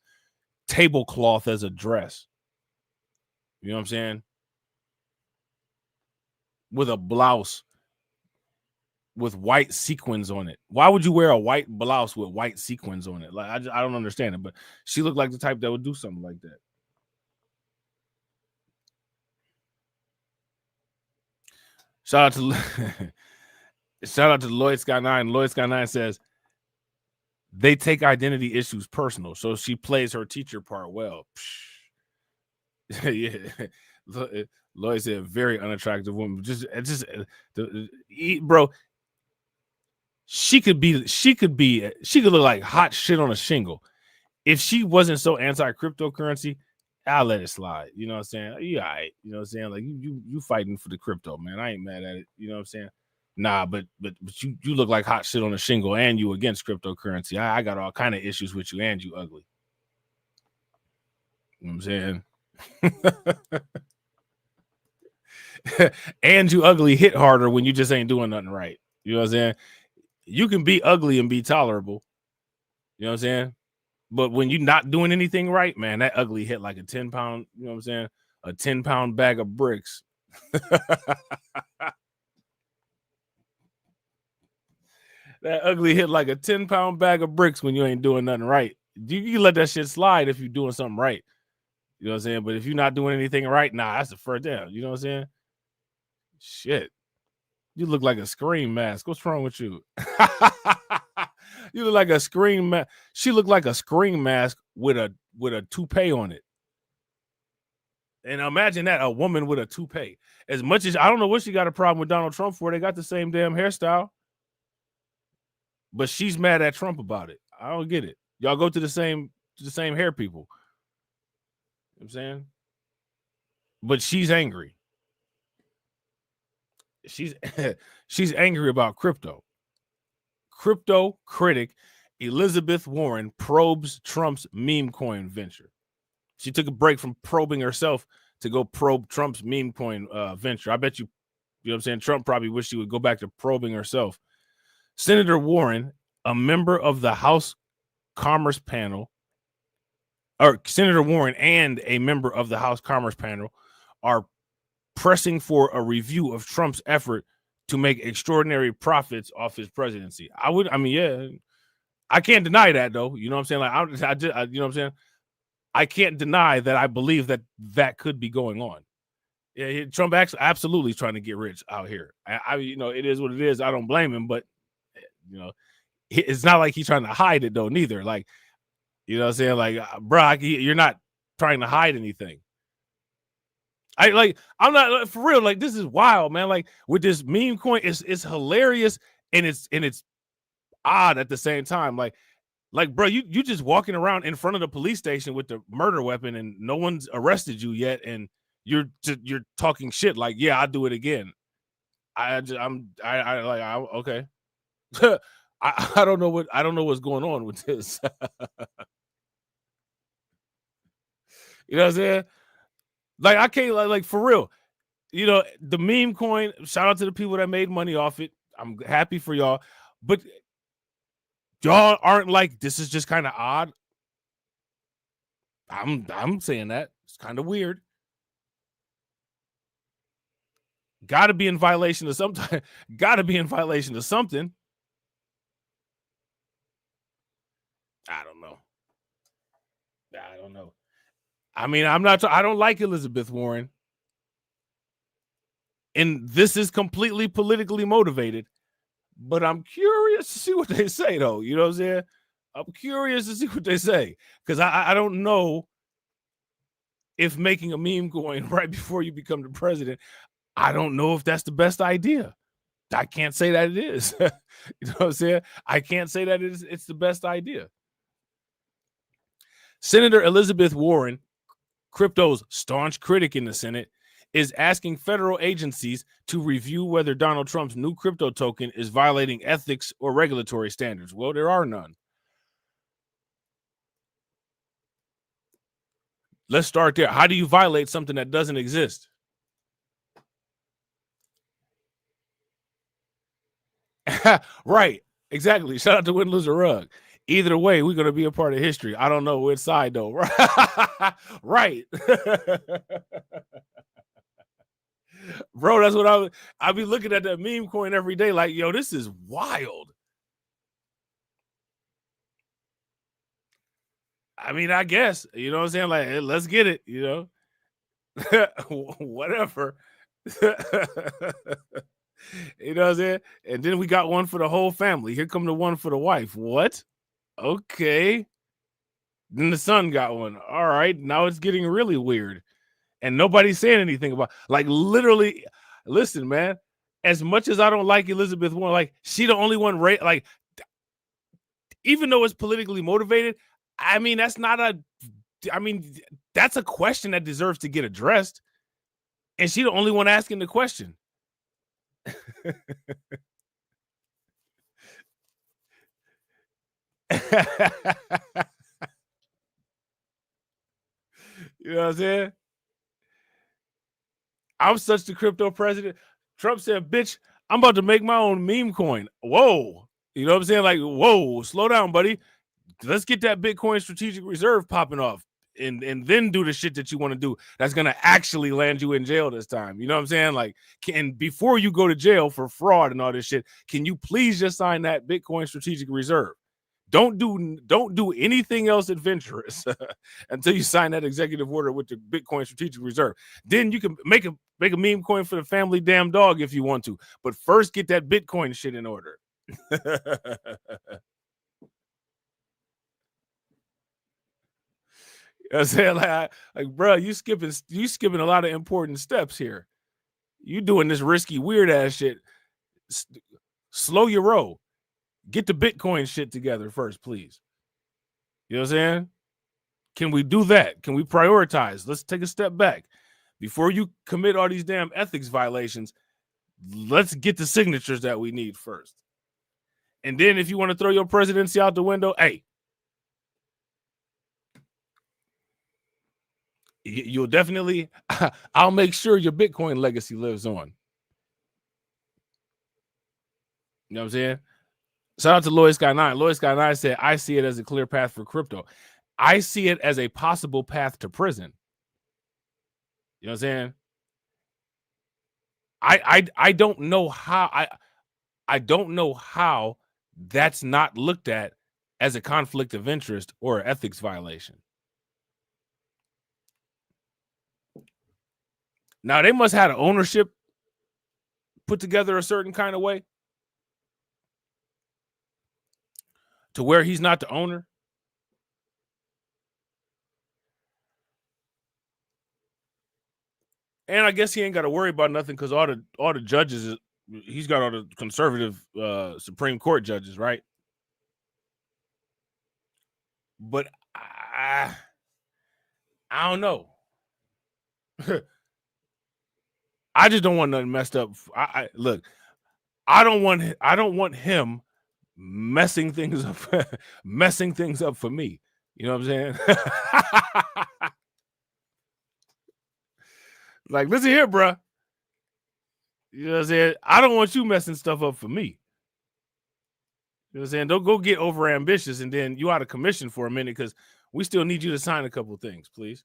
tablecloth as a dress. You know what I'm saying? With a blouse. with white sequins on it. Why would you wear a white blouse with white sequins on it? Like I don't understand it, but she looked like the type that would do something like that. Shout out to Lloyd Sky 9. Lloyd Sky 9 says they take identity issues personal, so she plays her teacher part well. Yeah, Lloyd said very unattractive woman. Bro. She could look like hot shit on a shingle. If she wasn't so anti-cryptocurrency, I'll let it slide. You know what I'm saying? Yeah, all right. You know what I'm saying? Like you fighting for the crypto, man. I ain't mad at it. You know what I'm saying? Nah, but you look like hot shit on a shingle, and you against cryptocurrency. I got all kind of issues with you, and you ugly. You know what I'm saying? And you ugly hit harder when you just ain't doing nothing right. You know what I'm saying? You can be ugly and be tolerable. You know what I'm saying? But when you're not doing anything right, man, that ugly hit like a 10-pound, you know what I'm saying? A 10-pound bag of bricks. That ugly hit like a 10-pound bag of bricks when you ain't doing nothing right. You let that shit slide if you're doing something right. You know what I'm saying? But if you're not doing anything right, nah, that's the first down. You know what I'm saying? Shit. You look like a Scream mask. What's wrong with you? You look like a Scream mask. She looked like a Scream mask with a toupee on it. And imagine that, a woman with a toupee. As much as I don't know what she got a problem with Donald Trump for, they got the same damn hairstyle. But she's mad at Trump about it. I don't get it. Y'all go to the same hair people. You know what I'm saying? But she's angry. She's angry about crypto. Crypto critic Elizabeth Warren probes Trump's meme coin venture. She took a break from probing herself to go probe Trump's meme coin venture. I bet you know what I'm saying? Trump probably wished she would go back to probing herself. Senator Warren, a member of the House Commerce panel, or Senator Warren and a member of the House Commerce panel are pressing for a review of Trump's effort to make extraordinary profits off his presidency. Yeah, I can't deny that though. You know what I'm saying? Like, you know what I'm saying? I can't deny that I believe that could be going on. Yeah, Trump absolutely trying to get rich out here. You know, it is what it is. I don't blame him, but you know, it's not like he's trying to hide it though, neither. Like, you know what I'm saying? Like, bro, you're not trying to hide anything. I'm not for real. Like, this is wild, man. Like, with this meme coin, it's hilarious and it's odd at the same time. Like, bro, you just walking around in front of the police station with the murder weapon and no one's arrested you yet, and you're talking shit like, yeah, I'll do it again. Okay. I don't know what's going on with this. You know what I'm saying? Like, I can't like for real. You know, the meme coin, shout out to the people that made money off it. I'm happy for y'all. But y'all aren't like, this is just kind of odd. I'm saying that. It's kind of weird. Gotta be in violation of something. Gotta be in violation of something. I don't know. I mean, I don't like Elizabeth Warren. And this is completely politically motivated. But I'm curious to see what they say, though. You know what I'm saying? I'm curious to see what they say. Because I don't know if making a meme coin right before you become the president, I don't know if that's the best idea. I can't say that it is. You know what I'm saying? I can't say that it's the best idea. Senator Elizabeth Warren, crypto's staunch critic in the Senate, is asking federal agencies to review whether Donald Trump's new crypto token is violating ethics or regulatory standards. Well, there are none. Let's start there. How do you violate something that doesn't exist? Right. Exactly. Shout out to Win, Lose, or Rug. Either way, we're going to be a part of history. I don't know which side, though. Right. Bro, that's what I'll be looking at that meme coin every day like, yo, this is wild. I mean, I guess, you know what I'm saying? Like, hey, let's get it, you know? Whatever. You know what I'm saying? And then we got one for the whole family. Here come the one for the wife. What? Okay. Then the son got one. All right. Now it's getting really weird. And nobody's saying anything about, like, literally, listen, man, as much as I don't like Elizabeth Warren, like, she the only one, like, even though it's politically motivated, I mean, that's a question that deserves to get addressed. And she the only one asking the question. You know what I'm saying? I'm such the crypto president. Trump said, bitch, I'm about to make my own meme coin. Whoa. You know what I'm saying? Like, whoa, slow down, buddy. Let's get that Bitcoin strategic reserve popping off and then do the shit that you want to do that's going to actually land you in jail this time. You know what I'm saying? Like, before you go to jail for fraud and all this shit, can you please just sign that Bitcoin strategic reserve? Don't do anything else adventurous until you sign that executive order with the Bitcoin strategic reserve. Then you can make a meme coin for the family damn dog if you want to. But first, get that Bitcoin shit in order. You know what I'm saying? Like, bro, you skipping a lot of important steps here. You doing this risky, weird ass shit. Slow your roll. Get the Bitcoin shit together first, please. You know what I'm saying? Can we do that? Can we prioritize? Let's take a step back. Before you commit all these damn ethics violations, let's get the signatures that we need first. And then if you want to throw your presidency out the window, hey, you'll definitely, I'll make sure your Bitcoin legacy lives on. You know what I'm saying? Shout out to Lloyd Sky 9. Lloyd Sky 9 said, I see it as a clear path for crypto. I see it as a possible path to prison. You know what I'm saying? I don't know how I don't know how that's not looked at as a conflict of interest or an ethics violation. Now, they must have had an ownership put together a certain kind of way to where he's not the owner. And I guess he ain't got to worry about nothing because all the judges, he's got all the conservative Supreme Court judges, right? But I don't know. I just don't want nothing messed up. Look, I don't want him messing things up for me. You know what I'm saying? Like, listen here, bro. You know what I'm saying? I don't want you messing stuff up for me. You know what I'm saying? Don't go get over ambitious and then you out of commission for a minute because we still need you to sign a couple things, please.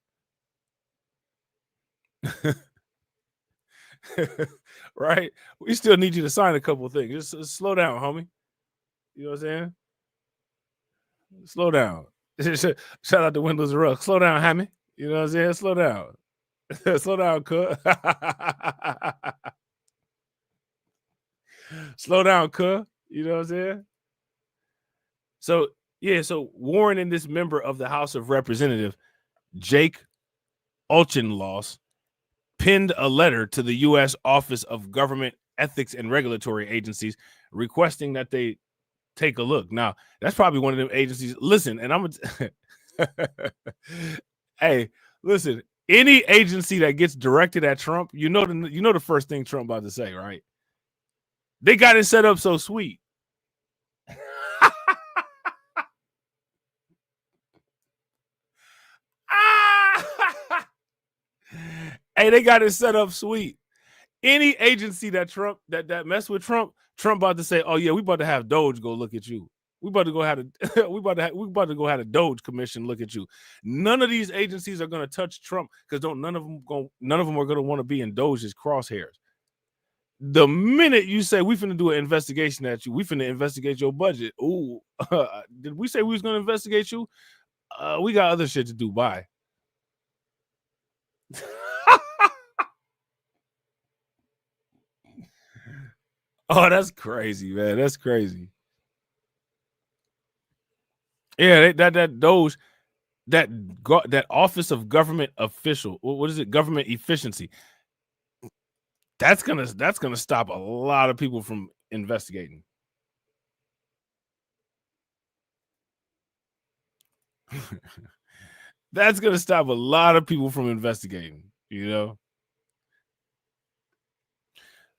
Right? We still need you to sign a couple things. Just slow down, homie. You know what I'm saying? Slow down. Shout out to Windows Ruck. Slow down, homie. You know what I'm saying? Slow down. Slow down, cuh. Slow down, cuh. You know what I'm saying? So, yeah, so Warren and this member of the House of Representatives, Jake Olchenloss, penned a letter to the U.S. Office of Government Ethics and Regulatory Agencies requesting that they take a look. Now, that's probably one of them agencies. Listen, and I'm hey, listen, any agency that gets directed at Trump, you know the first thing Trump about to say, right? They got it set up so sweet. Hey, they got it set up sweet. Any agency that Trump that mess with Trump about to say, oh yeah, we about to have Doge go look at you. We about to go have a we about to go have a Doge commission look at you. None of these agencies are going to touch Trump because none of them are going to want to be in Doge's crosshairs. The minute you say we finna do an investigation at you, we finna investigate your budget. Ooh, did we say we was going to investigate you? We got other shit to do. Bye. Oh, that's crazy, man. That's crazy. Yeah, that Doge, that Office of Government Official. What is it? Government Efficiency. That's gonna stop a lot of people from investigating. That's gonna stop a lot of people from investigating, you know.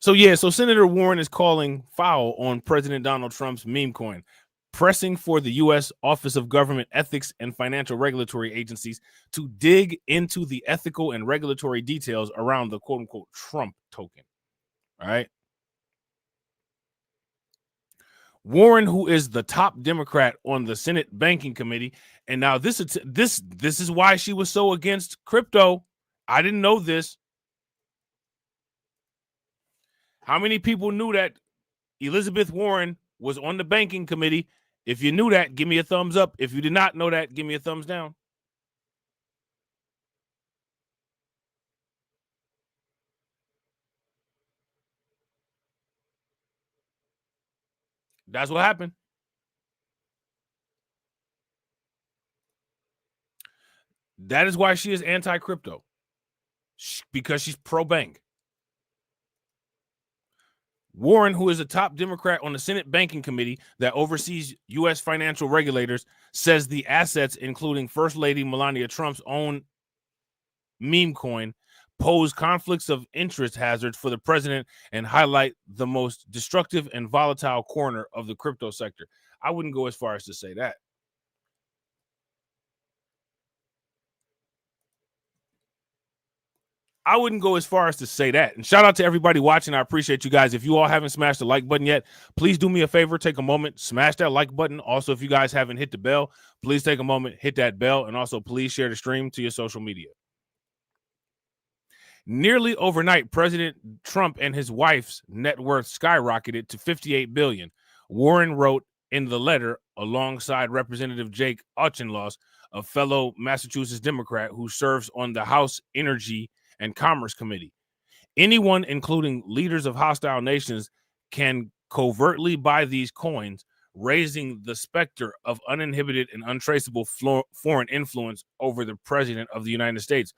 So Senator Warren is calling foul on President Donald Trump's meme coin, pressing for the U.S. Office of Government Ethics and Financial Regulatory Agencies to dig into the ethical and regulatory details around the quote-unquote Trump token. All right. Warren, who is the top Democrat on the Senate Banking Committee, and now this is why she was so against crypto. I didn't know this. How many people knew that Elizabeth Warren was on the Banking Committee? If you knew that, give me a thumbs up. If you did not know that, give me a thumbs down. That's what happened. That is why she is anti-crypto, because she's pro-bank. Warren, who is a top Democrat on the Senate Banking Committee that oversees U.S. financial regulators, says the assets, including First Lady Melania Trump's own meme coin, pose conflicts of interest hazards for the president and highlight the most destructive and volatile corner of the crypto sector. I wouldn't go as far as to say that. I wouldn't go as far as to say that. And shout out to everybody watching. I appreciate you guys. If you all haven't smashed the like button yet, please do me a favor. Take a moment, smash that like button. Also, if you guys haven't hit the bell, please take a moment, hit that bell. And also, please share the stream to your social media. Nearly overnight, President Trump and his wife's net worth skyrocketed to $58 billion. Warren wrote in the letter alongside Representative Jake Auchincloss, a fellow Massachusetts Democrat who serves on the House Energy and Commerce Committee. Anyone, including leaders of hostile nations, can covertly buy these coins, raising the specter of uninhibited and untraceable foreign influence over the president of the United States,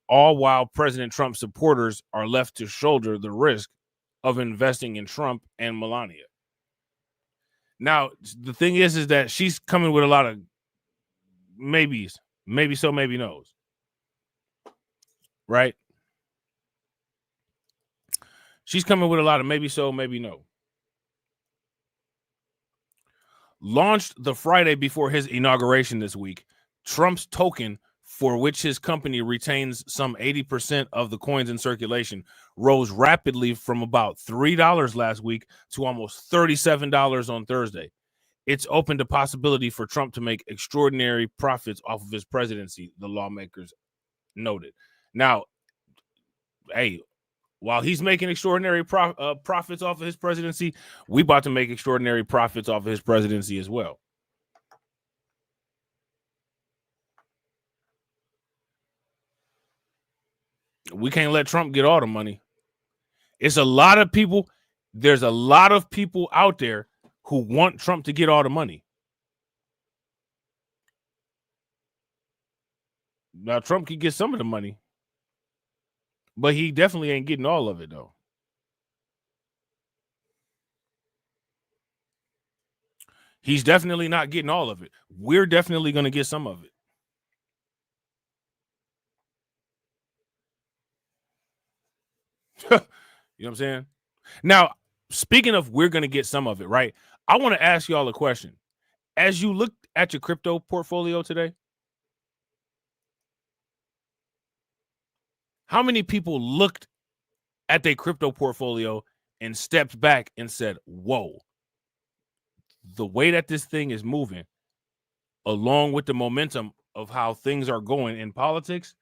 all while President Trump's supporters are left to shoulder the risk of investing in Trump and Melania. Now, the thing is that she's coming with a lot of maybes, maybe so, maybe no's, right? She's coming with a lot of maybe so, maybe no. Launched the Friday before his inauguration this week, Trump's token, for which his company retains some 80% of the coins in circulation, rose rapidly from about $3 last week to almost $37 on Thursday. It's opened a possibility for Trump to make extraordinary profits off of his presidency, the lawmakers noted. Now, hey, while he's making extraordinary profits off of his presidency, we about to make extraordinary profits off of his presidency as well. We can't let Trump get all the money. It's a lot of people. There's a lot of people out there who want Trump to get all the money. Now, Trump can get some of the money, but he definitely ain't getting all of it, though. He's definitely not getting all of it. We're definitely going to get some of it. You know what I'm saying? Now, speaking of we're going to get some of it, right? I want to ask y'all a question. As you look at your crypto portfolio today, how many people looked at their crypto portfolio and stepped back and said, whoa, the way that this thing is moving, along with the momentum of how things are going in politics,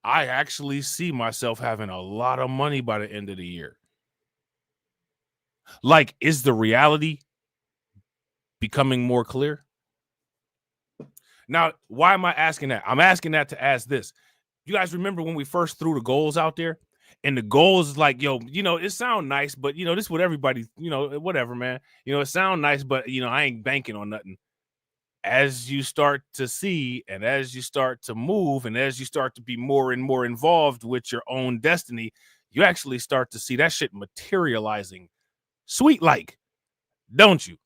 I actually see myself having a lot of money by the end of the year. Like, is the reality becoming more clear? Now, why am I asking that? I'm asking that to ask this. You guys remember when we first threw the goals out there? And the goals is like, yo, it sound nice, but, this is what everybody, whatever, man. It sound nice, but, I ain't banking on nothing. As you start to see, and as you start to move, and as you start to be more and more involved with your own destiny, you actually start to see that shit materializing sweet like, don't you?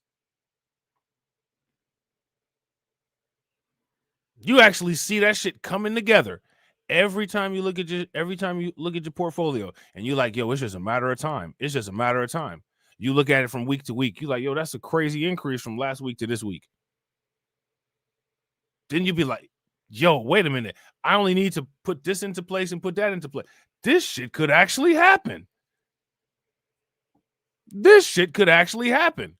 You actually see that shit coming together every time you look at your portfolio, and you're like, yo, it's just a matter of time. It's just a matter of time. You look at it from week to week. You're like, yo, that's a crazy increase from last week to this week. Then you be like, yo, wait a minute. I only need to put this into place and put that into place. This shit could actually happen. This shit could actually happen.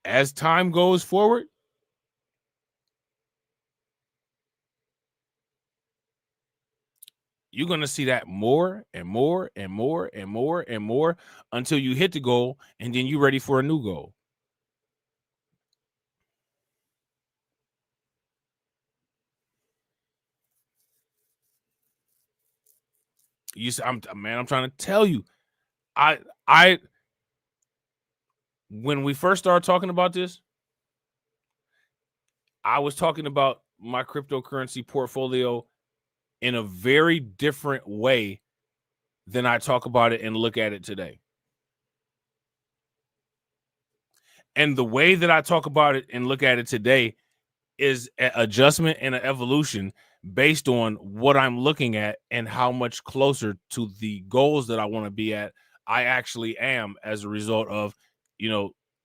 As time goes forward, you're going to see that more and more and more and more and more until you hit the goal, and then you're ready for a new goal. I'm trying to tell you, when we first started talking about this, I was talking about my cryptocurrency portfolio in a very different way than I talk about it and look at it today. And the way that I talk about it and look at it today is an adjustment and an evolution based on what I'm looking at and how much closer to the goals that I want to be at I actually am as a result of,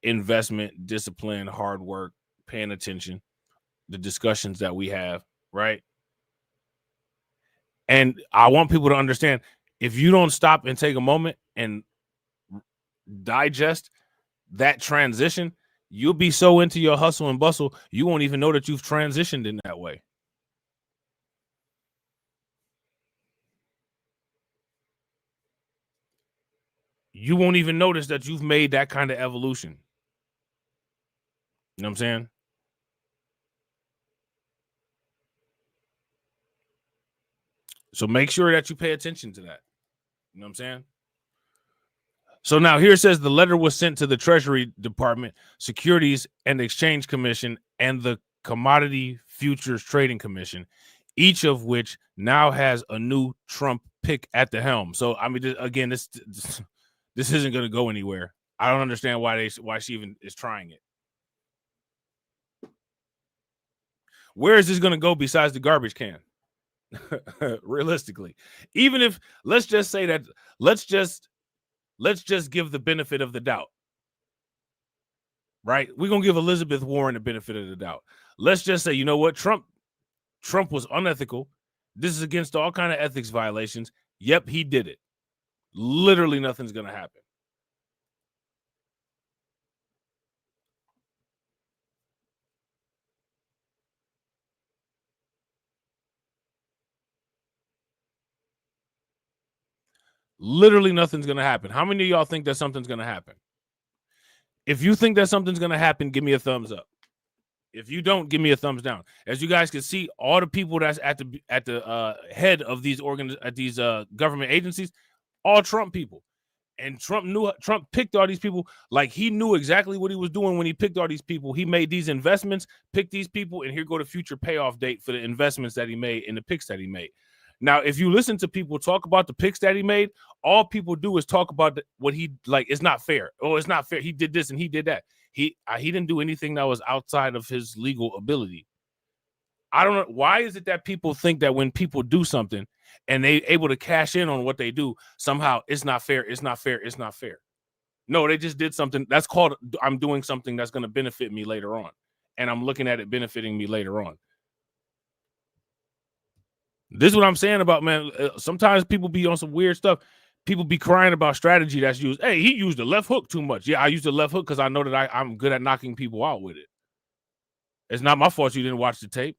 investment, discipline, hard work, paying attention, the discussions that we have, right? And I want people to understand, if you don't stop and take a moment and digest that transition, you'll be so into your hustle and bustle, you won't even know that you've transitioned in that way. You won't even notice that you've made that kind of evolution. You know what I'm saying? So make sure that you pay attention to that. You know what I'm saying? So now here it says the letter was sent to the Treasury Department, Securities and Exchange Commission, and the Commodity Futures Trading Commission, each of which now has a new Trump pick at the helm. So, I mean, again, this isn't going to go anywhere. I don't understand why she even is trying it. Where is this going to go besides the garbage can? Realistically, even if let's just say that let's just give the benefit of the doubt, right? We're gonna give Elizabeth Warren the benefit of the doubt. Let's just say, you know what, Trump was unethical. This is against all kind of ethics violations. Yep, he did it. Literally nothing's gonna happen. Literally nothing's going to happen. How many of y'all think that something's going to happen? If you think that something's going to happen, give me a thumbs up. If you don't, give me a thumbs down. As you guys can see, all the people that's at the head of these government agencies, all Trump people. And Trump picked all these people like he knew exactly what he was doing when he picked all these people. He made these investments, picked these people, and here go the future payoff date for the investments that he made and the picks that he made. Now, if you listen to people talk about the picks that he made, all people do is talk about what he like. It's not fair. Oh, it's not fair. He did this and he did that. He didn't do anything that was outside of his legal ability. I don't know. Why is it that people think that when people do something and they able to cash in on what they do, somehow it's not fair, it's not fair, it's not fair? No, they just did something that's called I'm doing something that's going to benefit me later on. And I'm looking at it benefiting me later on. This is what I'm saying about, man. Sometimes people be on some weird stuff. People be crying about strategy that's used. Hey, he used the left hook too much. Yeah, I used the left hook because I know that I'm good at knocking people out with it. It's not my fault you didn't watch the tape.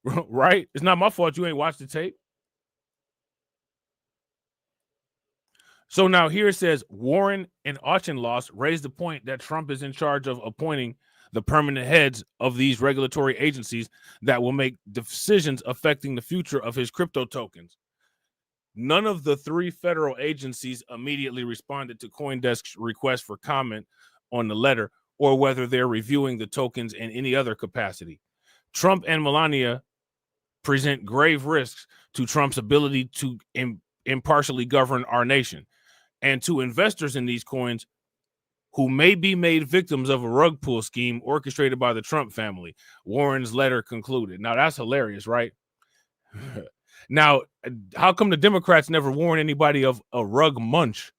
Right? It's not my fault you ain't watched the tape. So now here it says Warren and Auchincloss raised the point that Trump is in charge of appointing the permanent heads of these regulatory agencies that will make decisions affecting the future of his crypto tokens. None of the three federal agencies immediately responded to CoinDesk's request for comment on the letter or whether they're reviewing the tokens in any other capacity. Trump and Melania present grave risks to Trump's ability to impartially govern our nation and to investors in these coins who may be made victims of a rug pull scheme orchestrated by the Trump family, Warren's letter concluded. Now, that's hilarious, right? Now, how come the Democrats never warn anybody of a rug munch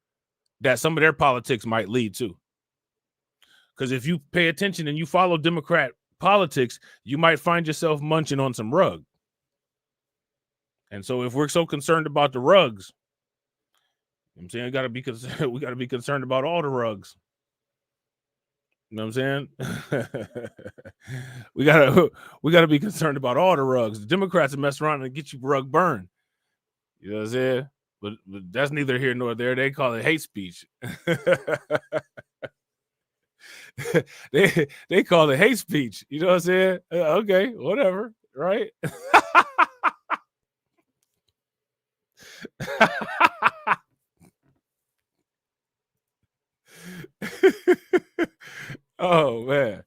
that some of their politics might lead to? Because if you pay attention and you follow Democrat politics, you might find yourself munching on some rug. And so if we're so concerned about the rugs, I'm saying we got to be concerned about all the rugs. You know what I'm saying? we gotta be concerned about all the rugs. The Democrats mess around and get you rug burned. You know what I'm saying? But that's neither here nor there. They call it hate speech. they call it hate speech. You know what I'm saying? Okay, whatever, right? Oh, man.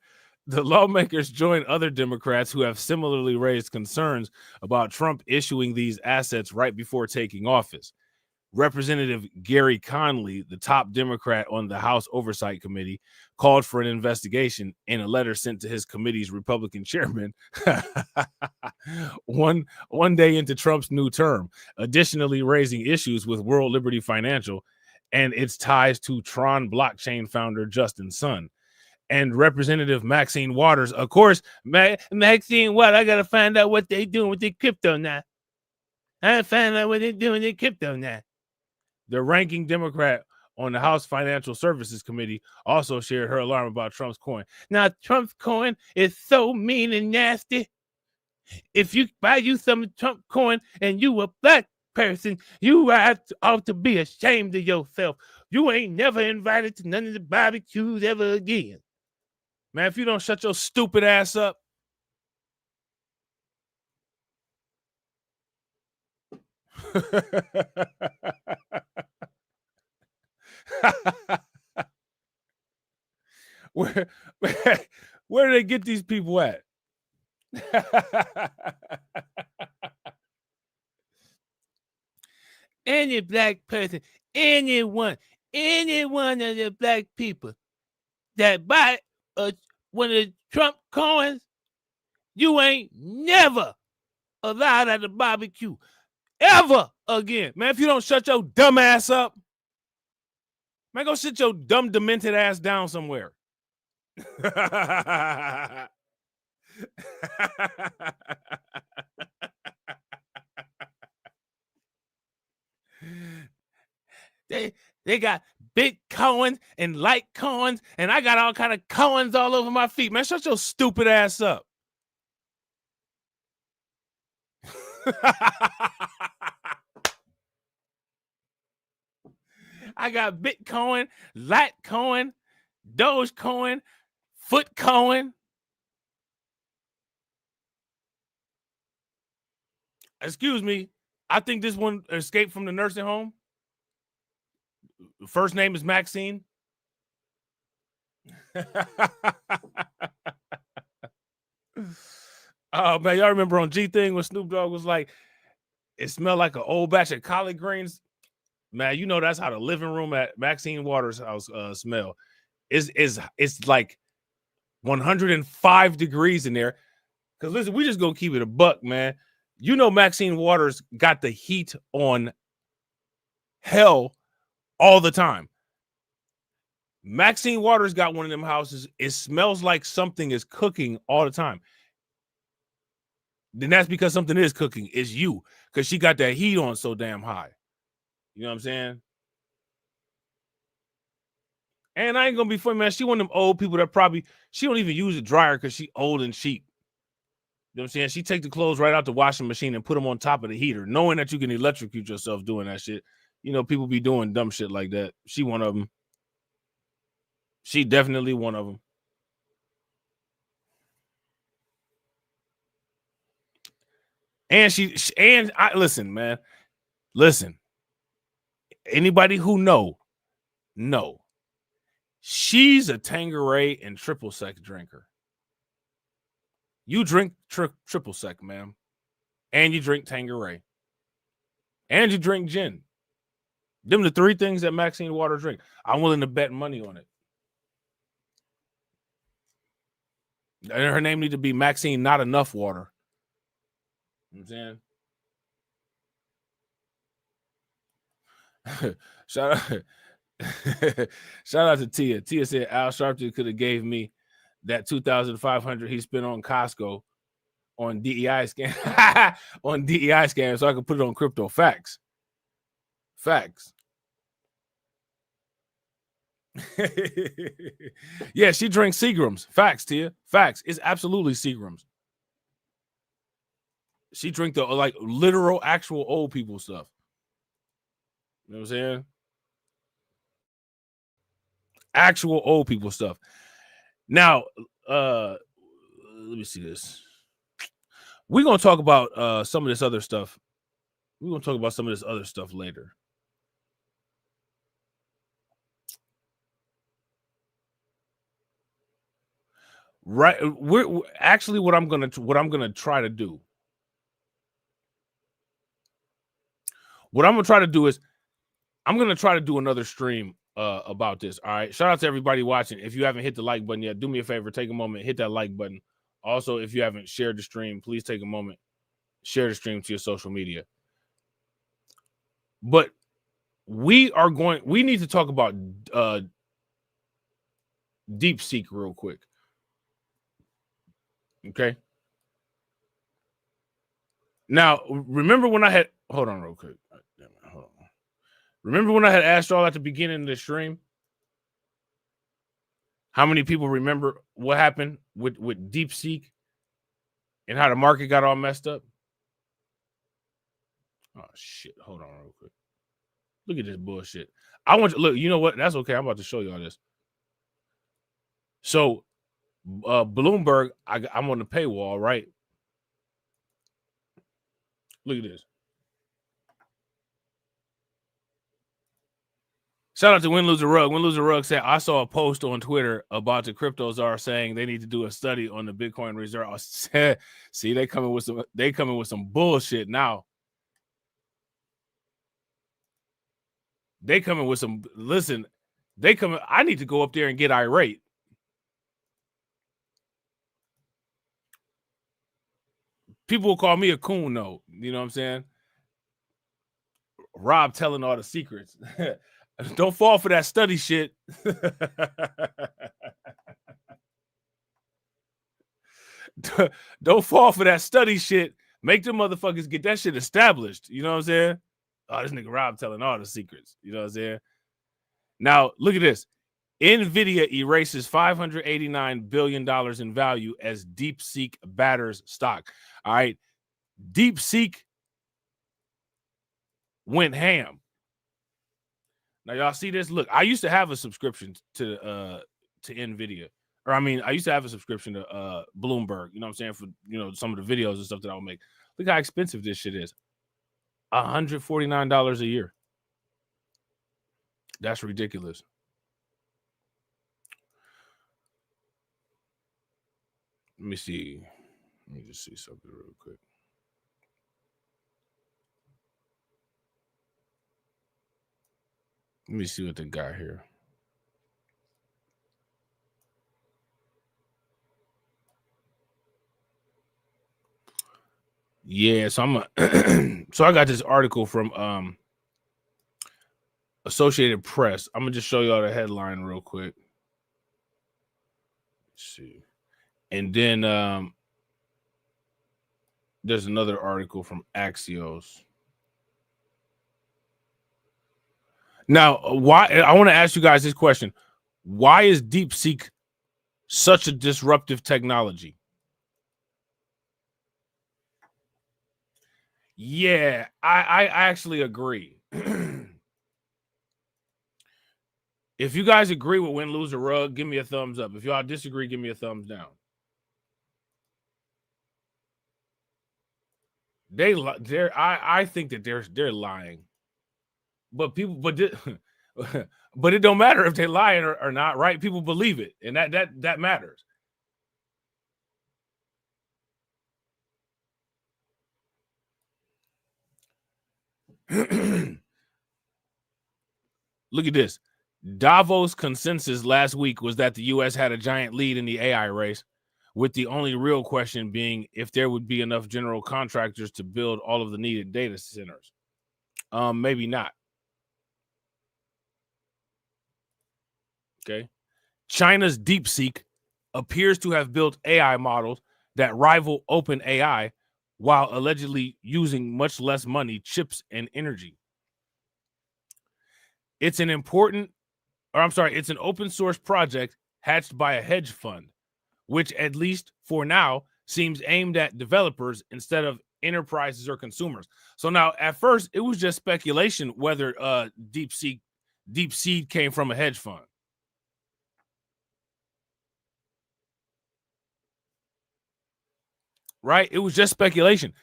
The lawmakers join other Democrats who have similarly raised concerns about Trump issuing these assets right before taking office. Representative Gary Conley, the top Democrat on the House Oversight Committee, called for an investigation in a letter sent to his committee's Republican chairman one day into Trump's new term, additionally raising issues with World Liberty Financial and its ties to Tron blockchain founder Justin Sun. And Representative Maxine Waters, of course, Maxine Waters, I got to find out what they doing with their crypto now. I find out what they're doing with their crypto now. The ranking Democrat on the House Financial Services Committee also shared her alarm about Trump's coin. Now, Trump's coin is so mean and nasty. If you buy you some Trump coin and you a black person, you ought to be ashamed of yourself. You ain't never invited to none of the barbecues ever again. Man, if you don't shut your stupid ass up. Where do they get these people at? Any black person, anyone of the black people that buy one of the Trump coins, you ain't never allowed at the barbecue ever again. Man, if you don't shut your dumb ass up, man, go sit your dumb, demented ass down somewhere. They got big coins and light coins, and I got all kind of coins all over my feet. Man, shut your stupid ass up. I got Bitcoin, Litecoin, Dogecoin, Footcoin. Excuse me. I think this one escaped from the nursing home. First name is Maxine. Oh, man, y'all remember on G Thing when Snoop Dogg was like, it smelled like an old batch of collard greens? Man, you know that's how the living room at Maxine Waters' house smell. It's like 105 degrees in there. Because listen, we just gonna keep it a buck, man. You know Maxine Waters got the heat on hell all the time. Maxine Waters got one of them houses. It smells like something is cooking all the time. then that's because something is cooking. It's you, because she got that heat on so damn high. You know what I'm saying? And I ain't gonna be funny, man. She one of them old people that probably she don't even use a dryer because she old and cheap. You know what I'm saying? She take the clothes right out the washing machine and put them on top of the heater, knowing that you can electrocute yourself doing that shit. You know, people be doing dumb shit like that. She one of them. She definitely one of them. And I listen, man. Listen. Anybody who know. She's a Tanqueray and triple sec drinker. You drink triple sec, ma'am. And you drink Tanqueray. And you drink gin. Them the three things that Maxine Water drink. I'm willing to bet money on it. And her name need to be Maxine Not Enough Water. You know what I'm saying? Shout out to Tia. Tia said Al Sharpton could have gave me that $2,500 he spent on Costco on DEI scam on DEI scam so I could put it on crypto. Facts. Yeah, she drinks Seagrams. Facts, Tia. Facts. It's absolutely Seagrams. She drink the like literal actual old people stuff. You know what I'm saying? Actual old people stuff. Now, let me see this. We're gonna talk about some of this other stuff. We're gonna talk about some of this other stuff later. Right, we're actually what I'm gonna try to do. What I'm gonna try to do is I'm gonna try to do another stream about this. All right. Shout out to everybody watching. If you haven't hit the like button yet, do me a favor, take a moment, hit that like button. Also, if you haven't shared the stream, please take a moment, share the stream to your social media. But we need to talk about DeepSeek real quick. Okay. Now, remember when I had hold on real quick. Hold on. Remember when I had asked y'all at the beginning of the stream? How many people remember what happened with DeepSeek and how the market got all messed up? Oh shit! Hold on real quick. Look at this bullshit. I want you look. You know what? That's okay. I'm about to show y'all this. So, Bloomberg, I'm on the paywall, right? Look at this. Shout out to Win Loser Rug. Win Loser Rug said, I saw a post on Twitter about the crypto czar saying they need to do a study on the Bitcoin reserve. See, they coming with some bullshit now. They coming with some I need to go up there and get irate. People will call me a coon, though. You know what I'm saying? Rob telling all the secrets. Don't fall for that study shit. Don't fall for that study shit. Make them motherfuckers get that shit established. You know what I'm saying? Oh, this nigga Rob telling all the secrets. You know what I'm saying? Now, look at this. NVIDIA erases $589 billion in value as DeepSeek batters stock. All right. DeepSeek went ham. Now, y'all see this? Look, I used to have a subscription to NVIDIA. Or, I mean, I used to have a subscription to Bloomberg. You know what I'm saying? For, you know, some of the videos and stuff that I'll make. Look how expensive this shit is. $149 a year. That's ridiculous. Let me see. Let me just see something real quick. Let me see what they got here. Yeah, so so I got this article from Associated Press. I'm gonna just show y'all the headline real quick. Let's see. And then there's another article from Axios. Now, why? I want to ask you guys this question. Why is DeepSeek such a disruptive technology? Yeah, I actually agree. If you guys agree with win, lose, or rug, give me a thumbs up. If y'all disagree, give me a thumbs down. I think that they're lying, but but it don't matter if they're lying or not, right? People believe it, and that matters. Look at this. Davos consensus last week was that the U.S. had a giant lead in the AI race, with the only real question being if there would be enough general contractors to build all of the needed data centers. Maybe not. Okay. China's DeepSeek appears to have built AI models that rival OpenAI while allegedly using much less money, chips, and energy. It's an open source project hatched by a hedge fund, which at least for now seems aimed at developers instead of enterprises or consumers. So now at first it was just speculation whether DeepSeek came from a hedge fund. Right? It was just speculation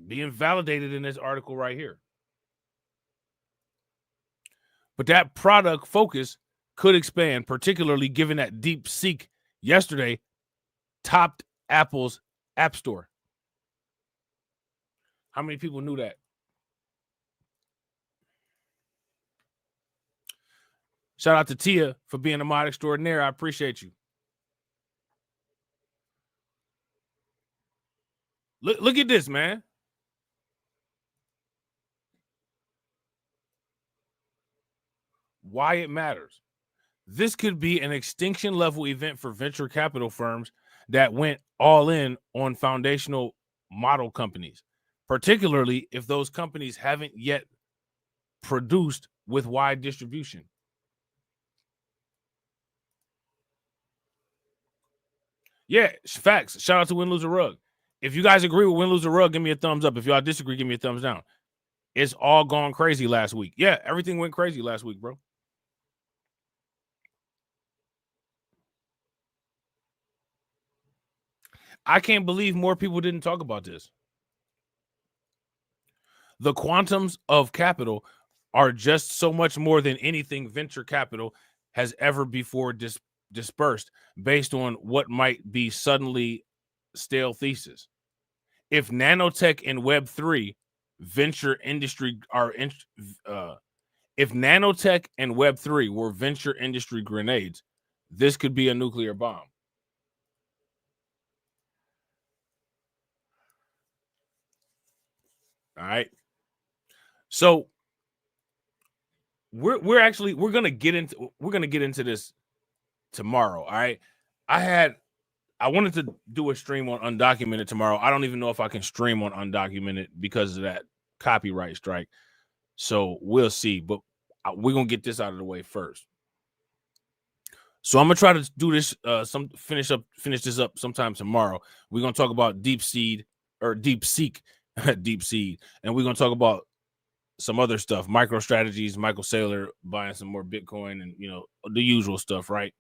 being validated in this article right here. But that product focus could expand, particularly given that DeepSeek yesterday topped Apple's App Store. How many people knew that? Shout out to Tia for being a mod extraordinaire. I appreciate you. Look at this, man. Why it matters. This could be an extinction level event for venture capital firms that went all in on foundational model companies, particularly if those companies haven't yet produced with wide distribution. Yeah, facts. Shout out to Win, Lose, or Rug. If you guys agree with Win, Lose, or Rug, give me a thumbs up. If y'all disagree, give me a thumbs down. It's all gone crazy last week. Yeah, everything went crazy last week, bro. I can't believe more people didn't talk about this. The quantums of capital are just so much more than anything venture capital has ever before dispersed based on what might be suddenly stale thesis. If nanotech and Web3 venture industry if nanotech and Web3 were venture industry grenades, this could be a nuclear bomb. All right. So we're gonna get into this tomorrow. All right. I wanted to do a stream on undocumented tomorrow. I don't even know if I can stream on undocumented because of that copyright strike. So we'll see. But we're gonna get this out of the way first. So I'm gonna try to do this. Finish this up sometime tomorrow. We're gonna talk about DeepSeek, DeepSeek, and we're gonna talk about some other stuff, MicroStrategies, Michael Saylor buying some more Bitcoin, and the usual stuff, right?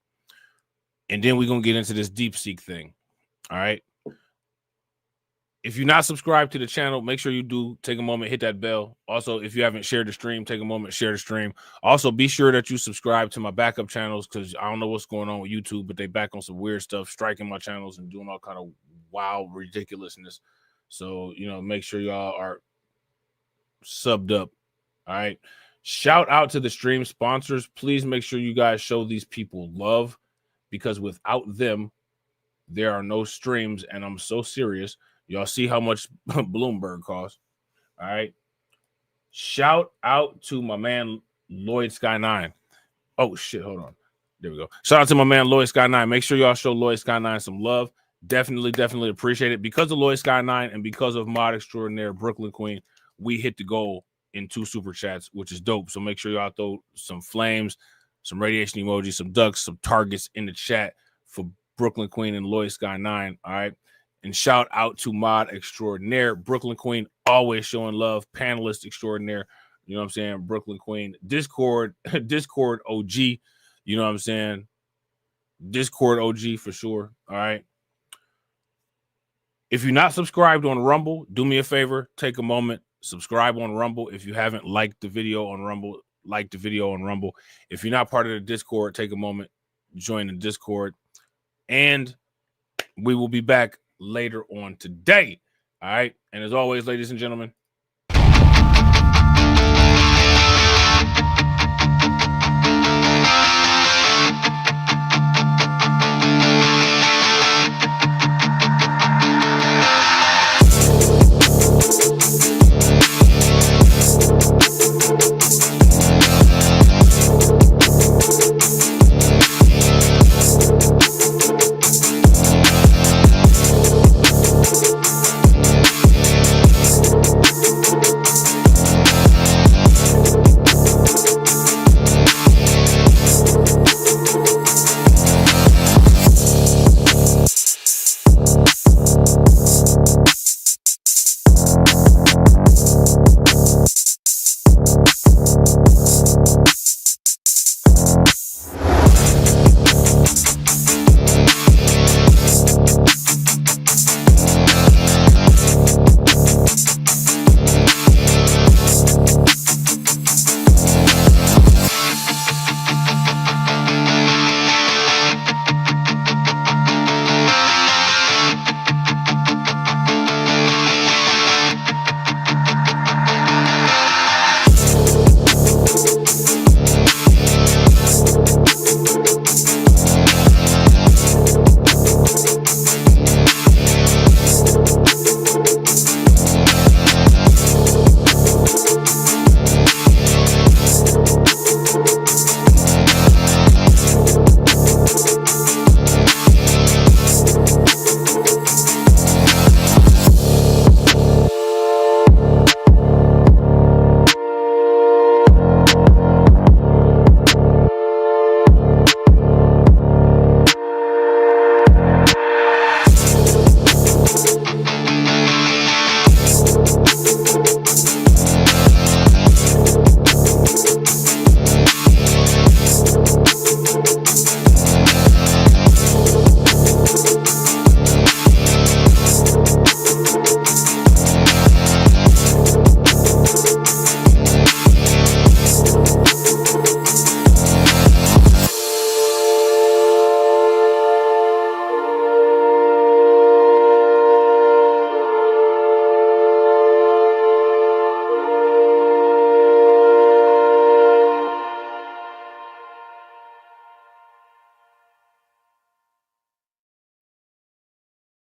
And then we're gonna get into this DeepSeek thing. All right. If you're not subscribed to the channel, make sure you do. Take a moment, hit that bell. Also, if you haven't shared the stream, take a moment, share the stream. Also, be sure that you subscribe to my backup channels, because I don't know what's going on with YouTube, but they back on some weird stuff, striking my channels and doing all kind of wild ridiculousness. So, make sure y'all are subbed up. All right. Shout out to the stream sponsors. Please make sure you guys show these people love, because without them, there are no streams. And I'm so serious. Y'all see how much Bloomberg costs. All right. Shout out to my man Lloyd Sky 9. Oh shit, hold on. There we go. Shout out to my man Lloyd Sky 9. Make sure y'all show Lloyd Sky 9 some love. Definitely appreciate it. Because of Lloyd Sky 9 and because of Mod Extraordinaire Brooklyn Queen, we hit the goal in 2 super chats, which is dope. So make sure y'all throw some flames, some radiation emojis, some ducks, some targets in the chat for Brooklyn Queen and Lloyd Sky 9. All right. And shout out to Mod Extraordinaire Brooklyn Queen, always showing love. Panelist extraordinaire. You know what I'm saying? Brooklyn Queen. Discord OG. You know what I'm saying? Discord OG for sure. All right. If you're not subscribed on Rumble, do me a favor, take a moment, subscribe on Rumble. If you haven't liked the video on Rumble, like the video on Rumble. If you're not part of the Discord, take a moment, join the Discord. And we will be back later on today. All right. And as always, ladies and gentlemen,